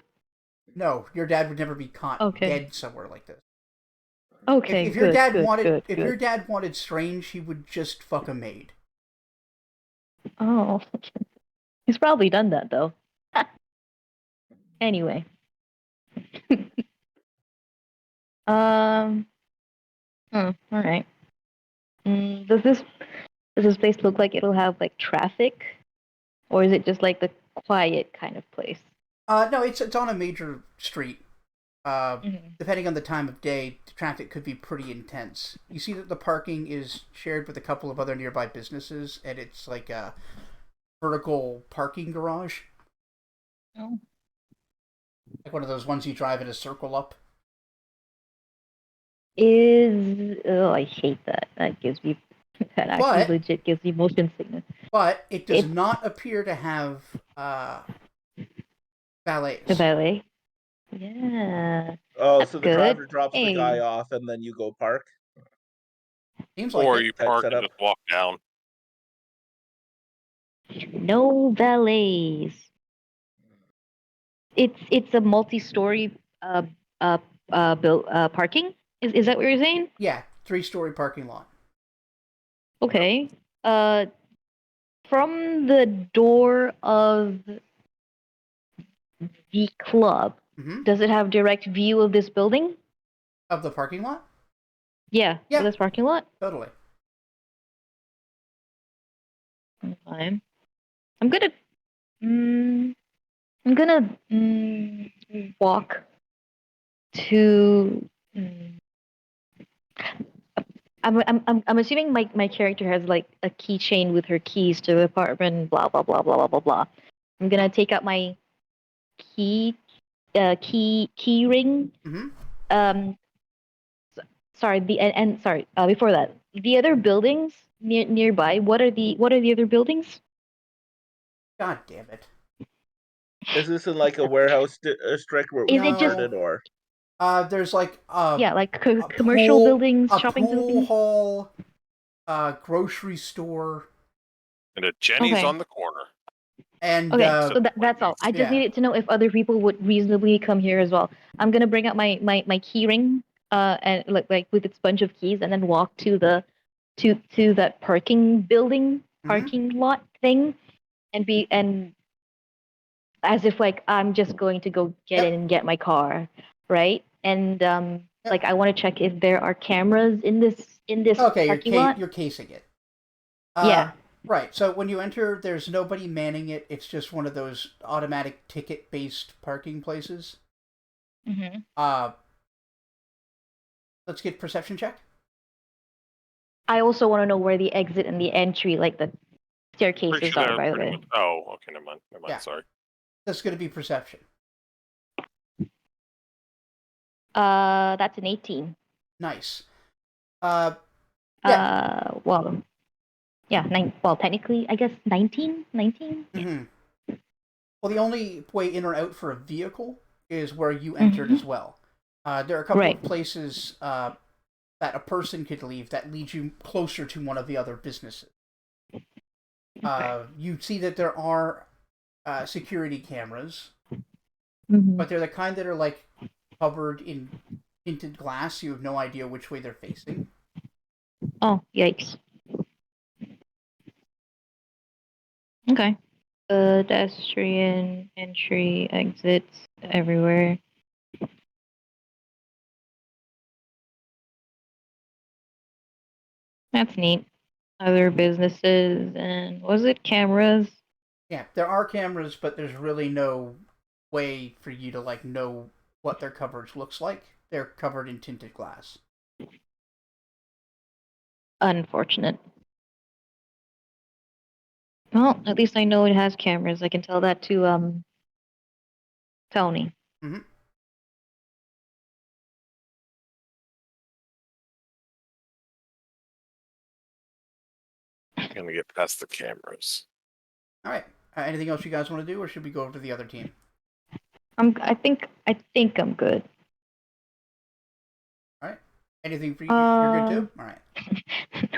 No, your dad would never be caught Okay. dead somewhere like this. Okay, If your good, dad good, wanted, good, if good. your dad wanted strange, he would just fuck a maid. Oh, he's probably done that though. Anyway, all right. Does this place look like it'll have like traffic, or is it just like the quiet kind of place? No, it's on a major street. Mhm. Depending on the time of day, the traffic could be pretty intense. You see that the parking is shared with a couple of other nearby businesses, and it's like a vertical parking garage. Oh. Like one of those ones you drive in a circle up. I hate that. That gives me that actually But- legit gives me motion sickness. But it does It's- not appear to have valets. The valet. Yeah. Oh, That's so the good. driver drops the Hey. guy off and then you go park? Seems like Or it. you Type park and setup. just walk down. No valets. It's a multi-story parking. Is that what you're saying? Yeah, 3-story parking lot. Okay. From the door of the club, Mm-hmm. does it have direct view of this building? Of the parking lot? Yeah. Yeah. Of this parking lot. Totally. Fine. I'm gonna. I'm gonna walk to. I'm assuming my character has like a keychain with her keys to the apartment. Blah blah blah blah blah blah blah. I'm gonna take out my key ring. Mm-hmm. Sorry. Sorry. Before that, the other buildings nearby. What are the other buildings? God damn it. Is this in like a warehouse district where it Is was it just- converted, or? There's like Yeah, like a commercial pool- buildings, a shopping pool buildings. hall, grocery store, And a Jenny's Okay. on the corner. and Okay, So so that's all. I just yeah. needed to know if other people would reasonably come here as well. I'm gonna bring out my key ring, and like with its bunch of keys, and then walk to the to that parking building, Mhm. parking lot thing, and as if like I'm just going to go get in and get my car, right? And like I want to check if there are cameras in this Okay, parking lot. you're casing it. Yeah. Right. So when you enter, there's nobody manning it. It's just one of those automatic ticket-based parking places. Mm-hmm. Let's get perception check. I also want to know where the exit and the entry, like the Pretty staircases sure are, they're by the pretty way. much. Oh, okay, never mind. Yeah. Sorry. That's going to be perception. That's an 18. Nice. Yeah. Well, yeah, well, technically, I guess 19? 19? Mm-hmm. Well, the only way in or out for a vehicle is where you entered as well. There are a couple of places that a person could leave that lead you closer to one of the other businesses. You see that there are security cameras, but they're the kind that are like covered in tinted glass. You have no idea which way they're facing. Oh, yikes. Okay. Pedestrian entry, exits everywhere. That's neat. Other businesses and was it cameras? Yeah, there are cameras, but there's really no way for you to like know what their coverage looks like. They're covered in tinted glass. Unfortunate. Well, at least I know it has cameras. I can tell that to Tony. Mm-hmm. I'm gonna get past the cameras. All right. Anything else you guys want to do, or should we go over to the other team? I think I'm good. All right. Anything for you? You're good too. All right.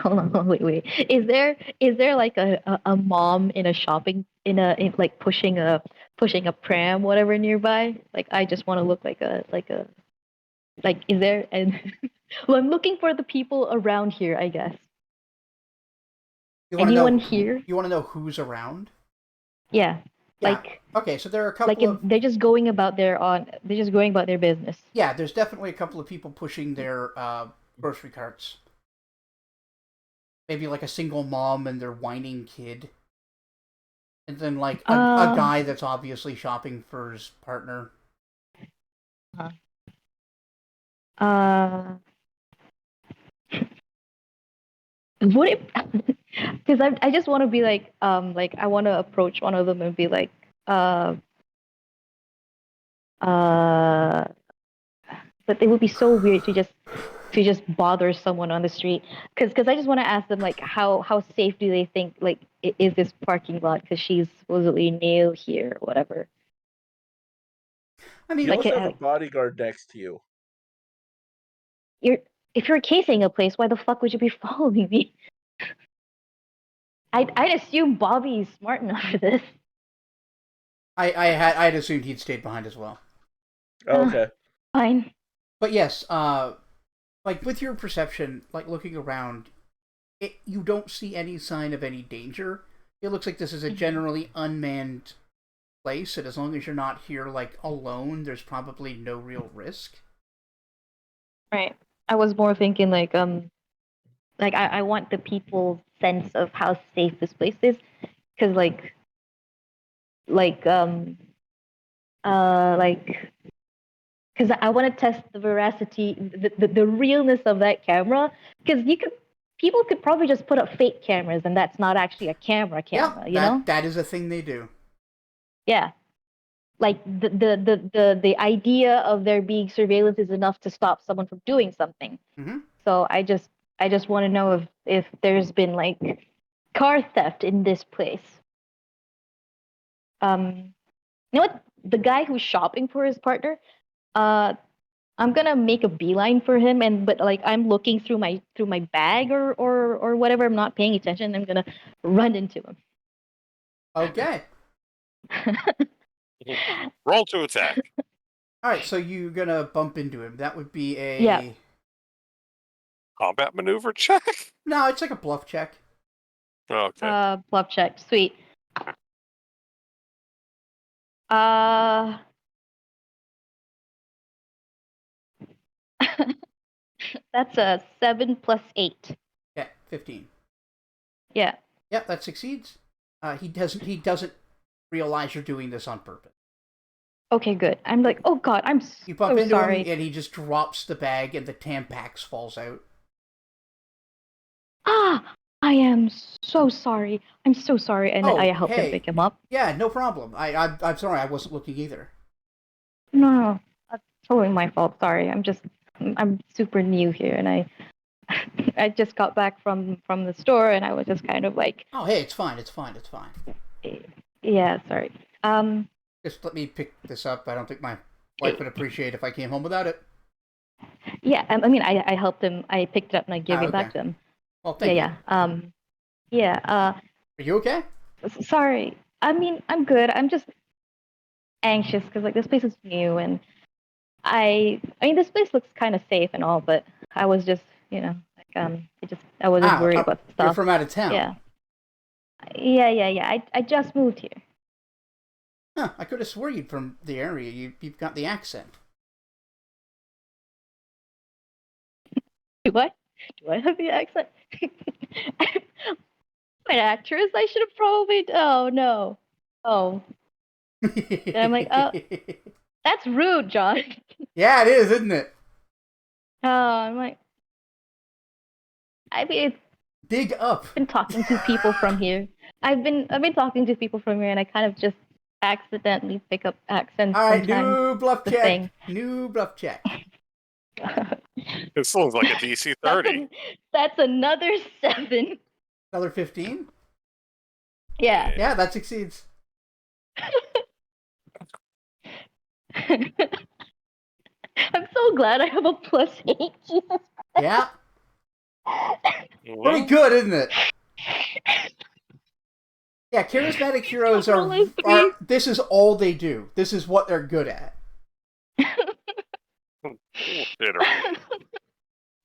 Hold on, wait. Is there like a mom in a shopping in like pushing a pram whatever nearby? Like I just want to look like is there and well I'm looking for the people around here, I guess. You want Anyone to know here? You want to know who's around? Yeah. Yeah. Like Okay, so there are a couple like of they're just going about their business. yeah. There's definitely a couple of people pushing their grocery carts. Maybe like a single mom and their whining kid, and then like a guy that's obviously shopping for his partner. Would it? Because I just want to be like I want to approach one of them and be like uh but it would be so weird to just bother someone on the street because I just want to ask them like how safe do they think like is this parking lot because she's supposedly new here or whatever. I mean, You Like also have a bodyguard next to you. if you're casing a place, why the fuck would you be following me? I'd assume Bobby's smart enough for this. I'd assumed he'd stayed behind as well. Oh, okay. Fine. But yes, like with your perception, like looking around, you don't see any sign of any danger. It looks like this is a generally unmanned place, and as long as you're not here like alone, there's probably no real risk. Right. I was more thinking like I want the people's sense of how safe this place is because like because I want to test the veracity, the realness of that camera. Because people could probably just put up fake cameras, and that's not actually a camera. Yeah, You know? that is a thing they do. Yeah, like the idea of there being surveillance is enough to stop someone from doing something. Mm-hmm. So I just want to know if there's been like car theft in this place. You know what? The guy who's shopping for his partner, I'm gonna make a beeline for him, but like I'm looking through my bag or whatever. I'm not paying attention. I'm gonna run into him. Okay. Roll to attack. All right, so you're gonna bump into him. That would be a Combat maneuver check. No, it's like a bluff check. Okay. Bluff check. Sweet. Uh, that's a 7 plus 8. Yeah, 15. Yeah. Yep, that succeeds. He doesn't realize you're doing this on purpose. Okay, good. I'm like, oh god, I'm You bump so into sorry. him, and he just drops the bag, and the Tampax falls out. Ah, I am so sorry. I'm so sorry. And then I helped him hey. pick him up. Yeah, no problem. I'm sorry, I wasn't looking either. No, that's totally my fault. Sorry. I'm super new here, and I just got back from the store, and I was just kind of like, Oh, hey, it's fine. yeah, sorry. Just let me pick this up. I don't think my wife would appreciate if I came home without it. Yeah, I mean, I helped him. I picked it up and I gave it back okay. to him. Well, thank you. Yeah. Are you okay? Sorry. I mean, I'm good. I'm just anxious because like this place is new, and I mean, this place looks kind of safe and all, but I was just, I was just worried about You're stuff. from out of town. Yeah. Yeah. I just moved here. Huh, I could have swore you'd from the area. You've got the accent. Do I? Do I have the accent? I'm an actress. I should have probably. Oh no. Oh. And I'm like, oh, that's rude, John. Yeah, it is, isn't it? Oh, I'm like, I mean, Dig up. I've been talking to people from here. I've been talking to people from here, and I kind of just accidentally pick up accents All right, sometimes. new bluff The check. thing. New bluff check. It sounds like a DC 30. That's another 7. Another 15. Yeah. Yeah, that succeeds. I'm so glad I have a plus 8. Jesus. Yeah, Well, pretty good, isn't it? Yeah, charismatic heroes are. This is all they do. This is what they're good at.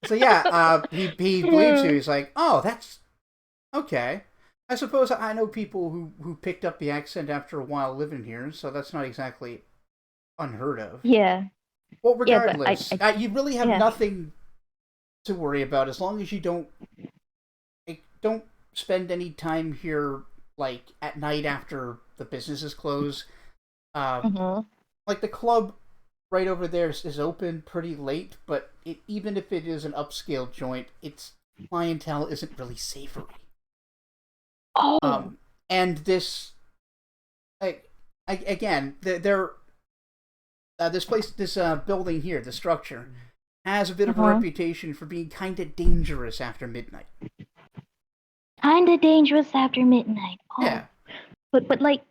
So yeah, he believes you. He's like, oh, that's okay. I suppose I know people who picked up the accent after a while living here, so that's not exactly unheard of. Yeah. Well, regardless, Yeah, but you really have nothing to worry about as long as you don't spend any time here like at night after the businesses close. Like the club right over there is open pretty late, but even if it is an upscale joint, its clientele isn't really savory. Oh. And this, again, this place, this building here, the structure, has a bit of a reputation for being kind of dangerous after midnight. Kind of dangerous after midnight. Oh. Yeah. But like,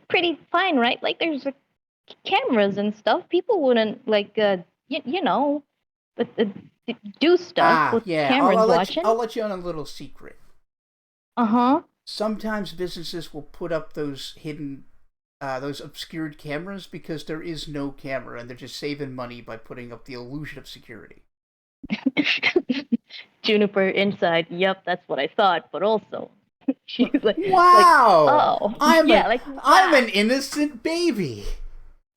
pretty fine, right? Like, there's cameras and stuff. People wouldn't like, but do stuff with cameras watching. I'll let you on a little secret. Sometimes businesses will put up those hidden, those obscured cameras because there is no camera and they're just saving money by putting up the illusion of security. Juniper inside. Yep, that's what I thought. But also, she's like, wow. Like, oh, I'm an innocent baby.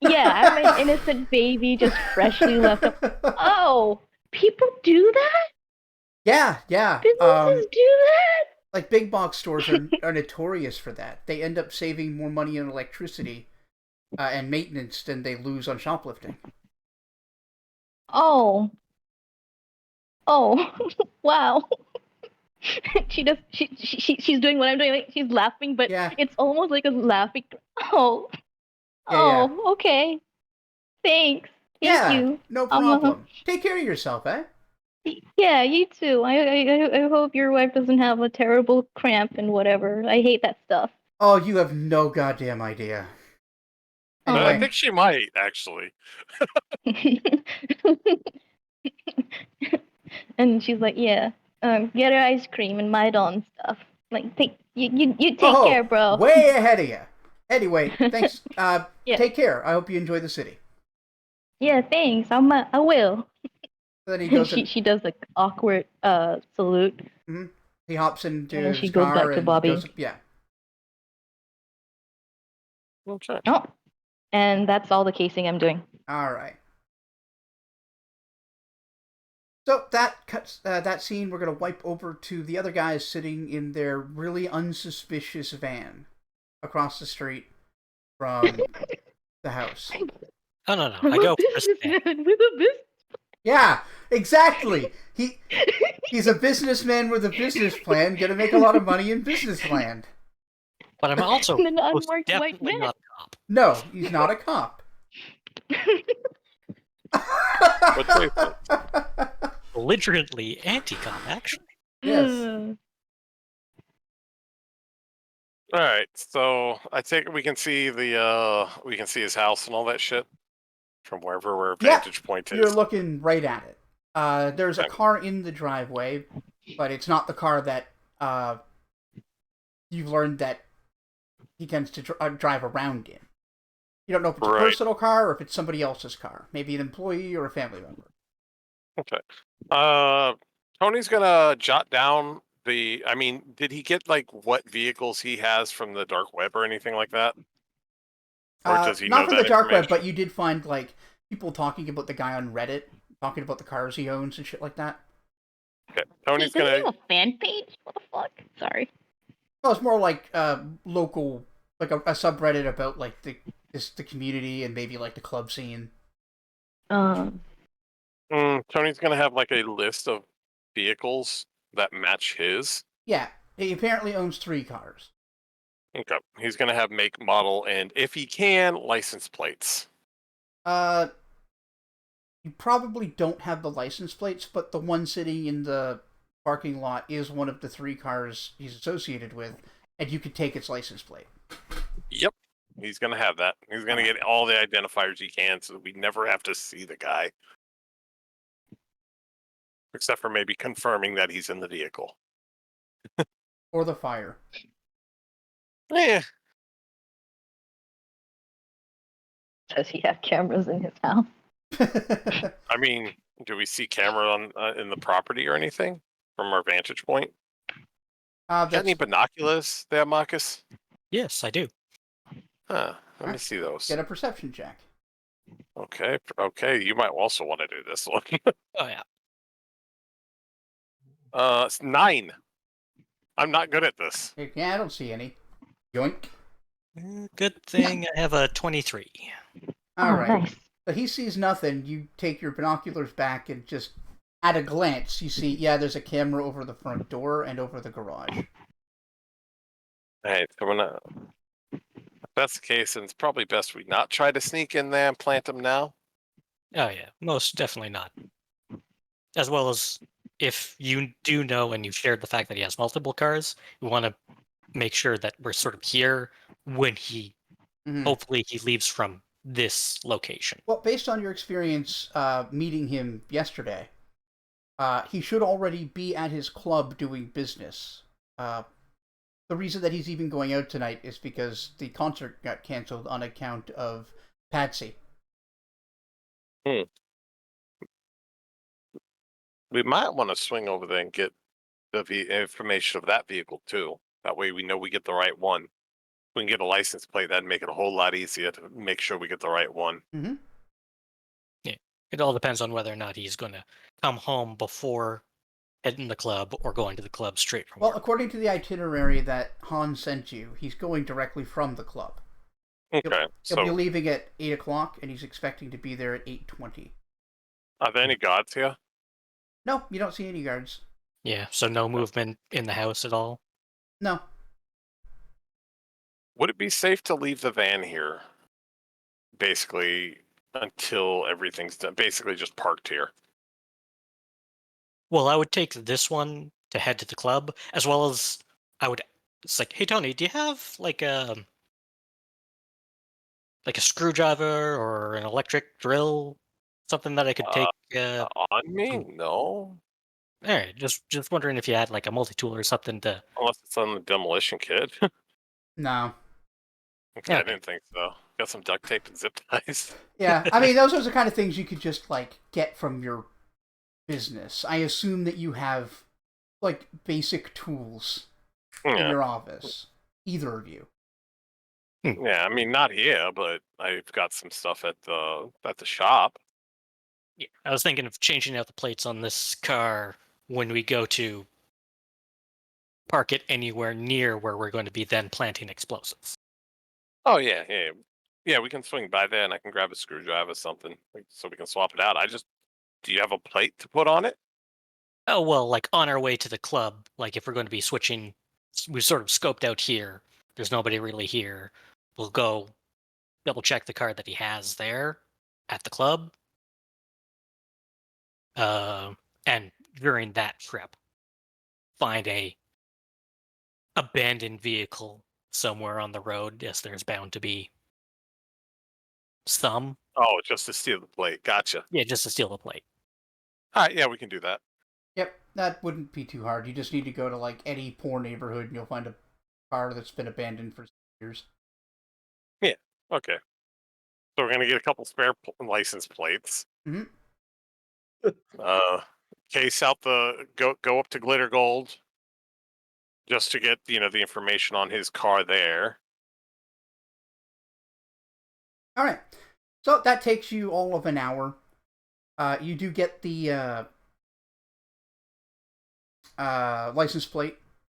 Yeah, I'm an innocent baby just freshly left up. Oh, people do that? Yeah. Businesses do that? Like big box stores are notorious for that. They end up saving more money on electricity and maintenance than they lose on shoplifting. Oh, wow. She's doing what I'm doing. Like, she's laughing, but it's almost like a laughing. Oh, okay. Thank you. No problem. Take care of yourself, eh? Yeah, you too. I hope your wife doesn't have a terrible cramp and whatever. I hate that stuff. Oh, you have no goddamn idea. Anyway. I think she might, actually. And she's like, yeah, get her ice cream and my Dawn stuff. Like, you take care, bro. Way ahead of you. Anyway, thanks. Take care. I hope you enjoy the city. Yeah, thanks. I will. Then he goes. She does like awkward salute. Mm-hmm. He hops into and then she his goes car back to and Bobby. goes, Okay. Oh, and that's all the casing I'm doing. All right. So that cuts that scene. We're gonna wipe over to the other guys sitting in their really unsuspicious van across the street from the house. Oh no, I'm I a go first. businessman with a business. Yeah, exactly. He's a businessman with a business plan, gonna make a lot of money in business land. But I'm also And an most unmarked white definitely man. not a cop. No, he's not a cop. What choice is it? Belligerently anti-cop, actually. Yes. All right, so I take it we can see his house and all that shit from wherever our Yeah, vantage point You're is. looking right at it. There's a Okay. car in the driveway, but it's not the car that you've learned that he tends to drive around in. You don't know if it's a Right. personal car or if it's somebody else's car. Maybe an employee or a family member. Okay. Tony's gonna jot down the. I mean, did he get like what vehicles he has from the dark web or anything like that? Or does he Not know from that the dark web, information? but you did find like people talking about the guy on Reddit, talking about the cars he owns and shit like that. Okay. Wait, Tony's does he gonna. have a fan page? What the fuck? Sorry. Well, it's more like local, like a subreddit about like the community and maybe like the club scene. Tony's gonna have like a list of vehicles that match his. Yeah, he apparently owns 3 cars. Okay. He's gonna have make, model, and if he can, license plates. Uh, you probably don't have the license plates, but the one sitting in the parking lot is one of the 3 cars he's associated with, and you could take its license plate. Yep. He's gonna have that. He's gonna get all the identifiers he can, so we never have to see the guy, except for maybe confirming that he's in the vehicle. Or the fire. Eh. Does he have cameras in his house? I mean, do we see camera on in the property or anything from our vantage point? Got any That's, binoculars there, Marcus? Yes, I do. Huh. Let me Alright. see those. Get a perception check. Okay. Okay. You might also want to do this one. Oh yeah. It's 9. I'm not good at this. Yeah, I don't see any. Yoink. Good thing I have a 23. Alright. Nice. So he sees nothing. You take your binoculars back and just, at a glance, you see, yeah, there's a camera over the front door and over the garage. Hey, so if that's the case, then it's probably best we not try to sneak in there and plant them now. Oh yeah, most definitely not. As well as if you do know and you've shared the fact that he has multiple cars, we want to make sure that we're sort of here when he hopefully he leaves from this location. Well, based on your experience meeting him yesterday, he should already be at his club doing business. The reason that he's even going out tonight is because the concert got canceled on account of Patsy. We might want to swing over there and get the information of that vehicle too. That way we know we get the right one. We can get a license plate. That'd make it a whole lot easier to make sure we get the right one. Mm-hmm. Yeah, it all depends on whether or not he's going to come home before heading the club or going to the club straight from Well, work. according to the itinerary that Han sent you, he's going directly from the club. Okay, He'll be so leaving at 8 o'clock, and he's expecting to be there at 8:20. are there any guards here? No, you don't see any guards. Yeah, so no movement in the house at all. No. Would it be safe to leave the van here, basically, until everything's done? Basically, just parked here. Well, I would take this one to head to the club, as well as I would. It's like, hey Tony, do you have like a screwdriver or an electric drill, something that I could take? On me? No. All right, just wondering if you had like a multi-tool or something to. Unless it's on the demolition kit. No. Okay, I Okay. didn't think so. Got some duct tape and zip ties. Yeah, I mean, those are the kind of things you could just, like, get from your business. I assume that you have, like, basic tools in Yeah. your office. Either of you. Yeah, I mean, not here, but I've got some stuff at the shop. Yeah, I was thinking of changing out the plates on this car when we go to park it anywhere near where we're going to be then planting explosives. Oh yeah. We can swing by there, and I can grab a screwdriver or something, so we can swap it out. Do you have a plate to put on it? Oh, well, like on our way to the club, like if we're going to be switching, we've sort of scoped out here. There's nobody really here. We'll go double check the car that he has there at the club. And during that trip, find a abandoned vehicle somewhere on the road. Yes, there's bound to be some. Oh, just to steal the plate. Gotcha. Yeah, just to steal the plate. All right, yeah, we can do that. Yep, that wouldn't be too hard. You just need to go to like any poor neighborhood and you'll find a car that's been abandoned for years. Yeah. Okay. So we're gonna get a couple spare license plates. Mhm. Case out the go up to Glitter Gold, just to get the information on his car there. All right, so that takes you all of an hour. You do get the license plate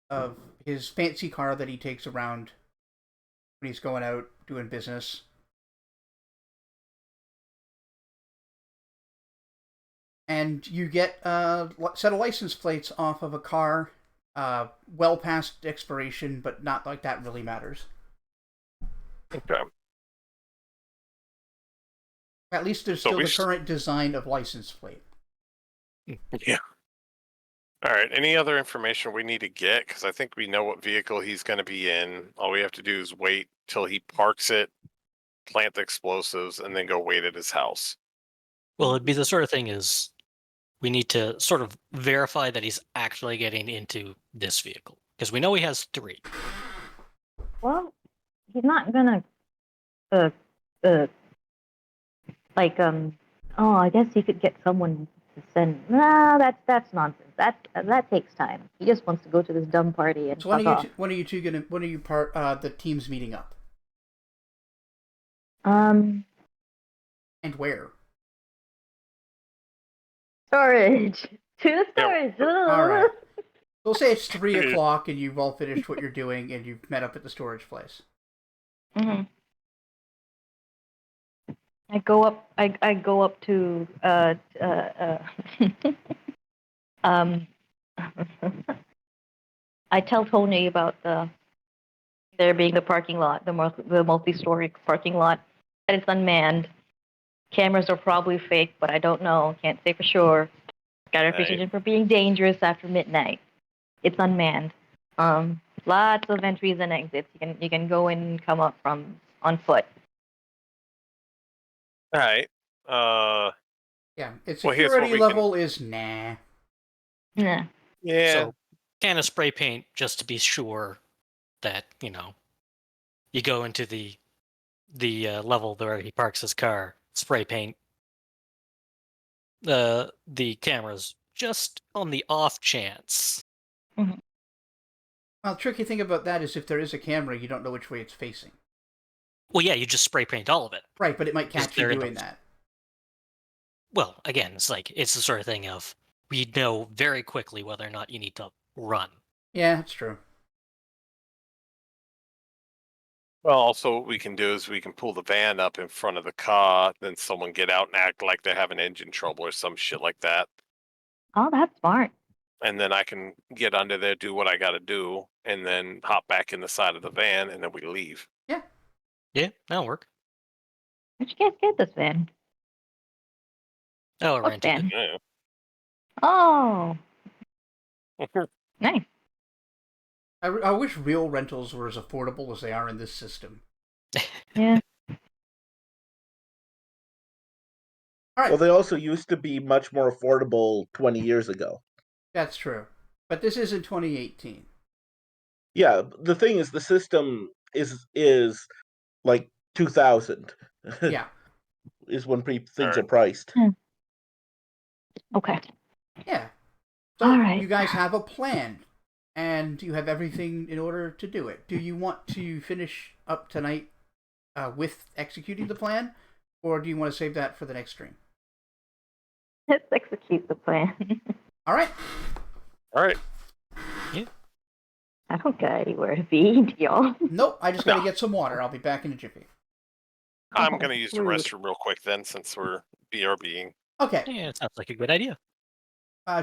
of his fancy car that he takes around when he's going out doing business. And you get a set of license plates off of a car well past expiration, but not like that really matters. Okay. At least there's So still we the current design of license plate. Yeah. All right. Any other information we need to get? Because I think we know what vehicle he's going to be in. All we have to do is wait till he parks it, plant the explosives, and then go wait at his house. Well, it'd be the sort of thing is we need to sort of verify that he's actually getting into this vehicle because we know he has 3. Well, he's not gonna, uh, uh, like, oh, I guess you could get someone to send. No, that's nonsense. That takes time. He just wants to go to this dumb party and So fuck off. when are you two gonna? When are you the teams meeting up? Um, And where? storage. To the storage. All right. We'll say it's 3:00 and you've all finished what you're doing and you've met up at the storage place. Mm-hmm. I go up. I go up to um. I tell Tony about there being the parking lot, the multi-story parking lot, that it's unmanned. Cameras are probably fake, but I don't know. Can't say for sure. Got a reputation for being dangerous after midnight. It's unmanned. Lots of entries and exits. You can go in and come up from on foot. All right. Yeah, its Well, here's what security we level is nah. Yeah. Yeah. So, can of spray paint just to be sure that you go into the level where he parks his car, spray paint the cameras just on the off chance. Well, the tricky thing about that is if there is a camera, you don't know which way it's facing. Well, yeah, you just spray paint all of it. Right, but it might Just catch you there in doing the- that. Well, again, it's the sort of thing of we know very quickly whether or not you need to run. Yeah, that's true. Well, also what we can do is we can pull the van up in front of the car, then someone get out and act like they're having engine trouble or some shit like that. Oh, that's smart. And then I can get under there, do what I got to do, and then hop back in the side of the van, and then we leave. Yeah. Yeah, that'll work. Where'd you guys get this van? Oh, What rented van? it. Yeah. Oh, nice. I wish real rentals were as affordable as they are in this system. Yeah. All right, Well, they also used to be much more affordable 20 years ago. that's true. But this is in 2018. Yeah, the thing is, the system is like 2000. Yeah. Is when things Alright. are priced. Okay. Yeah. So All right. you guys have a plan, and you have everything in order to do it. Do you want to finish up tonight with executing the plan, or do you want to save that for the next stream? Let's execute the plan. All right. All right. I don't got anywhere to be, y'all. Nope. I just got to No. get some water. I'll be back in a jiffy. I'm going to use the Rude. restroom real quick then, since we're BRBing. Okay. Yeah, it sounds like a good idea.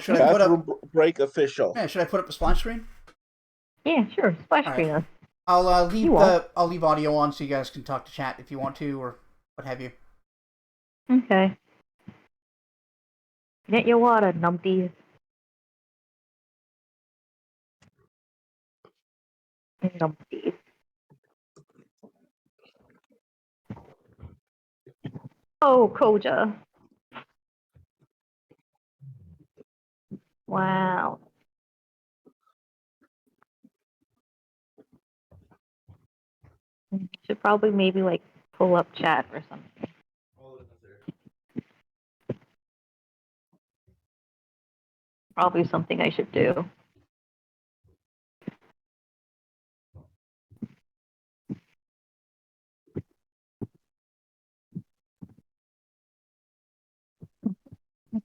Should I put up? Bathroom break official. Yeah, should I put up a splash screen? Yeah, sure. Splash All screen us. I'll leave You won't. I'll leave audio on so you guys can talk to chat if you want to, or what have you. Okay. Get your water, numpties. Numpties. Oh, Koja. Wow. Should probably maybe like pull up chat or something. Probably something I should do.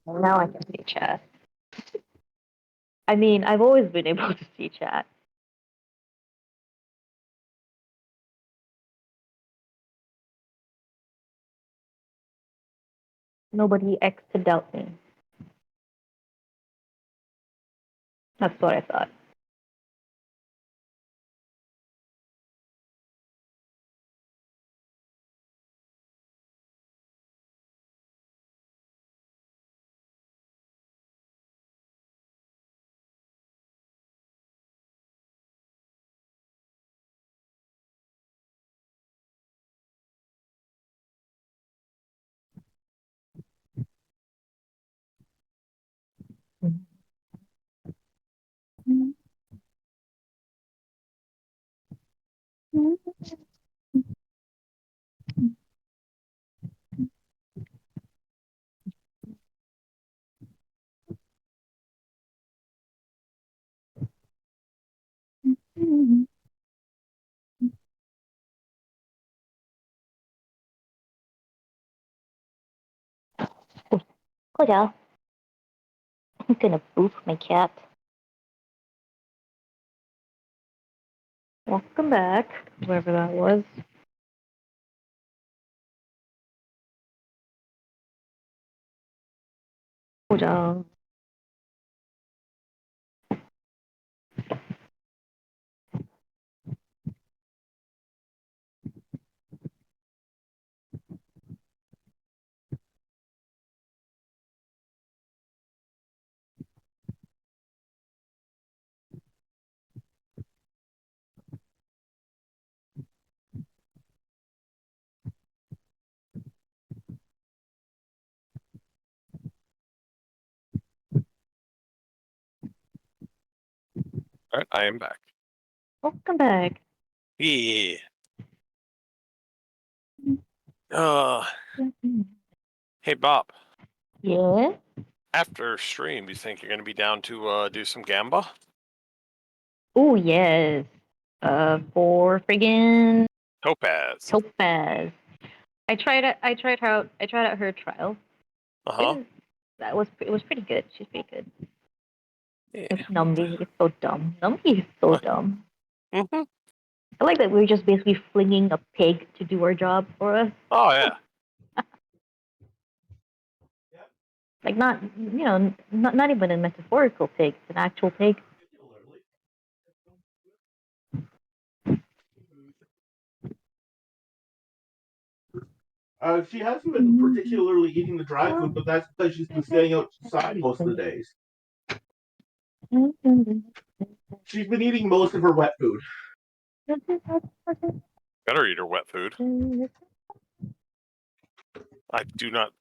Now I can see chat. I mean, I've always been able to see chat. Nobody X to doubt me. That's what I thought. Koja. I'm gonna boop my cat. Welcome back, whoever that was. Koja. All right, I am back. Welcome back. Yeah. Hey, Bob. Yeah? After stream, do you think you're going to be down to do some gamba? Oh, yes. For friggin' Topaz. Topaz. I tried out her trial. Uh-huh. It was pretty good. She's pretty good. Yeah. It's Numby. It's so dumb. Numby is so dumb. Mm-hmm. I like that we're just basically flinging a pig to do our job for us. Oh, yeah. Like not not even a metaphorical pig, it's an actual pig. She hasn't been particularly eating the dry food, but that's because she's been staying outside most of the days. She's been eating most of her wet food. Better eat her wet food. I do not.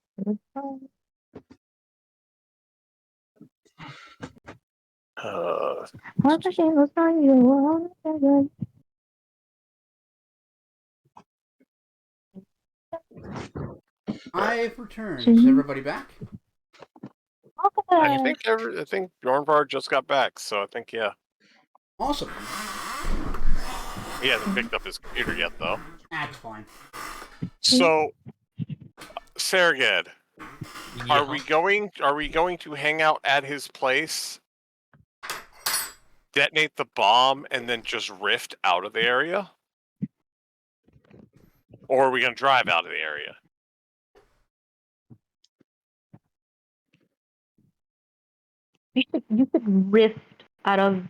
I've returned. Is everybody back? I think Bjornvar just got back, so I think, yeah. Awesome. He hasn't picked up his computer yet, though. That's fine. So, Serged, Yeah. are we going to hang out at his place, detonate the bomb, and then just rift out of the area? Or are we going to drive out of the area? You could rift out of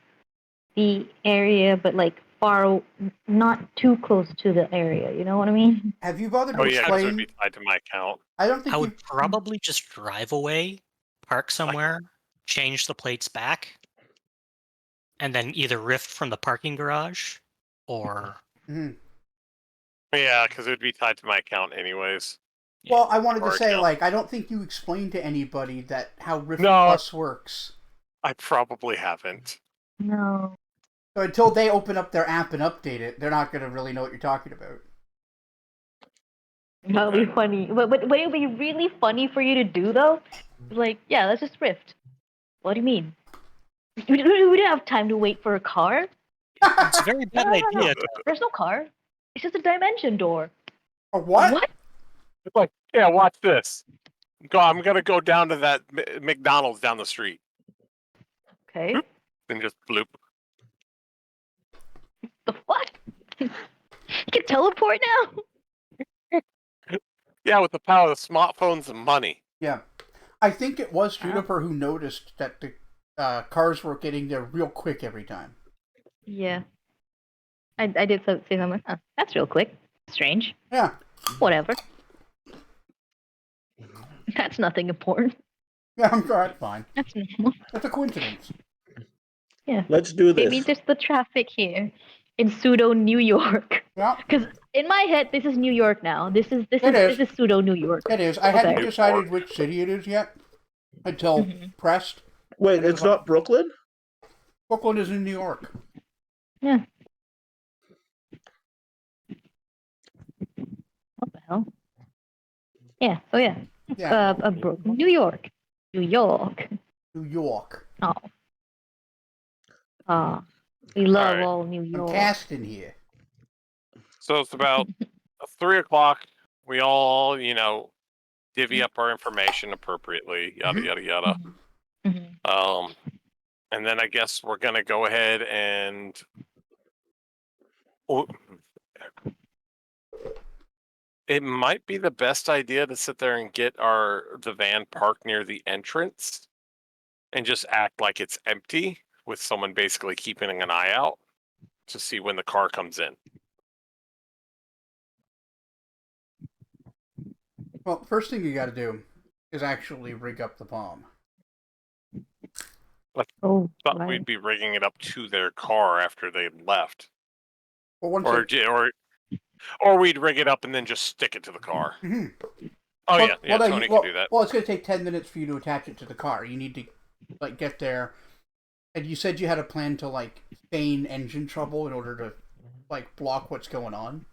the area, but like far, not too close to the area. You know what I mean? Have you bothered to Oh yeah, because it would explain? be tied to my account. I don't think I you. would probably just drive away, park somewhere, change the plates back, and then either rift from the parking garage or Mhm. Yeah, because it would be tied to my account anyways. Well, I wanted to Or say, account. like, I don't think you explained to anybody that how Rift No. Plus works. I probably haven't. No. So until they open up their app and update it, they're not going to really know what you're talking about. That would be funny. But would it be really funny for you to do though? Like, yeah, let's just rift. What do you mean? We didn't have time to wait for a car. it's a very bad No. idea. There's no car. It's just a dimension door. Or what? What? It's like, yeah, watch this. I'm gonna go down to that McDonald's down the street Okay. and just bloop. The what? You can teleport now. Yeah, with the power of smartphones and money. Yeah. I think it was Juniper who noticed that the cars were getting there real quick every time. Yeah. I did say something. Huh, that's real quick. Strange. Yeah. Whatever. That's nothing important. Yeah, I'm sure that's fine. That's normal. That's a coincidence. Yeah. Let's do this. Maybe just the traffic here in pseudo New York. Yeah, Because in my head, this is New York now. This is pseudo New York. it is. I Okay. hadn't decided which city it is yet until pressed. Wait, it's not Brooklyn? Brooklyn is in New York. Yeah. What the hell? Yeah. Oh yeah. Yeah, New York. New York. New York. Oh. We love Alright. all New I'm York. casting here. So it's about 3:00. We all, divvy up our information appropriately. Yada yada yada. Mhm. And then I guess we're gonna go ahead and. It might be the best idea to sit there and get the van parked near the entrance and just act like it's empty with someone basically keeping an eye out to see when the car comes in. Well, first thing you got to do is actually rig up the bomb. Oh, Thought right. we'd be rigging it up to their car after they left, Well, once or we'd rig it up and then just stick it to the car. Mhm. Oh Well, yeah, well, Tony can do that. Well, it's going to take 10 minutes for you to attach it to the car. You need to get there. And you said you had a plan to feign engine trouble in order to block what's going on.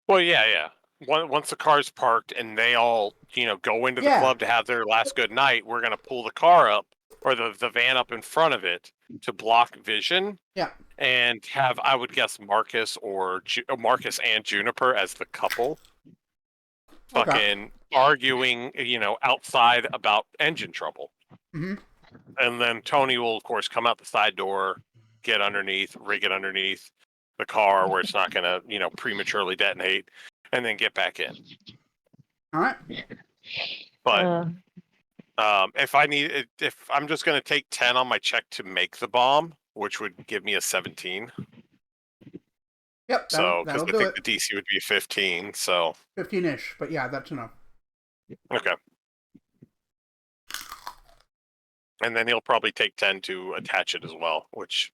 Well, yeah. Once the car's parked and they all go into the club to have their last good night, we're gonna pull the car up or the van up in front of it to block vision. Yeah. And have, I would guess, Marcus Marcus and Juniper as the couple, fucking arguing, outside about engine trouble. Mm-hmm. And then Tony will, of course, come out the side door, get underneath, rig it underneath the car where it's not gonna, prematurely detonate, and then get back in. All right. But if I'm just gonna take 10 on my check to make the bomb, which would give me a 17. Yep. So, because that'll I do think it. the DC would be 15. So 15-ish, but yeah, that's enough. okay. And then he'll probably take 10 to attach it as well, which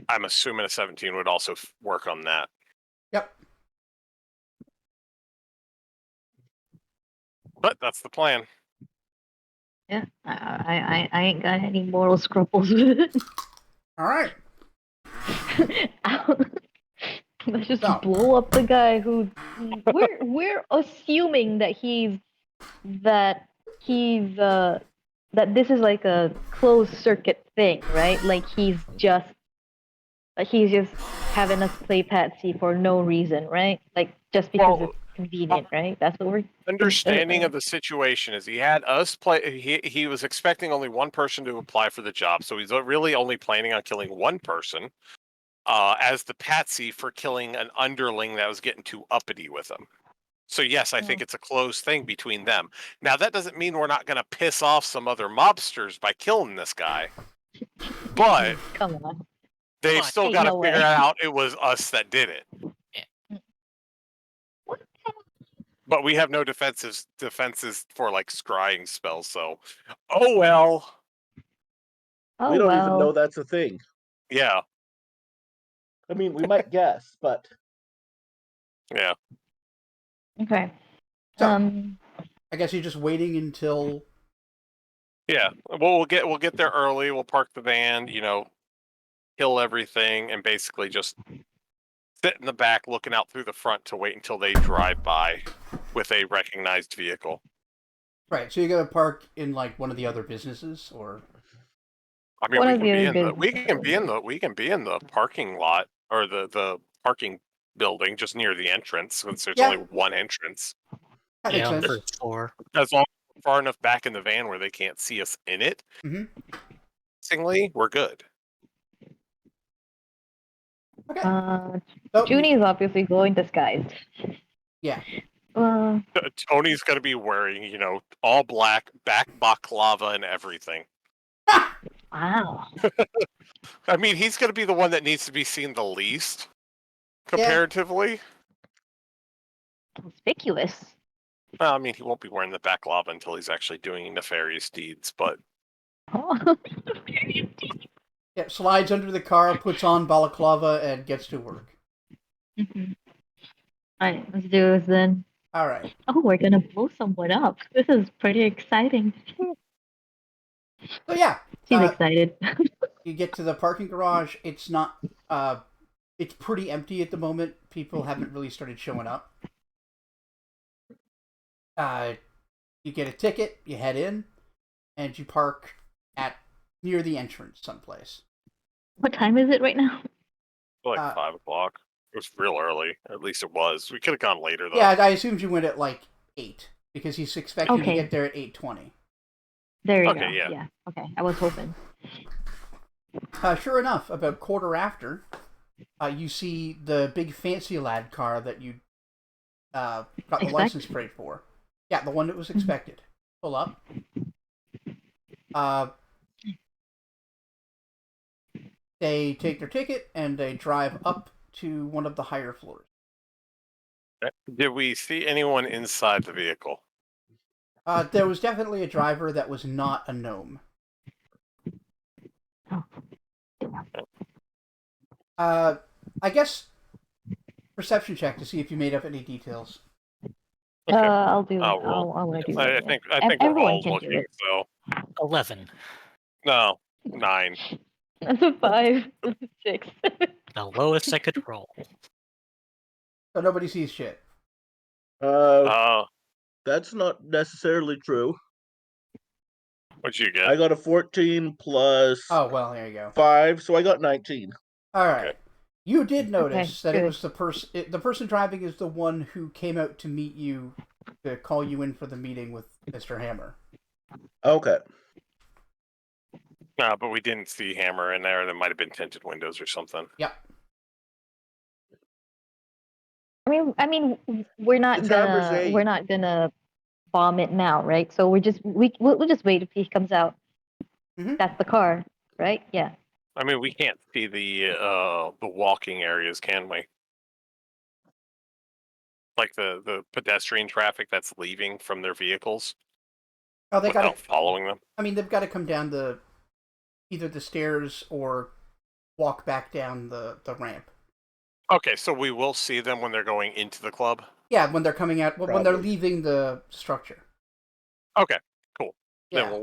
I'm assuming a 17 would also work on that. Yep. But that's the plan. Yeah, I ain't got any moral scruples with it. All right. Let's just So. blow up the guy who we're assuming that that this is like a closed circuit thing, right? Like he's just Like he's just having us play Patsy for no reason, right? Like just because Well, it's convenient, right? That's what we're understanding of the situation is he had us play. He was expecting only one person to apply for the job, so he's really only planning on killing one person as the patsy for killing an underling that was getting too uppity with him. So yes, I think it's a close thing between them. Now that doesn't mean we're not going to piss off some other mobsters by killing this guy, but Come on. they've But still ain't got to no figure way. out it was us that did it. But we have no defenses for like scrying spells, so oh well. Oh We don't even know well. that's a thing. Yeah, I mean, we might guess, but yeah. Okay. So- Um. I guess you're just waiting until. Yeah. Well, we'll get there early. We'll park the van, kill everything, and basically just sit in the back looking out through the front to wait until they drive by with a recognized vehicle. Right, so you're gonna park in like one of the other businesses, or I mean, One we of can the be other in the businesses. we can be in the parking lot or the parking building just near the entrance since there's Yeah. only one entrance. that Yeah, makes on the sense. first floor. As long as we're far enough back in the van where they can't see us in it, Mhm. we're good. Okay. So Junie is obviously going disguised. Yeah. Tony's gonna be wearing, all black, back baklava and everything. Wow. I mean, he's gonna be the one that needs to be seen the least, comparatively. Conspicuous. Well, I mean, he won't be wearing the baklava until he's actually doing nefarious deeds, but Oh. Yeah. Slides under the car, puts on balaclava, and gets to work. Mhm. Alright, let's do this then. All right. Oh, we're gonna blow someone up. This is pretty exciting. So yeah, She's excited. you get to the parking garage. It's not. It's pretty empty at the moment. People haven't really started showing up. You get a ticket. You head in, and you park at near the entrance someplace. What time is it right now? like Uh, 5 o'clock. It was real early. At least it was. We could have gone later though. Yeah, I assumed you went at like 8 because he's expecting you to Okay. get there at 8:20. There you Okay, go. yeah. Okay, I was hoping. Sure enough, about quarter after, you see the big fancy lad car that you got the license plate for. Yeah, the one that was expected. Pull up. They take their ticket and they drive up to one of the higher floors. Did we see anyone inside the vehicle? There was definitely a driver that was not a gnome. I guess perception check to see if you made up any details. Okay. I'll do. I'll roll. I'll do I it. think we're Everyone all can do looking. it. So 11. no, 9. That's a 5. That's a 6. The lowest I could roll. So nobody sees shit. That's not necessarily true. What'd you get? I got a 14 plus Oh, well, there you go. 5, so I got 19. All right. Okay. You did notice that it good. was the person driving is the one who came out to meet you, to call you in for the meeting with Mr. Hammer. Okay. No, but we didn't see Hammer in there. There might have been tinted windows or something. Yep. I mean, we're not It's Hammer's gonna eight. we're not gonna bomb it now, right? So we'll just wait if he comes out. Mhm. That's the car, right? Yeah. I mean, we can't see the walking areas, can we? Like the pedestrian traffic that's leaving from their vehicles Oh, they got without to. following them. I mean, they've got to come down either the stairs or walk back down the ramp. Okay, so we will see them when they're going into the club. Yeah, when they're coming out, when they're Probably. leaving the structure. Okay, cool. Yeah. Then we'll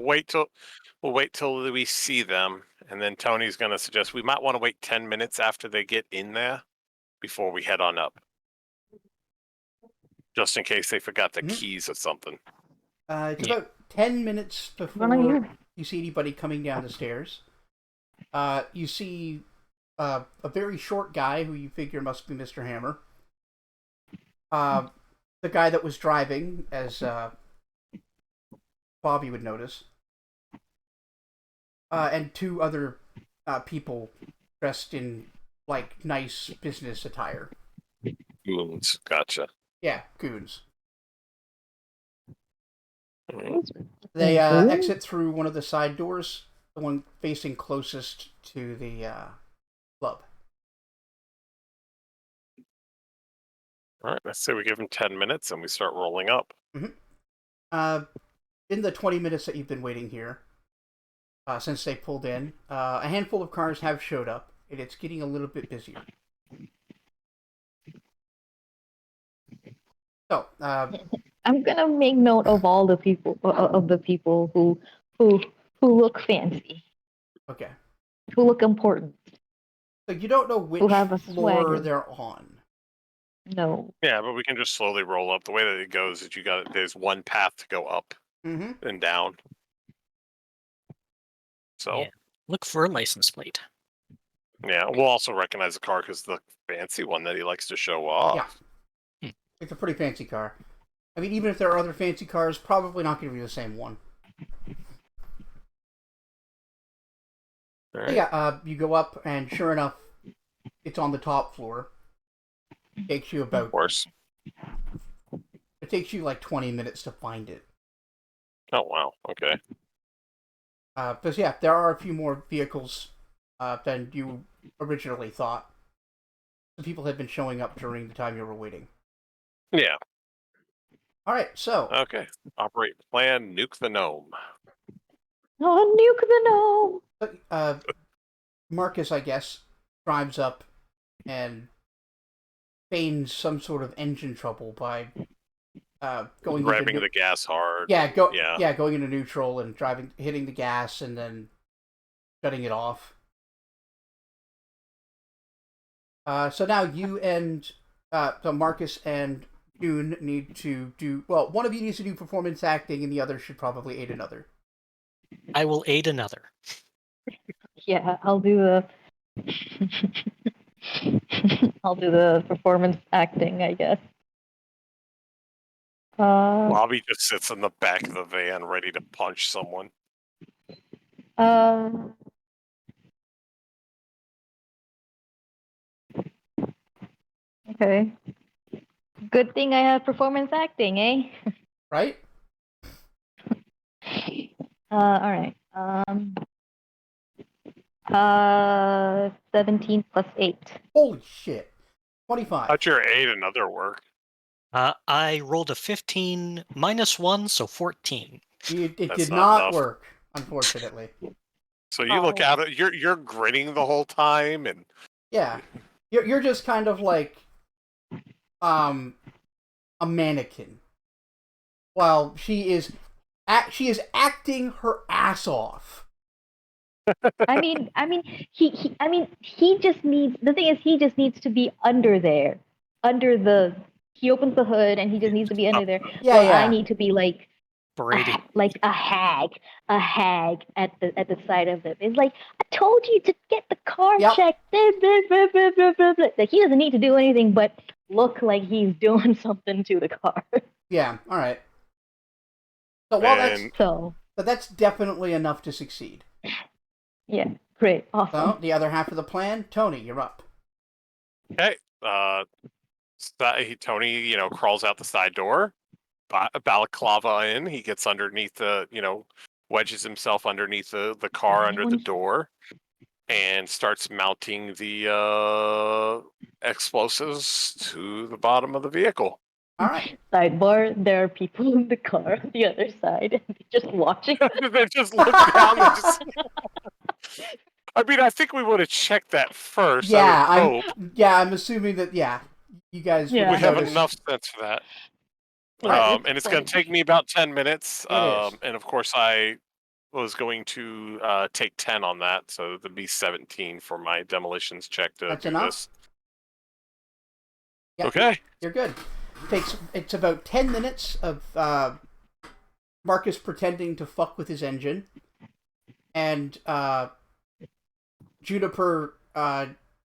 wait till we see them, and then Tony's gonna suggest we might want to wait 10 minutes after they get in there before we head on up, just in case they forgot the Mhm. keys or something. It's Yeah. about 10 minutes before you see anybody coming down the stairs. You see a very short guy who you figure must be Mr. Hammer. The guy that was driving, as Bobby would notice, and two other people dressed in like nice business attire. Goons. Gotcha. Yeah, goons. Alright. They Goons? exit through one of the side doors, the one facing closest to the club. All right, let's say we give them 10 minutes and we start rolling up. In the 20 minutes that you've been waiting here, since they pulled in, a handful of cars have showed up, and it's getting a little bit busier. So, I'm gonna make note of all the people who look fancy, okay. who look important. So you don't know which have a floor swagger. they're on. No. Yeah, but we can just slowly roll up. The way that it goes is there's one path to go up Mm-hmm. and down. So, Yeah. Look for a license plate. yeah, we'll also recognize the car because the fancy one that he likes to show off. Yeah. It's a pretty fancy car. I mean, even if there are other fancy cars, probably not going to be the same one. All So right. yeah, you go up, and sure enough, it's on the top floor. It takes you Of course. It takes you like 20 minutes to find it. Oh, wow. Okay. Because yeah, there are a few more vehicles than you originally thought. Some people had been showing up during the time you were waiting. Yeah. All right, so Okay. Operate plan, nuke the gnome. Oh, nuke the gnome! Marcus, I guess, drives up and feigns some sort of engine trouble by going Grabbing into the gas hard. yeah, Yeah. going into neutral and hitting the gas and then shutting it off. So now you and so Marcus and June need to do well. One of you needs to do performance acting, and the other should probably aid another. I will aid another. Yeah, I'll do the. I'll do the performance acting, I guess. Bobby just sits in the back of the van ready to punch someone. Um. Okay. Good thing I have performance acting, eh? Right? All right. 17 plus 8. Holy shit! 25. How'd your aid another work? I rolled a 15 minus 1, so 14. It That's did not not enough. work, unfortunately. So you look out at you're grinning the whole time, and Yeah, you're just kind of like a mannequin, while she is acting her ass off. I mean, he just needs. The thing is, he just needs to be under there, under the. He opens the hood, and he just needs to be under there. Yeah, Well, yeah. I need to be like Brady. like a hag at the side of him. It's like, I told you to get the car Yep. checked. Like, he doesn't need to do anything but look like he's doing something to the car. Yeah, all right. So while that's definitely enough to succeed. Yeah, great, awesome. So the other half of the plan, Tony, you're up. okay. Tony, crawls out the side door, balaclava in. He gets underneath wedges himself underneath the car under the door, and starts mounting the explosives to the bottom of the vehicle. All right. Sidebar: there are people in the car on the other side, and just watching. They just look down. I mean, I think we would have checked that first. Yeah, I would hope. I'm assuming that. Yeah, you guys. Yeah. We would have notice. enough sense for that. Right, And it's going to take me about 10 minutes. It is. And of course, I was going to take 10 on that, so there'd be 17 for my demolitions check to That's do enough? this. Yeah, Okay. You're good. It's about 10 minutes of Marcus pretending to fuck with his engine, and Juniper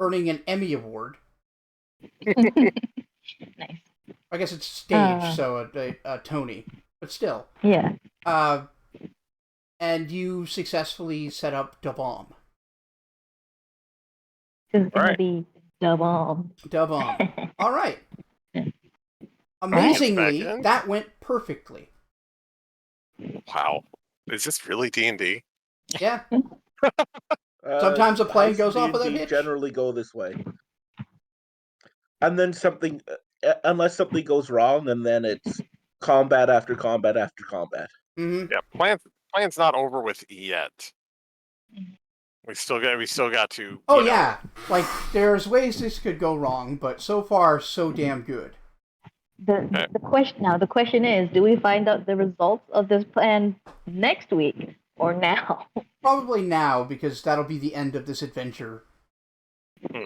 earning an Emmy Award. Nice. I guess it's stage, Uh. so a Tony, but still. Yeah. And you successfully set up the bomb. This is gonna Alright. be the bomb. Da bomb. All right. Right. Amazingly, Back in. that went perfectly. Wow. Is this really D&D? Yeah. Sometimes a plane how's goes off without D&D hitch. generally go this way. And then something, unless something goes wrong, and then it's combat after combat after combat. Mm-hmm. Yeah, plan's not over with yet. We still got to. Oh you know, yeah, like there's ways this could go wrong, but so far so damn good. The question is, do we find out the results of this plan next week or now? Probably now, because that'll be the end of this adventure. Hmm.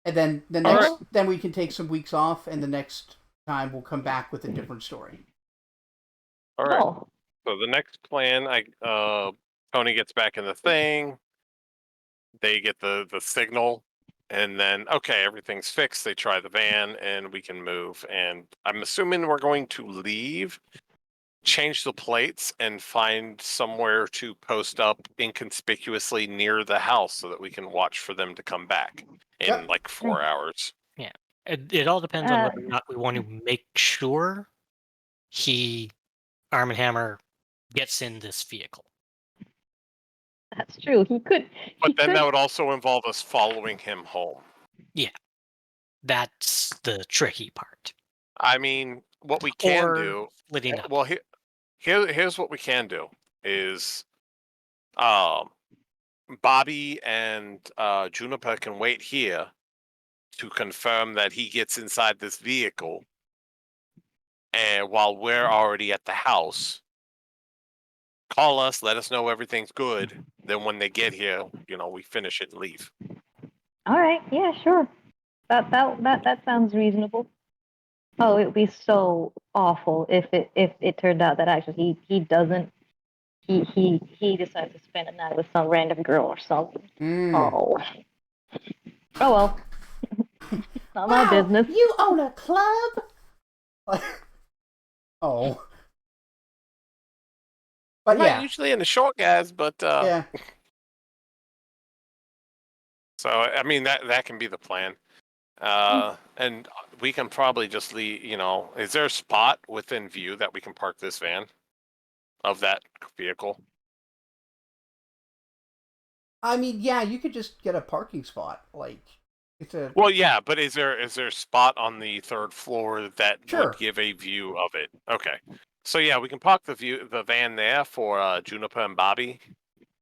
And then Alright. then we can take some weeks off, and the next time we'll come back with a different story. All right. Oh, So the next plan, Tony gets back in the thing. They get the signal, and then okay, everything's fixed. They try the van, and we can move. And I'm assuming we're going to leave, change the plates, and find somewhere to post up inconspicuously near the house so that we can watch for them to come back in Yep. like 4 hours. It all depends on whether or not we want to make sure Arm and Hammer gets in this vehicle. that's true. He could. But then that would also involve us following him home. That's the tricky part. I mean, what we can Or do. splitting up. Well, here's what we can do is, Bobby and Juniper can wait here to confirm that he gets inside this vehicle, and while we're already at the house, call us, let us know everything's good. Then when they get here, we finish it and leave. All right. Yeah. Sure. That sounds reasonable. Oh, it would be so awful if it turned out that actually he doesn't. He decides to spend a night with some random girl or something. Oh. Oh well. Not my business. You own a club? Oh. But Not yeah. usually in the short guys, but Yeah. So I mean that can be the plan, and we can probably just leave. Is there a spot within view that we can park this van of that vehicle? I mean, yeah, you could just get a parking spot. Like, it's a... Well, yeah, but is there a spot on the third floor that Sure. would give a view of it? Okay, so yeah, we can park the van there for Juniper and Bobby,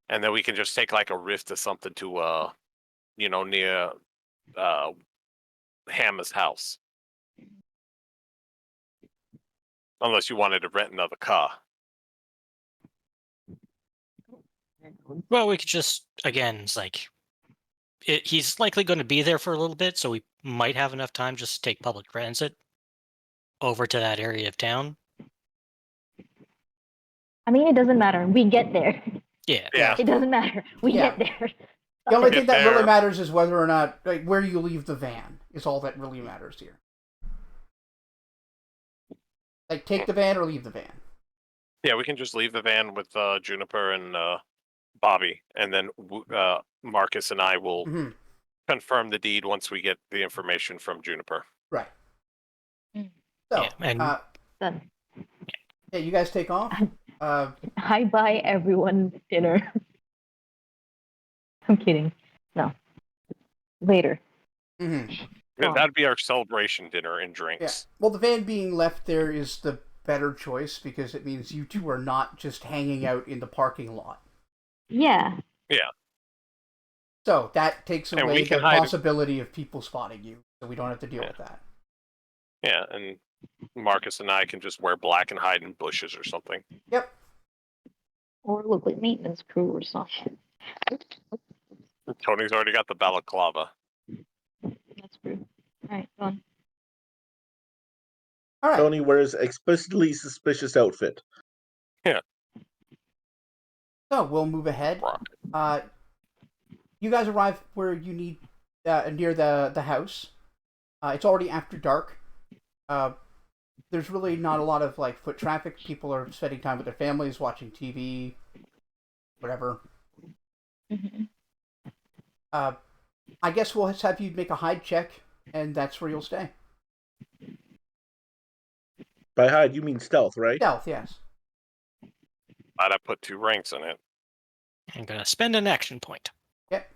and then we can just take like a rift or something to near Hammer's house. Unless you wanted to rent another car. Well, we could just, again, it's like, he's likely going to be there for a little bit, so we might have enough time just to take public transit over to that area of town. I mean, it doesn't matter. We get there. Yeah. Yeah. It doesn't matter. We Yeah. get there. The only Get thing that really there. matters is whether or not, like, where you leave the van is all that really matters here. Like, take the van or leave the van. Yeah, we can just leave the van with Juniper and Bobby, and then Marcus and I will Mm-hmm. confirm the deed once we get the information from Juniper. Right. Mm. So, Yeah, and- Done. yeah, you guys take off. I buy everyone dinner. I'm kidding. No. Later. Mm-hmm. Yeah, Oh. that'd be our celebration dinner and Yeah. drinks. Well, the van being left there is the better choice because it means you two are not just hanging out in the parking lot. Yeah. So that takes And away we the can hide- possibility of people spotting you, so we don't have to deal Yeah. with that. Yeah, and Marcus and I can just wear black and hide in bushes or something. Yep. Or look like maintenance crew or something. Tony's already got the balaclava. That's true. Alright, done. All right. Tony wears explicitly suspicious outfit. So we'll move ahead. Rock. You guys arrive where you need near the house. It's already after dark. There's really not a lot of like foot traffic. People are spending time with their families, watching TV, whatever. Mm-hmm. I guess we'll just have you make a hide check, and that's where you'll stay. By hide, you mean stealth, right? Stealth, yes. I'd have put 2 ranks in it. I'm gonna spend an action point. Yep.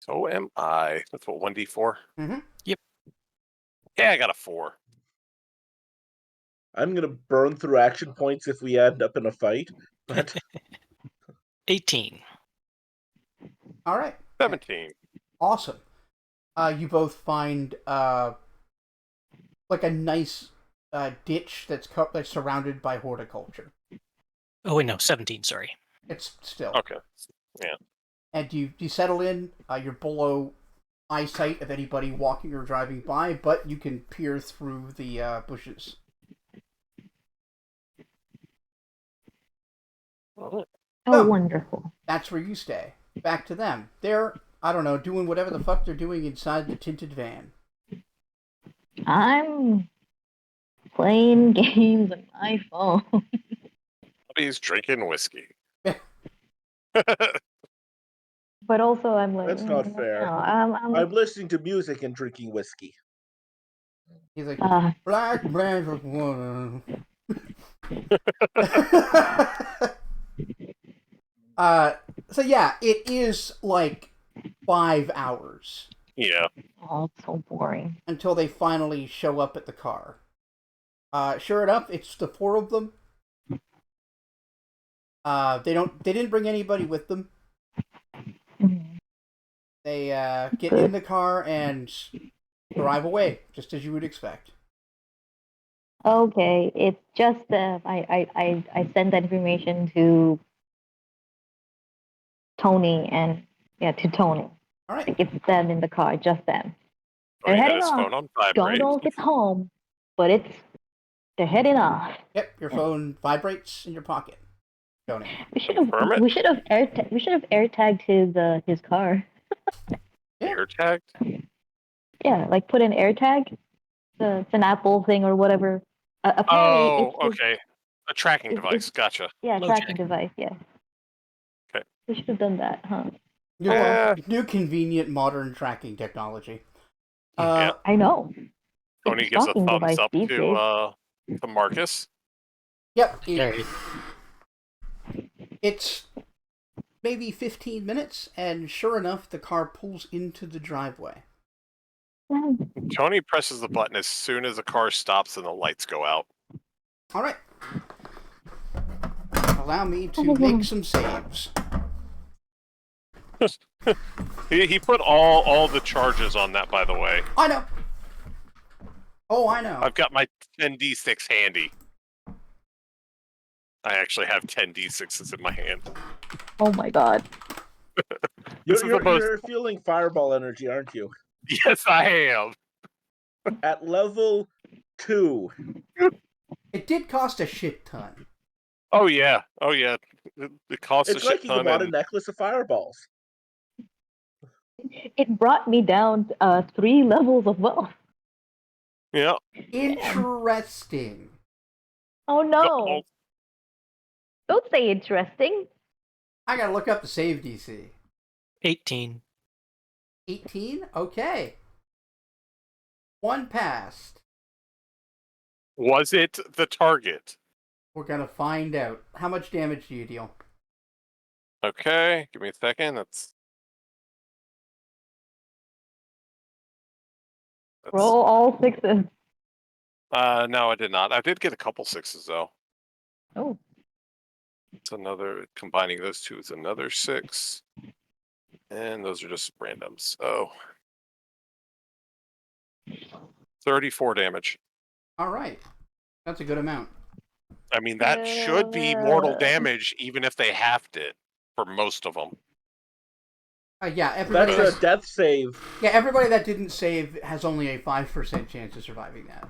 So am I. That's what, 1d4? Mm-hmm. Yep. Yeah, I got a 4. I'm gonna burn through action points if we end up in a fight. But 18. All right. 17. Awesome. You both find like a nice ditch that's surrounded by horticulture. Oh wait, no, 17. Sorry. It's still. Okay. Yeah. And you settle in. You're below eyesight of anybody walking or driving by, but you can peer through the bushes. Oh, Oh. wonderful. That's where you stay. Back to them. They're, I don't know, doing whatever the fuck they're doing inside the tinted van. I'm playing games on my phone. He's drinking whiskey. But also, I'm like, That's not fair. I'm listening to music and drinking whiskey. He's like, uh, black magic woman. So yeah, it is like 5 hours Yeah. oh, it's so boring. until they finally show up at the car. Sure enough, it's the 4 of them. They didn't bring anybody with them. Mhm. They get in the car and drive away, just as you would expect. Okay, it's just I sent that information to Tony to Tony. All right. Like it's them in the car, just them. Tony They're had heading his off. phone on Don't vibrate. know if it's home, but they're heading off. Yep, your phone vibrates in your pocket. Tony. We should Confirm it? have air tagged his car. Yeah. Air tagged? Yeah, like put an air tag. It's an Apple thing or whatever. Apparently, Oh, it's just, okay. A tracking it's- device. Gotcha. yeah, Low tracking jack. device. Yeah. Okay. We should have done that, huh? New convenient modern tracking technology. Yeah. I know. Tony It's gives a stalking thumbs device up these days. to Marcus. Yep. Carried. It's maybe 15 minutes, and sure enough, the car pulls into the driveway. Tony presses the button as soon as the car stops and the lights go out. All right. Allow me to make some saves. He put all the charges on that, by the way. I know. Oh, I know. I've got my 10d6 handy. I actually have 10d6s in my hand. Oh my god. This is the most- You're feeling fireball energy, aren't you? Yes, I am. At level 2. It did cost a shit ton. Oh yeah. It costs It's a shit like you ton. bought a And, necklace of fireballs. It brought me down 3 levels of wealth. yeah. Interesting. Oh no. Oh, Don't say interesting. I gotta look up the save DC. 18. 18? Okay. 1 passed. was it the target? We're gonna find out. How much damage do you deal? Okay, give me a second. That's Roll all 6s. no, I did not. I did get a couple 6s though. Oh. It's another, combining those two is another 6. And those are just randoms. Oh. 34 damage. All right. That's a good amount. I mean, that should be mortal Uh. damage, even if they halved it for most of them. Yeah, everybody. That's a death save. Yeah, everybody that didn't save has only a 5% chance of surviving that.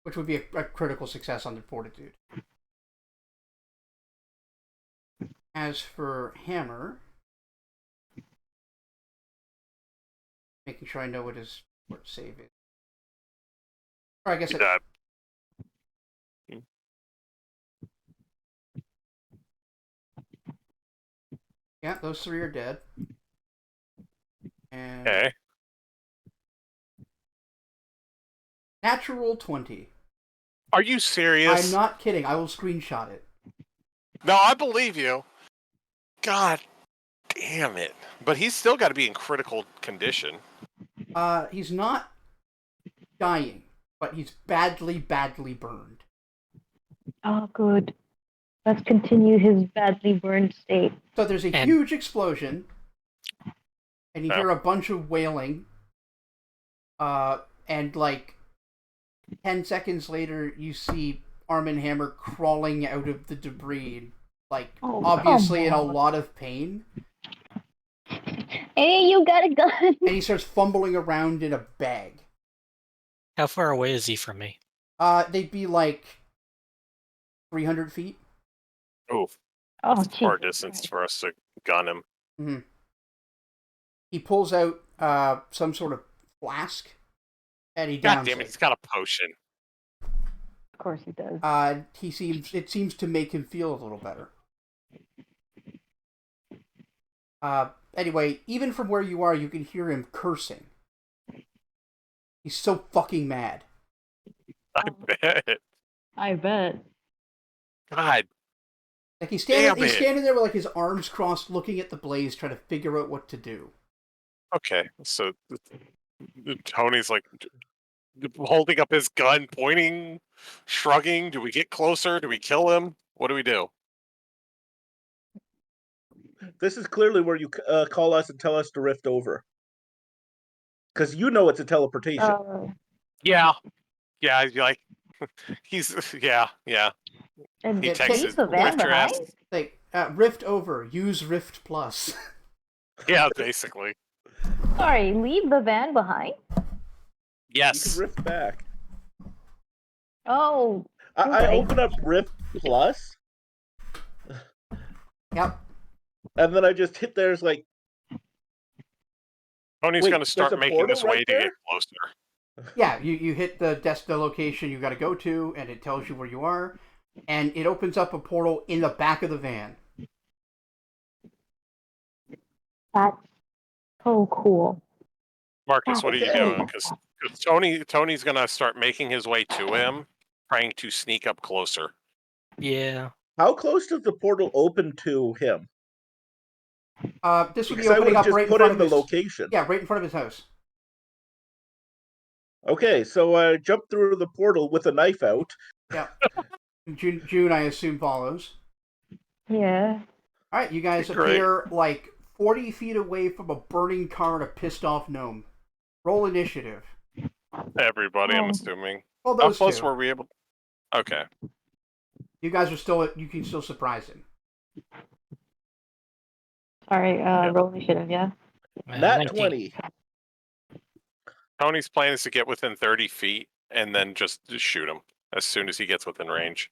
Which would be a critical success on the fortitude. As for Hammer, Making sure I know what his fort save is. Or I guess Yeah. yeah, those 3 are dead. And Okay. natural 20. Are you serious? I'm not kidding. I will screenshot it. No, I believe you. God damn it. But he's still got to be in critical condition. He's not dying, but he's badly, badly burned. Oh, good. Let's continue his badly burned state. So there's a And- huge explosion, and you Yeah. hear a bunch of wailing. And like 10 seconds later, you see Arm & Hammer crawling out of the debris, like Oh, obviously in a come on. lot of pain. Hey, you got a gun! And he starts fumbling around in a bag. How far away is he from me? They'd be like 300 feet. Oof. Oh, That's far Jesus distance Christ. for us to gun him. Mm-hmm. He pulls out some sort of flask, and he God downs damn it, it. he's got a potion. Of course he does. It seems to make him feel a little better. Anyway, even from where you are, you can hear him cursing. He's so fucking mad. I bet. I bet. God. Like he's Damn standing there with like his arms crossed, looking at the blaze, trying to figure out what to do. Okay, so Tony's like holding up his gun, pointing, shrugging. Do we get closer? Do we kill him? What do we do? This is clearly where you call us and tell us to rift over. Because you know it's a teleportation. Yeah. Yeah, I'd be like, he's, yeah. And He Yeah, texts leave his the van rift your ass. behind? Like Rift over, use Rift Plus. Yeah, basically. Sorry, leave the van behind? You can Yes. rift back. Oh, I right. open up Rift Plus, Yep. and then I just hit there's like, Tony's Wait, going to start there's a making portal his way right to there? get closer. Yeah, you hit the location you got to go to, and it tells you where you are, and it opens up a portal in the back of the van. That's so cool. Marcus, what are you Okay. doing? Because Tony's going to start making his way to him, trying to sneak up closer. Yeah. how close does the portal open to him? This would be Because I opening would up just right in put front in of the his location. yeah, right in front of his house. Okay, so I jump through the portal with a knife out. Yeah. June, I assume, follows. Yeah. All right, you guys Great. appear like 40 feet away from a burning car and a pissed off gnome. Roll initiative. Everybody, I'm Oh. assuming. Well, How those close two. were we able? Okay. You guys are still. You can still surprise him. Sorry, roll initiative, yeah? Nat 19. 20. Tony's plan is to get within 30 feet and then just shoot him as soon as he gets within range.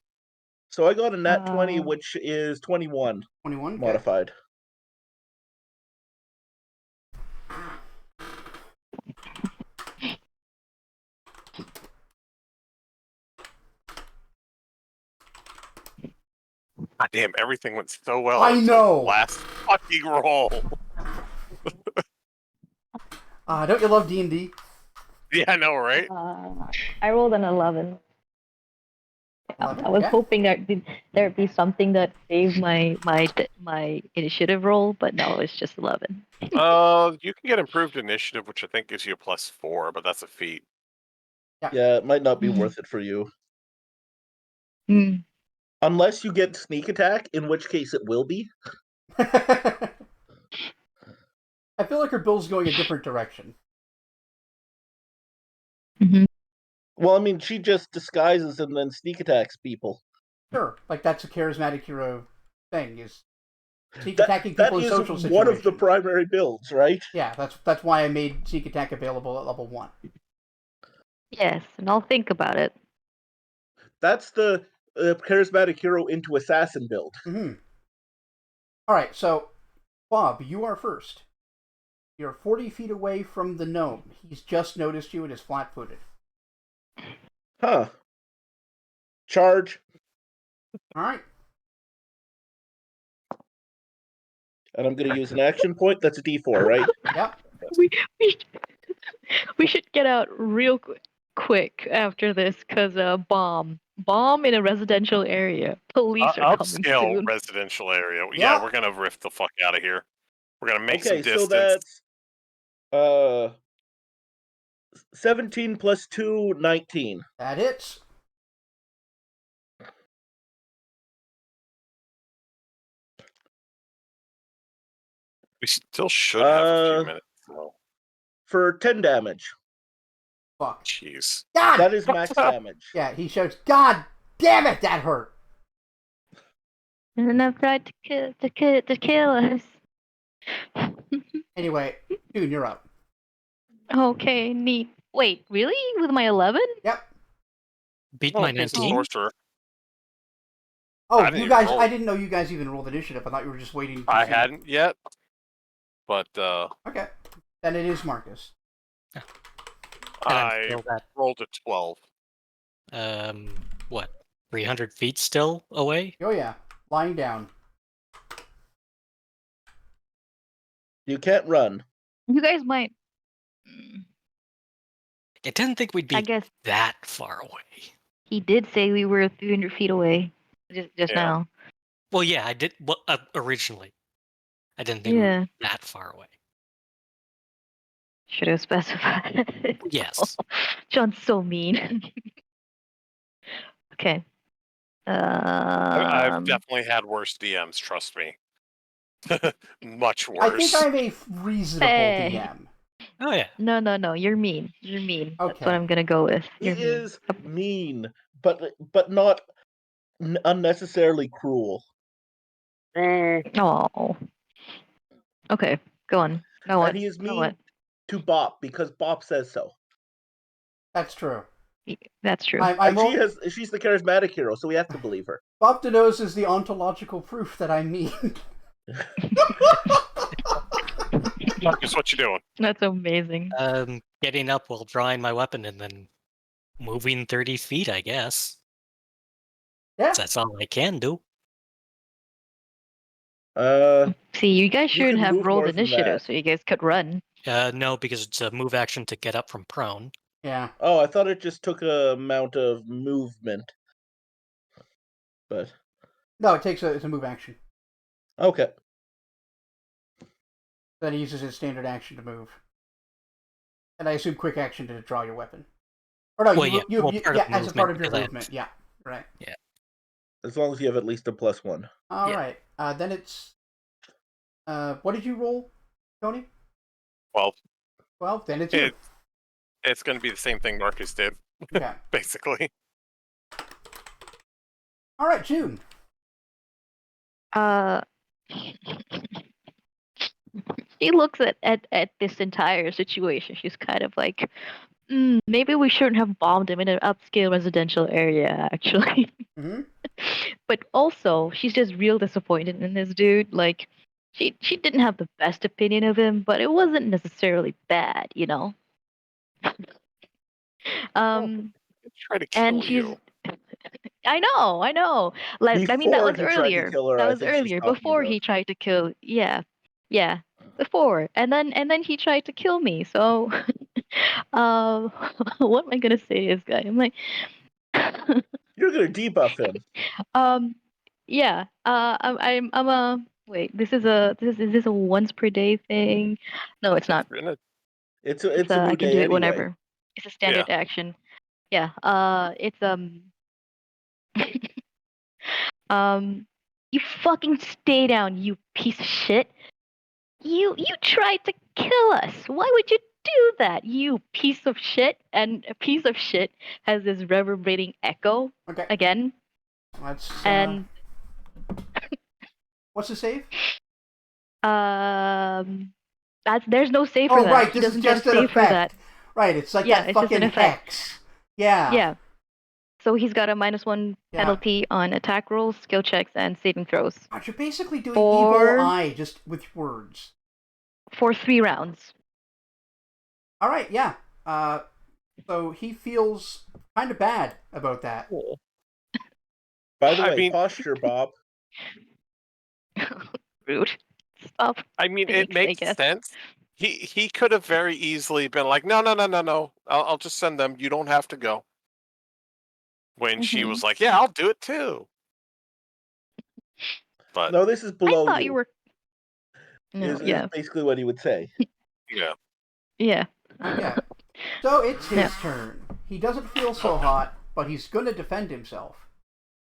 So I got a nat 20, Uh, which is 21 21. Okay. modified. God damn, everything went so well. I until know. the last fucking roll. Don't you love D&D? Yeah, I know, right? I rolled an 11. I was Yeah. hoping there'd be something that saved my initiative roll, but no, it's just 11. You can get improved initiative, which I think gives you a +4, but that's a feat. Yeah, it might not be Mhm. worth it for you. Hmm. Unless you get sneak attack, in which case it will be. I feel like her build's going a different direction. Mm-hmm. Well, I mean, she just disguises and then sneak attacks people. Sure, like that's a charismatic hero thing. Is sneak That attacking people in is social situations. one of the primary builds, right? Yeah, that's why I made sneak attack available at level 1. Yes, and I'll think about it. That's the charismatic hero into assassin build. Mm-hmm. All right, so Bob, you are first. You're 40 feet away from the gnome. He's just noticed you and is flat-footed. Huh. Charge. All right. And I'm going to use an action point. That's a D4, right? Yep. we, we, we should get out real quick after this, because bomb in a residential area. Police are coming Upscale soon. residential area. Yeah. Yeah, we're gonna riff the fuck out of here. We're gonna make some Okay, so distance. that's 17 plus 2, 19. That hits. We still should have a few minutes. Oh, For 10 damage. Fuck. jeez. God! That is max damage. Yeah, he shouts, God damn it, that hurt! And I've tried to kill us. Anyway, June, you're up. Okay, neat. Wait, really? With my 11? Yep. Beat Oh, my he's a 19. sorcerer. Oh, I didn't you even guys, roll. I didn't know you guys even rolled initiative. I thought you were just waiting to I see. hadn't yet, but Okay. Then it is Marcus. I Kill that. rolled a 12. What? 300 feet still away? Oh yeah. Lying down. You can't run. You guys might. I didn't think we'd be I guess that far away. he did say we were 300 feet away just Yeah. now. Well, yeah, I did. Well, originally, I didn't think we Yeah. were that far away. Should have specified. Yes. John's so mean. Okay. I've definitely had worse DMs, trust me. Much worse. I think I'm a reasonable Hey. DM. Oh yeah. No. You're mean. You're mean. That's Okay. what I'm gonna go with. He You're mean. is mean, but not unnecessarily cruel. Oh. Okay. Go on. Go on. And he is Go mean on. to Bop because Bop says so. That's true. That's true. I'm And she's the charismatic hero, so we have to believe her. Bob Denos is the ontological proof that I'm mean. Marcus, what you doing? That's amazing. Getting up while drawing my weapon and then moving 30 feet, I guess. Yeah. That's all I can do. See, you guys You shouldn't can have move rolled more than initiative, that. so you guys could run. No, because it's a move action to get up from prone. Yeah. Oh, I thought it just took a amount of movement. But No, it's a move action. okay. Then he uses his standard action to move. And I assume quick action to draw your weapon. Or no, Well, you, yeah, well, part of as a part of your because I have- movement. Yeah, right. As long as you have at least a +1. All Yeah. right. Then it's... what did you roll, Tony? 12. 12? Then it's you. It's going to be the same thing Marcus did, Okay. basically. All right, June. She looks at this entire situation. She's kind of like, maybe we shouldn't have bombed him in an upscale residential area, actually. Mm-hmm. But also, she's just real disappointed in this dude. Like, she didn't have the best opinion of him, but it wasn't necessarily bad, you know. Try to kill And she's. you. I know. Like, I mean, that Before was he tried to earlier. kill her, That I was think she's earlier, talking before about. he tried to kill. Yeah, before, and then he tried to kill me. So, what am I gonna say to this guy? I'm like, You're gonna debuff him. yeah. I'm a wait. Is this a once per day thing? No, it's not. It's a new I can day do it anyway. whenever. It's a standard action. Yeah. It's you fucking stay down, you piece of shit. You tried to kill us. Why would you do that, you piece of shit? And a piece of shit has this reverberating echo Okay. again. Let's, And what's the save? there's no save for Oh, that. right. He This is doesn't get just a an save for that. effect. Right. It's like Yeah, that it's just an fucking effect. hex. Yeah. Yeah. So he's got a -1 Yeah. penalty on attack rolls, skill checks, and saving throws. God, you're basically doing For- Evil Eye just with words. for 3 rounds. All right, yeah. So he feels kind of bad about that. By the I way, mean- posture, Bob. Rude. Stop. I mean, it Thanks, I makes guess. sense. He could have very easily been like, no. I'll just send them. You don't have to go. When she was like, yeah, I'll do it too. But No, this is I below thought you were. No, Is yeah, basically what he would say. yeah, yeah. Yeah. So it's his Yeah. turn. He doesn't feel so hot, but he's going to defend himself.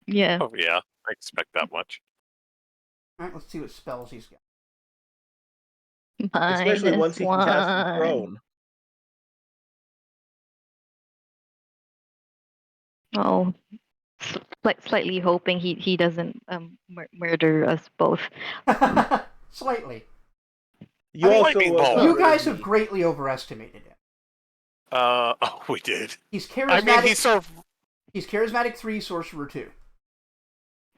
Yeah. oh yeah, I expect that much. All right, let's see what spells he's got. Especially Minus once he can cast from 1. prone. Oh, slightly hoping he doesn't murder us both. Slightly. You I mean, also lightning got bolt. You rid guys of have me. greatly overestimated him. Oh, we did. He's I mean, charismatic. He's charismatic 3, sorcerer 2.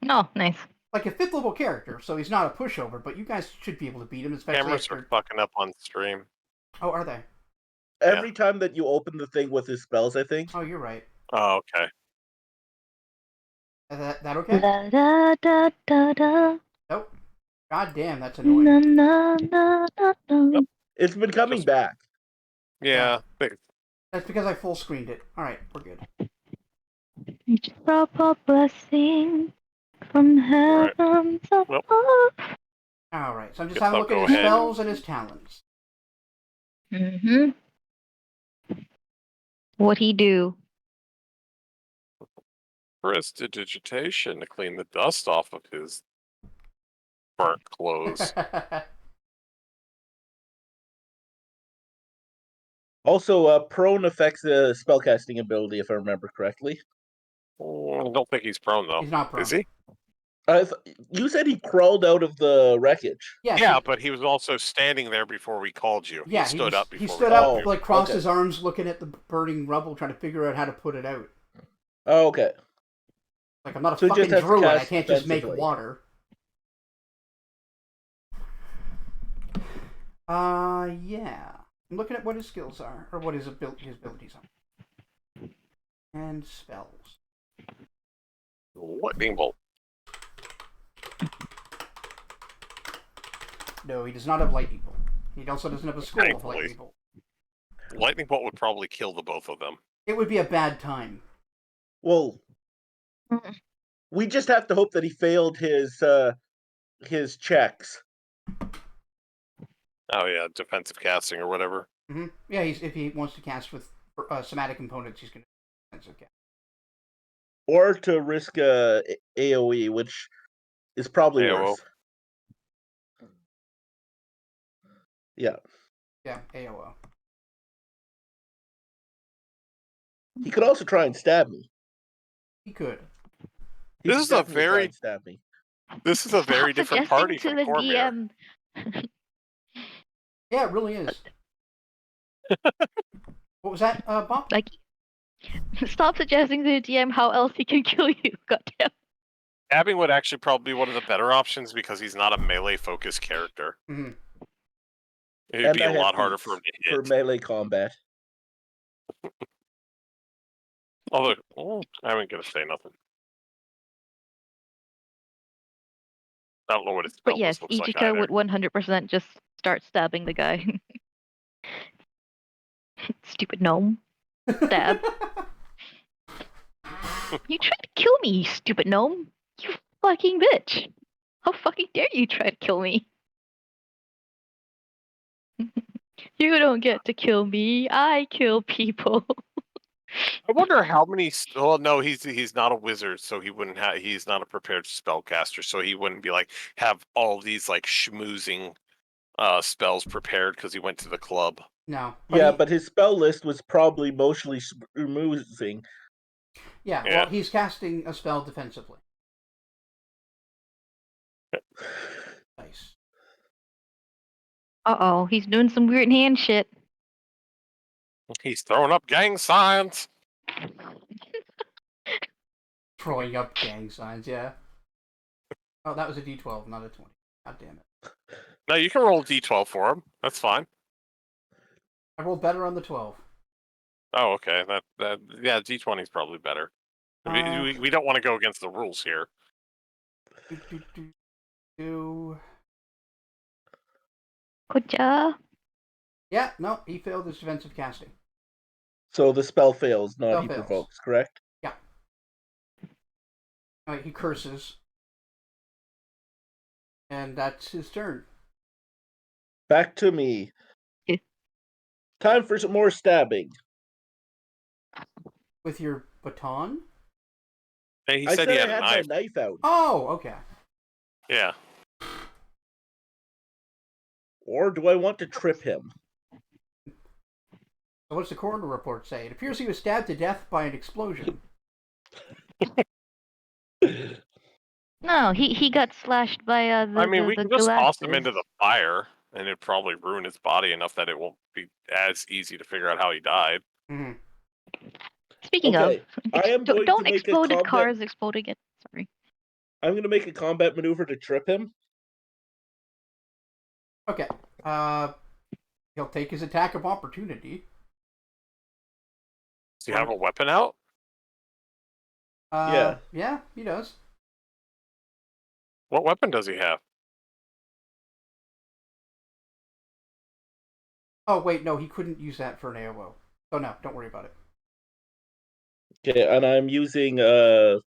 Oh, nice. Like a 5th level character, so he's not a pushover, but you guys should be able to beat him, especially cameras after... are fucking up on stream. Oh, are they? Every time that you open the thing with his spells, I think. Oh, you're right. Oh, okay. Is that okay? Da da da da da. Nope. God damn, that's Na annoying. na na na na. It's been coming Just- back. Yeah, That's because I full screened it. Alright, we're good. Just drop a blessing from Right. heavens above. Well. Alright, so I'm just Guess having a I'll look at go his ahead. spells and his talents. Mm-hmm. What'd he do? prestidigitation to clean the dust off of his burnt clothes. Also, prone affects the spellcasting ability, if I remember correctly. I don't think he's prone though. He's not prone. Is he? You said he crawled out of the wreckage. Yeah, but he was also standing there before we called you. Yeah, he stood up before he we stood called up, you. like crossed okay. his arms, looking at the burning rubble, trying to figure out how to put it out. Oh, okay. Like, I'm not a So he fucking just has to druid, I cast can't just make defensively. water. Yeah. I'm looking at what his skills are, or what his abilities are. And spells. Lightning bolt. No, he does not have lightning bolt. He also doesn't have a scroll of Thankfully. lightning bolt. Lightning bolt would probably kill the both of them. It would be a bad time. Well, we just have to hope that he failed his checks. Oh yeah, defensive casting or whatever. Mm-hmm. Yeah, if he wants to cast with somatic components, he's going to defensive cast. Or to risk AoE, which is probably AOO. worse. Yeah. Yeah, AOO. He could also try and stab me. He could. He This could is a definitely try very- and stab me. This is a very Stop different suggesting party to from the Cormier. DM. Yeah, it really is. What was that, Bob? Like, stop suggesting to the DM how else he can kill you. Goddamn. Stabbing would actually probably be one of the better options because he's not a melee focused character. Mm-hmm. It'd And be I a have lot harder for him feats to for hit. melee combat. Although, I ain't gonna say nothing. I don't know what his spell But yes, list looks like Ichika either. would 100% just start stabbing the guy. Stupid gnome. Stab. You tried to kill me, you stupid gnome. You fucking bitch. How fucking dare you try to kill me? You don't get to kill me. I kill people. I wonder how many. Well, no, he's not a wizard, so he wouldn't have. He's not a prepared spellcaster, so he wouldn't be like have all these like schmoozing spells prepared because he went to the club. No. But his spell list was probably mostly removing. Yeah, Yeah. well, he's casting a spell defensively. Nice. Uh-oh, he's doing some weird hand shit. He's throwing up gang signs. Throwing up gang signs, yeah. Oh, that was a D12, not a 20. God damn it. No, you can roll D12 for him. That's fine. I rolled better on the 12. Oh, okay. Yeah, D20 is probably better. We don't want to go against the rules here. Good job. Yeah, no, he failed his defensive casting. So the spell fails, not Spell he fails. provokes, correct? Yeah. Alright, he curses. And that's his turn. Back to me. Yeah. Time for some more stabbing. With your baton? Hey, he I said said he I had a had knife. my knife out. Oh, okay. Yeah. Or do I want to trip him? So what's the coroner report say? It appears he was stabbed to death by an explosion. No, he got slashed by I mean, we the can just toss him glasses. into the fire, and it'd probably ruin his body enough that it won't be as easy to figure out how he died. Mm-hmm. Speaking Okay, of, I am going don't to make a exploded combat. cars explode again. Sorry. I'm going to make a combat maneuver to trip him. Okay. He'll take his attack of opportunity. Does he have a weapon out? Yeah. Yeah, he does. What weapon does he have? Oh, wait, no, he couldn't use that for an AOO. Oh, no, don't worry about it. Okay, and I'm using an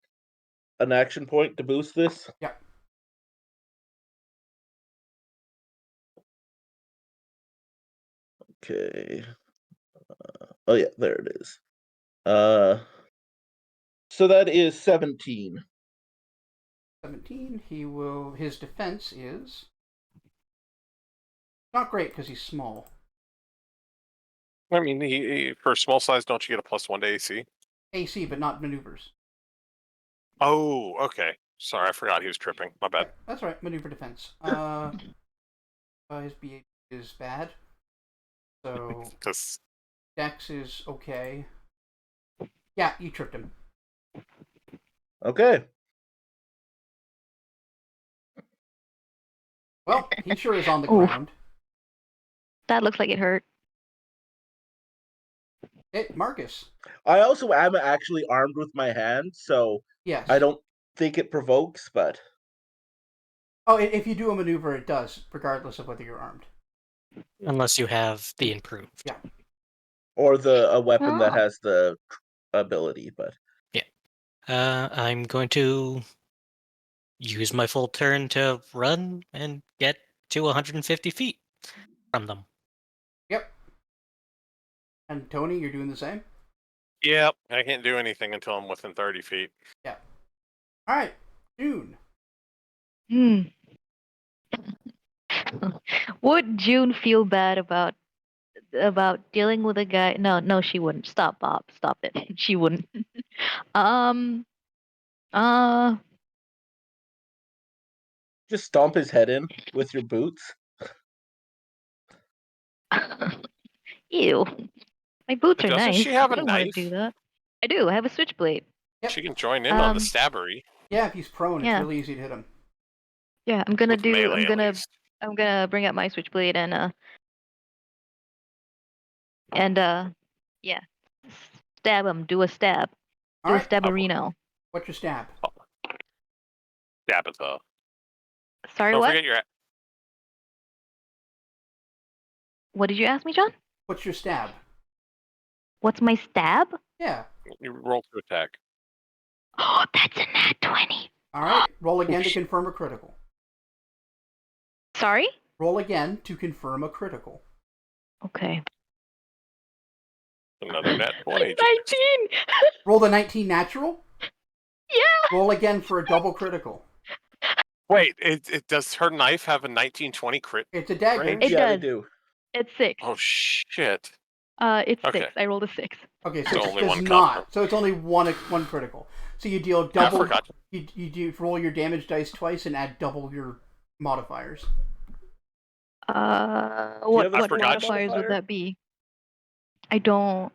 action point to boost this. Yeah. Okay. Oh yeah, there it is. So that is 17. 17, his defense is not great because he's small. I mean, he for small size, don't you get a +1 to AC? AC, but not maneuvers. Oh, okay. Sorry, I forgot he was tripping. My bad. That's right, maneuver defense. His BA is bad. So, Because Dex is okay. Yeah, you tripped him. Okay. Well, he sure is on the Oof. ground. That looks like it hurt. Hey, Marcus. I also am actually armed with my hand, so Yes. I don't think it provokes, but Oh, if you do a maneuver, it does, regardless of whether you're armed. Unless you have the improved. Yeah. or a weapon that Oh. has the ability, but I'm going to use my full turn to run and get to 150 feet from them. Yep. And Tony, you're doing the same? Yep, I can't do anything until I'm within 30 feet. Yeah. All right, June. Hmm. Would June feel bad about dealing with a guy? No, she wouldn't. Stop, Bob. Stop it. She wouldn't. Um. Uh. just stomp his head in with your boots. Ew. My boots are Doesn't nice. she have I a don't want to knife? do that. I do. I have a switchblade. Yep. She can join in on the Um, stabbery Yeah, if he's prone, Yeah. it's really easy to hit him. Yeah, I'm gonna with do. melee at least. I'm gonna bring out my switchblade and yeah, stab him. Do a stab. All Do a right, stabberino. what's your stab? Stab it though. Sorry, Don't what? forget your. What did you ask me, John? What's your stab? What's my stab? Yeah. You roll to attack. Oh, that's a nat 20. All right, roll again to Oof. confirm a critical. Sorry? Roll again to confirm a critical. Okay. Another nat 20. 19! Roll the 19 natural. Yeah! Roll again for a double critical. Wait, it does her knife have a 1920 crit? It's a dagger. Range? It Yeah, does. they do. It's 6. Oh shit. It's Okay. 6. I rolled a 6. Okay, so So it only does one not. confirm. So it's only one critical. So you deal I double. forgot. You do roll your damage dice twice and add double your modifiers. you What have a strength modifiers would modifier? that be? I don't.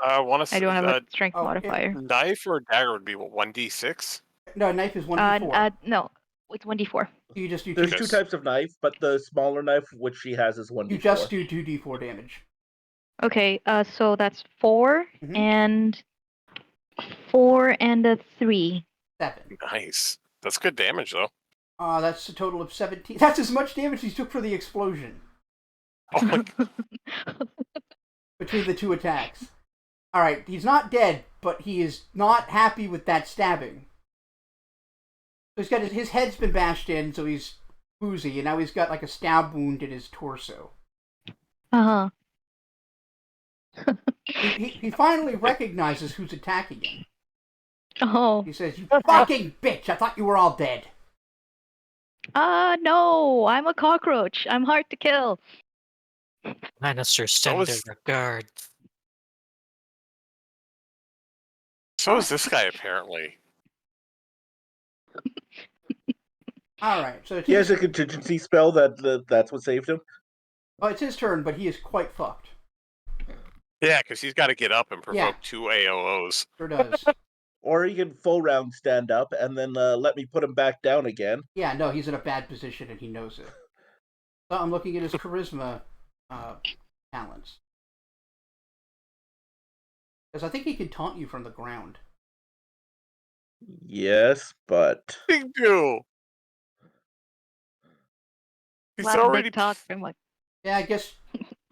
I want to. I don't have a strength Oh, modifier. Knife or dagger would be what, 1d6? No, knife is 1d4. No. It's 1d4. You just do There's two. two Yes. types of knife, but the smaller knife, which she has, is 1d4. You just do 2d4 damage. Okay, so that's 4 Mhm. and 4 and a 3. 7. Nice. That's good damage, though. That's a total of 17. That's as much damage he took for the explosion Oh my between the two attacks. Alright, he's not dead, but he is not happy with that stabbing. So he's got his head's been bashed in, so he's woozy, and now he's got like a stab wound in his torso. Uh-huh. He finally recognizes who's attacking him. Oh. He says, "You fucking bitch! I thought you were all dead." No, I'm a cockroach. I'm hard to kill. Lannister was- standard regard. So is this guy, apparently. Alright, so He has a contingency spell that's what saved him. it's his turn, but he is quite fucked. Yeah, because he's got to get up and provoke Yeah. 2 AOOs. Sure does. Or he can full round stand up and then let me put him back down again. Yeah, no, he's in a bad position and he knows it. So I'm looking at his charisma talents. Because I think he can taunt you from the ground. Yes, but Big deal. He's Lots of already. big talk from like Yeah, I guess,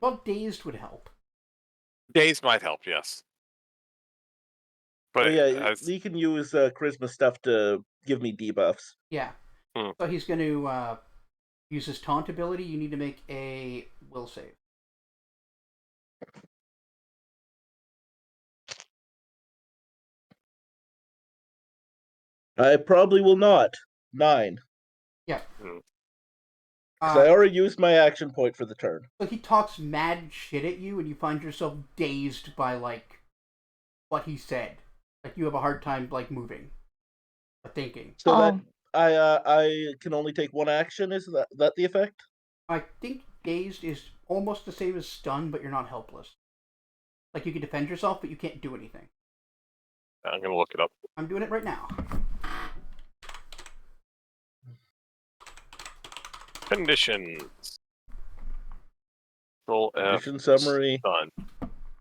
well, dazed would help. Days might help, yes. But oh, yeah, he can use charisma stuff to give me debuffs. Yeah. Hmm. So he's going to use his taunt ability. You need to make a will save. I probably will not. 9. Yeah. Hmm. Because I already used my action point for the turn. So he talks mad shit at you, and you find yourself dazed by, like, what he said. Like, you have a hard time, like, moving. Or thinking. So Oh. that I can only take one action. Is that the effect? I think dazed is almost the same as stun, but you're not helpless. Like, you can defend yourself, but you can't do anything. I'm going to look it up. I'm doing it right now. Conditions. Control F. Condition summary. Stun.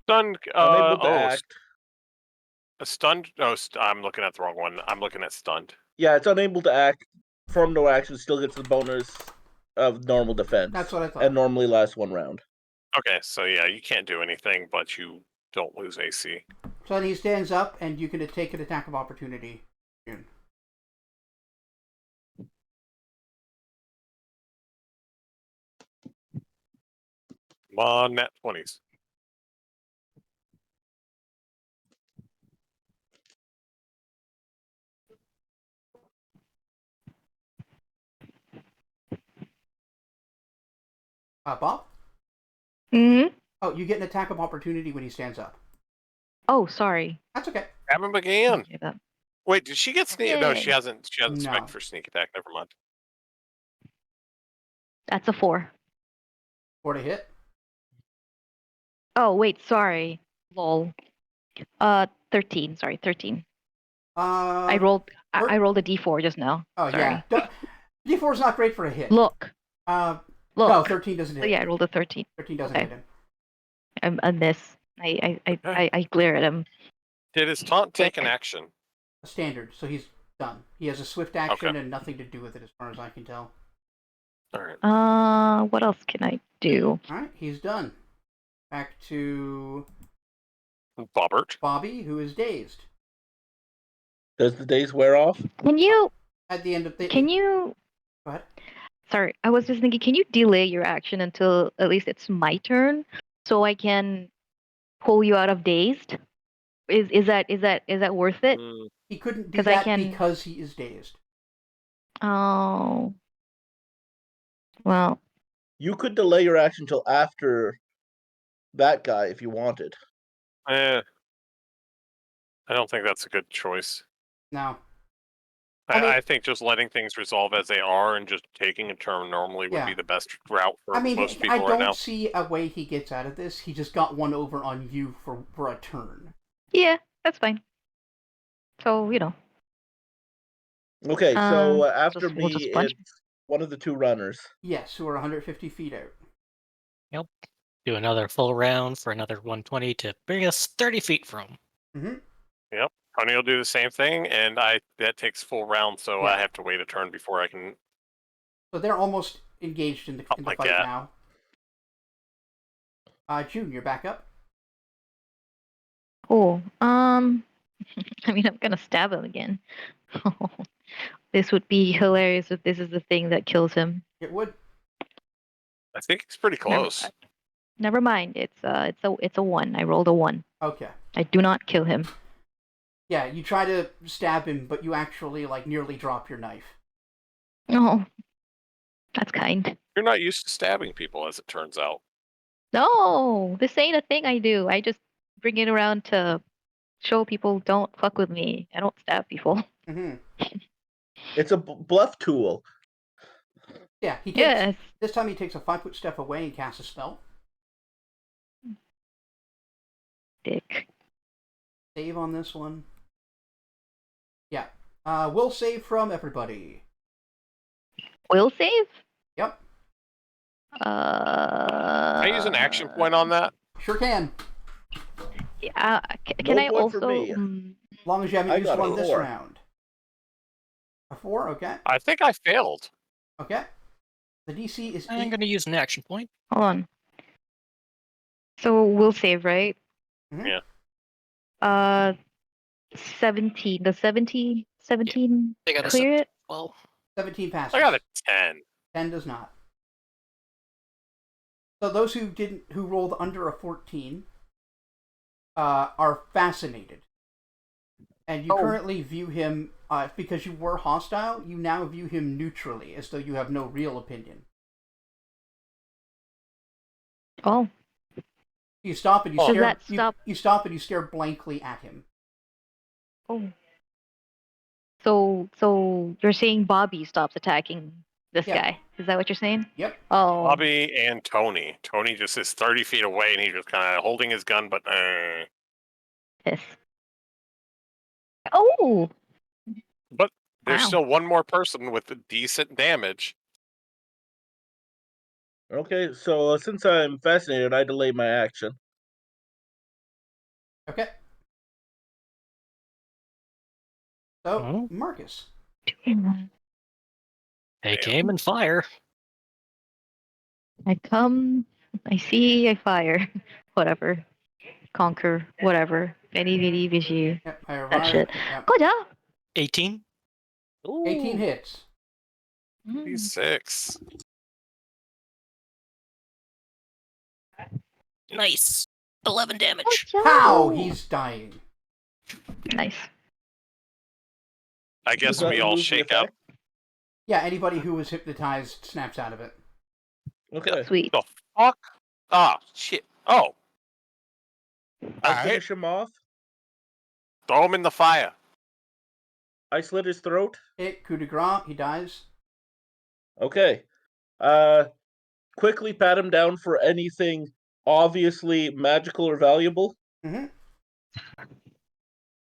Stun. Unable to act. A stunned. No, I'm looking at the wrong one. I'm looking at stunned. Yeah, it's unable to act. From no action, still gets the bonus of normal defense. That's what I thought. And normally lasts 1 round. Okay, so yeah, you can't do anything, but you don't lose AC. So then he stands up, and you can take an attack of opportunity. Soon. Come on, nat 20s. Bob? Mm-hmm. Oh, you get an attack of opportunity when he stands up. Oh, sorry. That's okay. Grab him again. Okay, that- Wait, did she get sneak? No, Yay. she hasn't. She hasn't No. spec for sneak attack. Never mind. That's a 4. 4 to hit. Oh, wait, sorry. Lol. 13. Sorry, 13. I rolled Where- I rolled a d4 just now. Oh, Sorry. yeah. D4 is not great for a hit. Look. No, Look. 13 doesn't hit. Oh, yeah, I rolled a 13. 13 doesn't Okay. hit him. I miss. I glare at him. Did his taunt take an action? A standard, so he's done. He has a swift action Okay. and nothing to do with it as far as I can tell. All right. What else can I do? Alright, he's done. Back to Bobbert. Bobby, who is dazed. Does the days wear off? Can you At the end of the... can you Go ahead. Sorry, I was just thinking, can you delay your action until at least it's my turn so I can pull you out of dazed? Is that worth it? Mm, He couldn't do 'Cause I that can- because he is dazed. Oh. Well, You could delay your action till after that guy if you wanted. I don't think that's a good choice. No. I mean- I think just letting things resolve as they are and just taking a turn normally would Yeah. be the best route for I mean, most I people don't right now. see a way he gets out of this. He just got one over on you for a turn. yeah, that's fine. So, Okay, so after we'll me, just punch. it's one of the two runners. Yes, who are 150 feet out. Do another full round for another 120 to bring us 30 feet from. Mm-hmm. Yep. Honey will do the same thing, and that takes full round, so Yeah. I have to wait a turn before I can. So they're almost engaged in the Something like fight that. now. June, you're back up. Cool. I mean, I'm gonna stab him again. This would be hilarious if this is the thing that kills him. It would. I think it's pretty close. Never mind. It's a 1. I rolled a 1. Okay. I do not kill him. Yeah, you try to stab him, but you actually nearly drop your knife. No, that's kind. You're not used to stabbing people, as it turns out. No, this ain't a thing I do. I just bring it around to show people don't fuck with me. I don't stab people. Mm-hmm. It's a bluff tool. Yeah, he takes. Yes. This time he takes a 5-foot step away and casts a spell. Dick. Save on this one. Yeah. Will save from everybody. Will save? Yep. Can I use an action point on that? Sure can. Yeah. Can No I point for also? me. As long as you haven't I used got a one this 4. round. A 4, okay. I think I failed. Okay. The DC is I'm 8. going to use an action point. Hold on. So we'll save, right? Mhm. Yeah. 17. The 17 I got a clear it? 12. 17 passes. I got a 10. 10 does not. So those who rolled under a 14 are fascinated. And you currently view him, because you were hostile, you now view him neutrally, as though you have no real opinion. Oh. You stop and you Does stare. that stop? You stop and you stare blankly at him. Oh. So you're saying Bobby stops attacking this Yep. guy? Is that what you're saying? Yep. Oh. Bobby and Tony. Tony just is 30 feet away, and he's just kind of holding his gun, but Yes. Oh. But there's Wow. still one more person with decent damage. Okay, so since I'm fascinated, I delay my action. Okay. So, Oh. Marcus. Take aim and fire. I come, I see, I fire. Whatever. Conquer, whatever. Veni, vidi, vici. Yep, I That arrived. shit. Yep. Good job. 18. 18 hits. He's 6. Nice. 11 Good damage. job. How? He's dying. Nice. I guess Does that we all remove the shake out. effect? Yeah, anybody who was hypnotized snaps out of it. Okay, Sweet. The fuck? Ah, shit. Oh, I'll Alright. finish him off. throw him in the fire. I slit his throat. Hit, coup de grace, he dies. Okay. Quickly pat him down for anything obviously magical or valuable. Mm-hmm.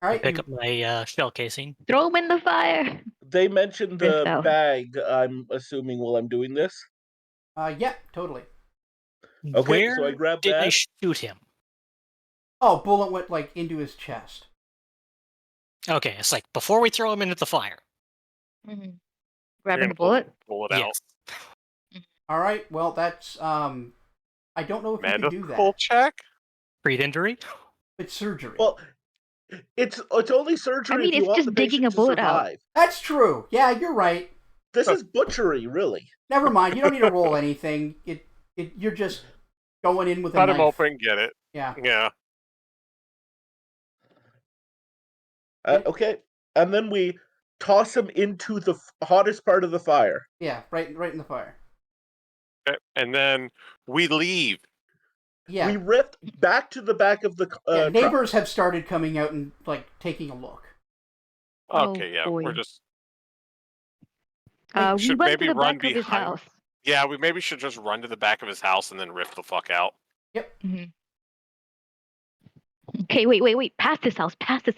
I Alright, pick up my shell casing. Throw him in the fire. They mentioned Rift the out. bag, I'm assuming, while I'm doing this. yeah, totally. Okay, Where so I grab did I that. shoot him? Oh, bullet went, into his chest. Okay, it's like before we throw him into the fire. Mm-hmm. You're Grabbing gonna the bullet. pull it out. Yes. Alright, well, that's, I don't know if you can do Medical that. check? Breed injury? It's surgery. Well, it's only surgery I mean, if you it's want just the digging patient a to bullet out. survive. That's true. Yeah, you're right. This is butchery, really. Never mind, you don't need to roll anything. You're just going in with a Cut knife. him open, get it. Yeah. Yeah. Okay, and then we toss him into the hottest part of the fire. Yeah, right in the fire. Okay. And then we leave. Yeah. We ripped back to the back of the Yeah, truck. neighbors have started coming out and taking a look. Okay, Oh, yeah. boy. We're just We should went maybe to the run back of his behind- house. Yeah, we maybe should just run to the back of his house and then riff the fuck out. Mm-hmm. Okay, wait. Past his house. To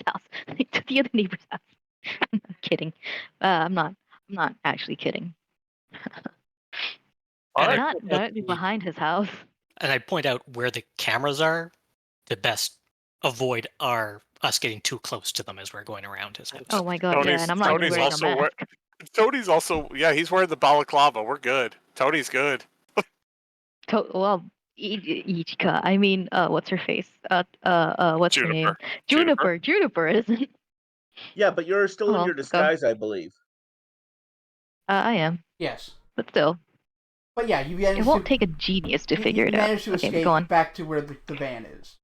the other neighbor's house. Kidding. I'm not. I'm not actually kidding. All And right. Not directly behind his house. And I point out where the cameras are to best avoid us getting too close to them as we're going around his house. Oh my god, yeah, and I'm not even Tony's wearing a also mask. Tony's also, yeah, he's wearing the balaclava. We're good. Tony's good. Well, Ichika. I mean, what's her face? What's her name? Juniper. Juniper isn't. Yeah, but you're still in Oh, your go. disguise, I believe. I am, Yes. but still, But yeah, you it managed won't to, take a genius to you figure it out. managed to Okay, escape go on. back to where the van is.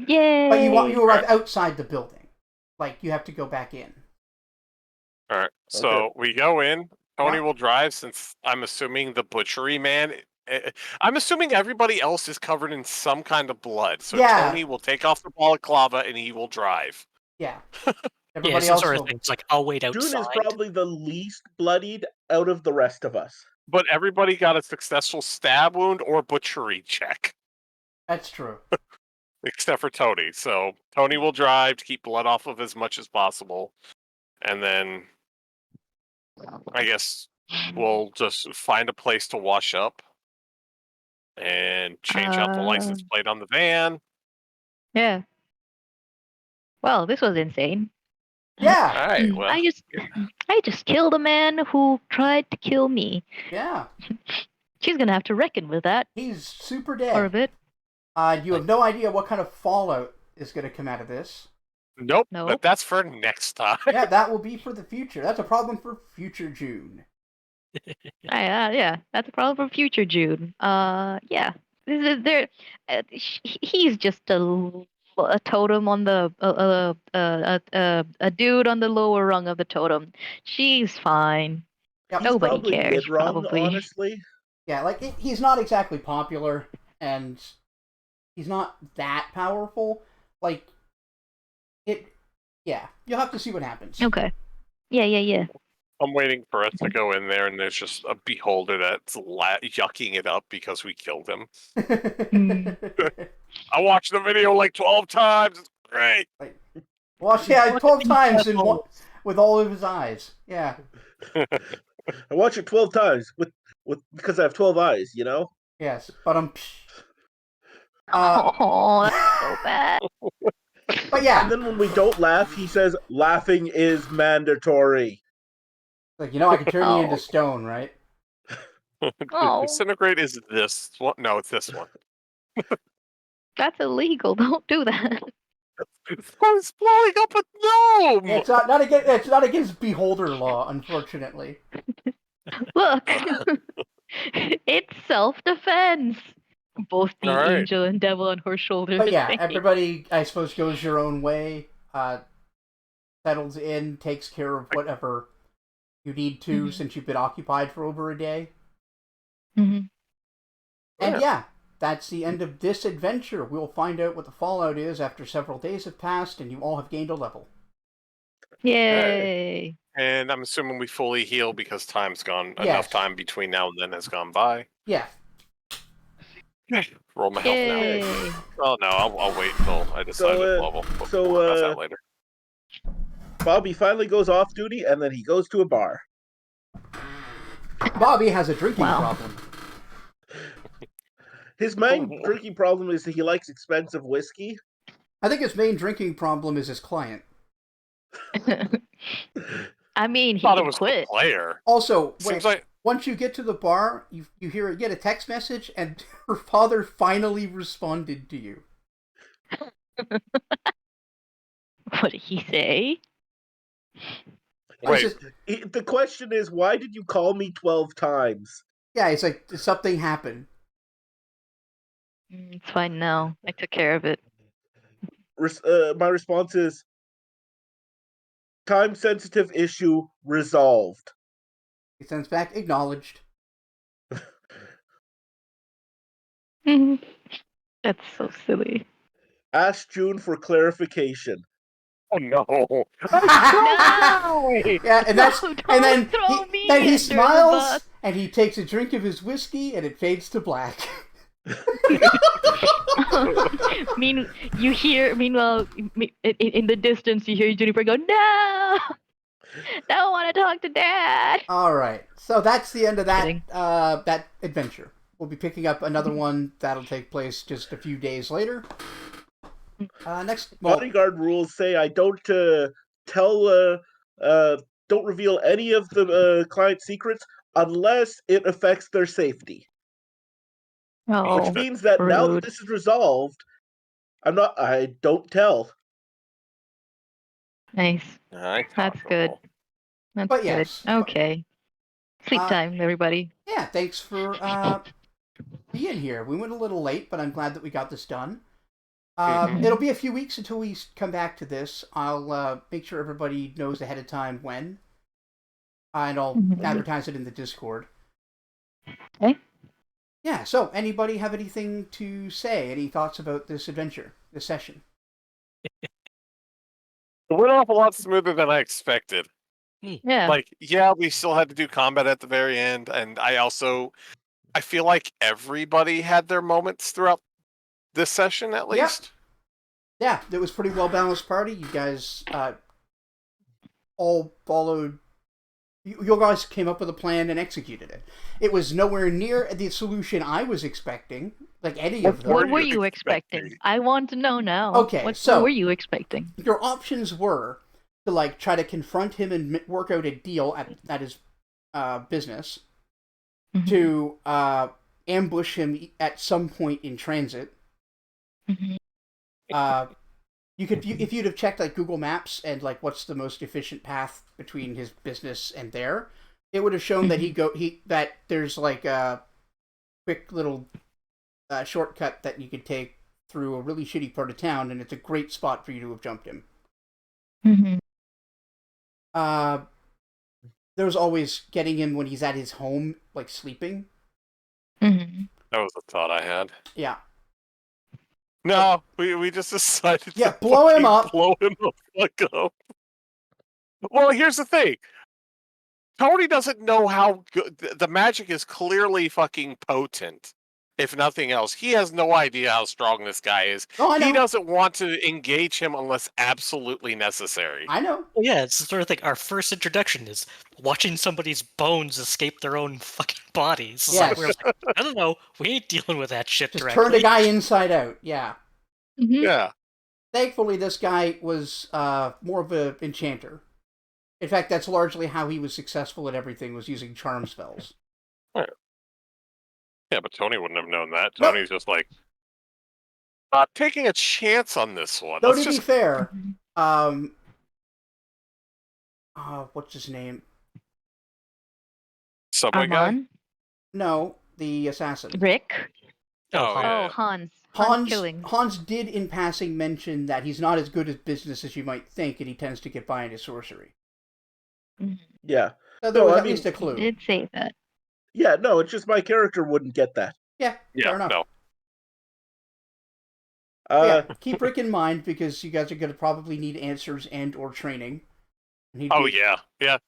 Yay! But you arrive outside the building. Like, you have to go back in. All right. So we go in. Tony Yeah. will drive since I'm assuming the butchery man. I'm assuming everybody else is covered in some kind of blood. So Yeah. Tony will take off the balaclava and he will drive. Yeah. Yeah, Everybody some else sort of will. things like I'll wait June outside. is probably the least bloodied out of the rest of us. But everybody got a successful stab wound or butchery check, That's true. except for Tony. So Tony will drive to keep blood off of as much as possible. And then I guess we'll just find a place to wash up and change out the license plate on the van. Yeah. Well, this was insane. Yeah. All right. Well, I just killed a man who tried to kill me. Yeah. She's gonna have to reckon with that He's super for a dead. bit. You have no idea what kind of fallout is going to come out of this. nope. Nope. But that's for next time. Yeah, that will be for the future. That's a problem for future June. Yeah, that's a problem for future June. Yeah, this is there. He's just a totem on the a dude on the lower rung of the totem. She's fine. Yep. He's Nobody probably cares, mid-rung, probably. honestly. Yeah, like, he's not exactly popular, and he's not that powerful. Like, yeah, you'll have to see what happens. Okay. Yeah. I'm waiting for us to go in there, and there's just a beholder that's yucking it up because we killed him. I watched the video like 12 times. It's great. Well, yeah, 12 times in one, with all of his eyes. Yeah. I watch it 12 times because I have 12 eyes, you know? Yes, but Oh, that's so bad. But yeah, And then when we don't laugh, he says, laughing is mandatory. like, I can turn you into stone, right? Oh. Disintegrate is this one. No, it's this one. That's illegal. Don't do that. It's blowing up a gnome. It's not against beholder law, unfortunately. Look, it's self-defense. Both the All right. angel and devil on her shoulders. But yeah, everybody, I suppose, goes your own way, settles in, takes care of whatever you need to since you've been occupied for over a day. Mm-hmm. And yeah, that's the end of this adventure. We'll find out what the fallout is after several days have passed and you all have gained a level. Yay! And I'm assuming we fully heal because time's gone. Yes. Enough time between now and then has gone by. Yeah. Roll my health Yay! now. Oh no, I'll wait until I decide to level. We'll discuss that later. Bobby finally goes off duty, and then he goes to a bar. Bobby has a drinking problem. His main drinking problem is that he likes expensive whiskey. I think his main drinking problem is his client. I mean, he Thought it can was quit. the player. Also, Seems like once you get to the bar, you get a text message, and her father finally responded to you. What did he say? wait. The question is, why did you call me 12 times? Yeah, it's like something happened. It's fine now. I took care of it. My response is, time-sensitive issue resolved. He sends back, acknowledged. That's so silly. Ask June for clarification. Oh no! No! Yeah, and that's Don't and then throw he, me then he under the smiles bus. and he takes a drink of his whiskey and it fades to black. Meanwhile, in the distance, you hear Juniper go, "No!" Don't want to talk to Dad. All right. So that's the end of that Kidding. that adventure. We'll be picking up another one that'll take place just a few days later. Next, well, Bodyguard rules say I don't tell, don't reveal any of the client's secrets unless it affects their safety. Oh, Which means that now that rude. this is resolved, I don't tell. Nice. I That's good. That's But good. yes. Okay. Sleep Uh, time, everybody. yeah, thanks for being here. We went a little late, but I'm glad that we got this done. Mhm. It'll be a few weeks until we come back to this. I'll make sure everybody knows ahead of time when. And I'll Mhm. advertise it in the Discord. Okay. Yeah, so anybody have anything to say? Any thoughts about this adventure, this session? It went off a lot smoother than I expected. Yeah. Like, yeah, we still had to do combat at the very end, and I feel like everybody had their moments throughout this session, at Yep. least. Yeah, it was pretty well balanced party. You guys all followed. You guys came up with a plan and executed it. It was nowhere near the solution I was expecting, like any of them. What were were you you expecting? expecting? I want to know now. Okay, What so- were you expecting? Your options were to like try to confront him and work out a deal at his business, Mhm. to ambush him at some point in transit. Mhm. You could, if you'd have checked like Google Maps and like what's the most efficient path between his business and there, it would have shown that that there's like a quick little shortcut that you could take through a really shitty part of town, and it's a great spot for you to have jumped him. Mhm. There was always getting him when he's at his home, like sleeping. Mhm. That was a thought I had. Yeah. No, we just decided Yeah, to blow him fucking up. Blow him the fuck up. Well, here's the thing. Tony doesn't know how good the magic is. Clearly fucking potent. If nothing else, he has no idea how strong this guy is. Oh, I know. He doesn't want to engage him unless absolutely necessary. I know. Well, yeah, it's the sort of thing. Our first introduction is watching somebody's bones escape their own fucking bodies. It's like, Yes. we're like, I don't know. We ain't dealing with that shit Just directly. turned a guy inside out. Yeah. Mhm. Yeah. Thankfully, this guy was more of an enchanter. In fact, that's largely how he was successful at everything, was using charm spells. Yeah, but Tony wouldn't have known that. Nope. Tony's just like, not taking a chance on this one. Though, Let's to be just fair, Mhm. what's his name? Subway guy. Armand? No, the assassin. Rick? Oh, Oh, yeah. Hans. Hans, killing. did in passing mention that he's not as good at business as you might think, and he tends to get by in his sorcery. Yeah. So there No, was I at mean- least a He clue. did say that. Yeah, no, it's just my character wouldn't get that. Yeah, Yeah, fair enough. no. Yeah, keep Rick in mind, because you guys are going to probably need answers and or training. And he'd Oh be- yeah.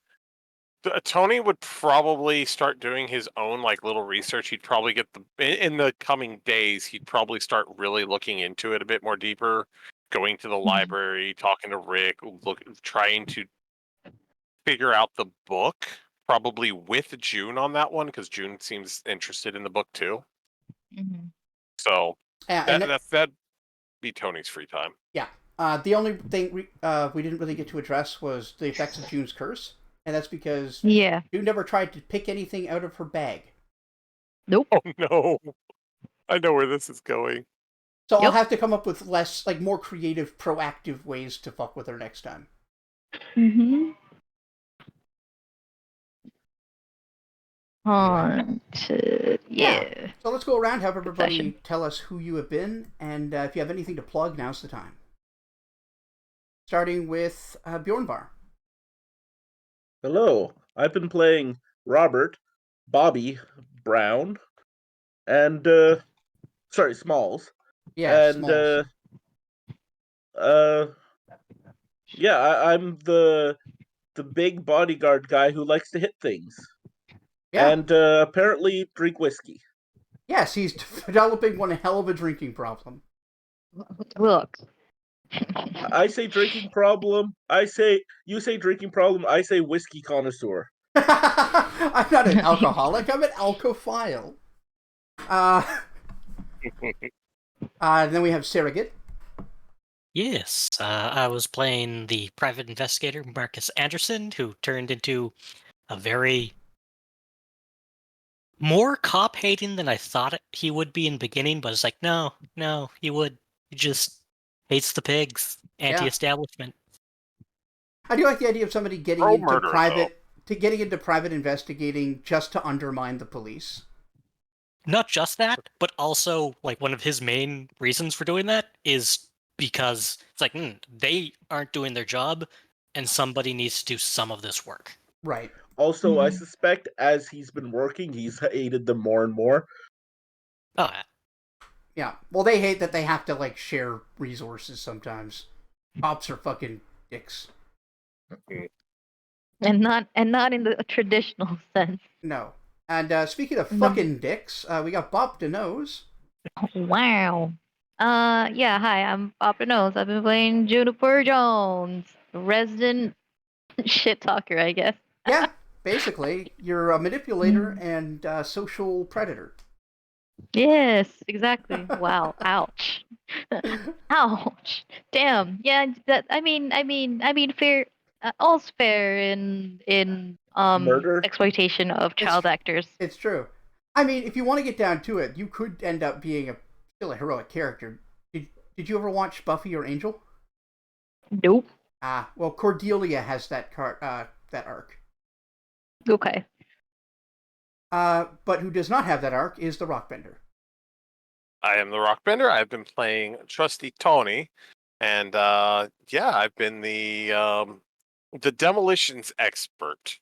Tony would probably start doing his own like little research. He'd probably get in the coming days. He'd probably start really looking into it a bit more deeper, going to the library, talking to Rick, trying to figure out the book. Probably with June on that one, because June seems interested in the book too. Mhm. So Yeah, and that'd be Tony's free time. yeah. The only thing we didn't really get to address was the effects of June's curse, and that's because Yeah. June never tried to pick anything out of her bag. Nope. Oh no, I know where this is going. So I'll Yep. have to come up with more creative, proactive ways to fuck with her next time. Mhm. Haunted. Yeah. So let's go around, have everybody Session. tell us who you have been, and if you have anything to plug, now's the time. Starting with Bjornvar. Hello, I've been playing Robert, Bobby Brown, and Smalls, Yeah, and Smalls. yeah, I'm the big bodyguard guy who likes to hit things, Yeah. and apparently drink whiskey. Yes, he's developing one hell of a drinking problem. Look, I say drinking problem. You say drinking problem. I say whiskey connoisseur. I'm not an alcoholic. I'm an alcophile. Then we have Surrogate. Yes, I was playing the private investigator Marcus Anderson, who turned into a very more cop hating than I thought he would be in the beginning. But it's like, no, he would. He just hates the pigs, anti-establishment. I do like the idea of somebody getting Pro into murder, getting into private investigating just to undermine the police. Not just that, but also like one of his main reasons for doing that is because it's like they aren't doing their job, and somebody needs to do some of this work. Right. Also, I suspect as he's been working, he's hated them more and more. Oh, Yeah. Well, they hate that they have to like share resources sometimes. Cops are fucking dicks. And not in the traditional sense. No. And speaking of fucking dicks, we got Bob DeNose. Wow. Yeah, hi, I'm Bob Nose. I've been playing Juniper Jones, resident shit talker, I guess. Yeah, basically, you're a manipulator and social predator. Yes, exactly. Wow. Ouch. Ouch. Damn. Yeah. That. I mean, fair. All's fair in Murder? exploitation of child actors. It's true. I mean, if you want to get down to it, you could end up being still a heroic character. Did you ever watch Buffy or Angel? Nope. Well, Cordelia has that arc. Okay. But who does not have that arc is the Rockbender. I am the Rockbender. I've been playing Trusty Tony, and I've been the demolitions expert.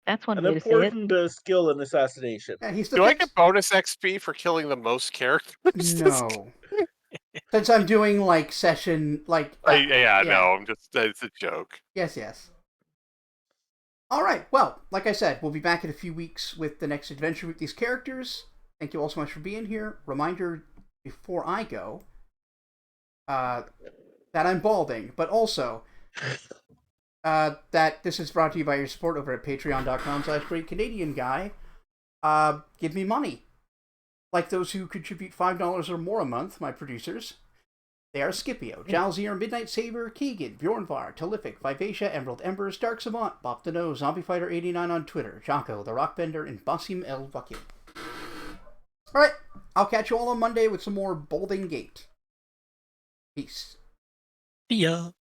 That's one An way to say it. important skill in assassination. Yeah, he's Do I get bonus XP for killing the most characters? No. Since I'm doing like session, like No, I'm just—it's a joke. Yes. All right. Well, like I said, we'll be back in a few weeks with the next adventure with these characters. Thank you all so much for being here. Reminder before I go that I'm balding, but also that this is brought to you by your support over at patreon.com/greatcanadianguy. Give me money. Like those who contribute $5 or more a month, my producers. They are Scipio, Jalzier, Midnight Saber, Keegan, Bjornvar, Telific, Vivacia, Emerald Embers, Dark Savant, Bop the Nose, Zombie Fighter 89 on Twitter, Jocko, the Rockbender, and Basim El Vakil. Alright, I'll catch you all on Monday with some more Balding Gate. Peace. See ya.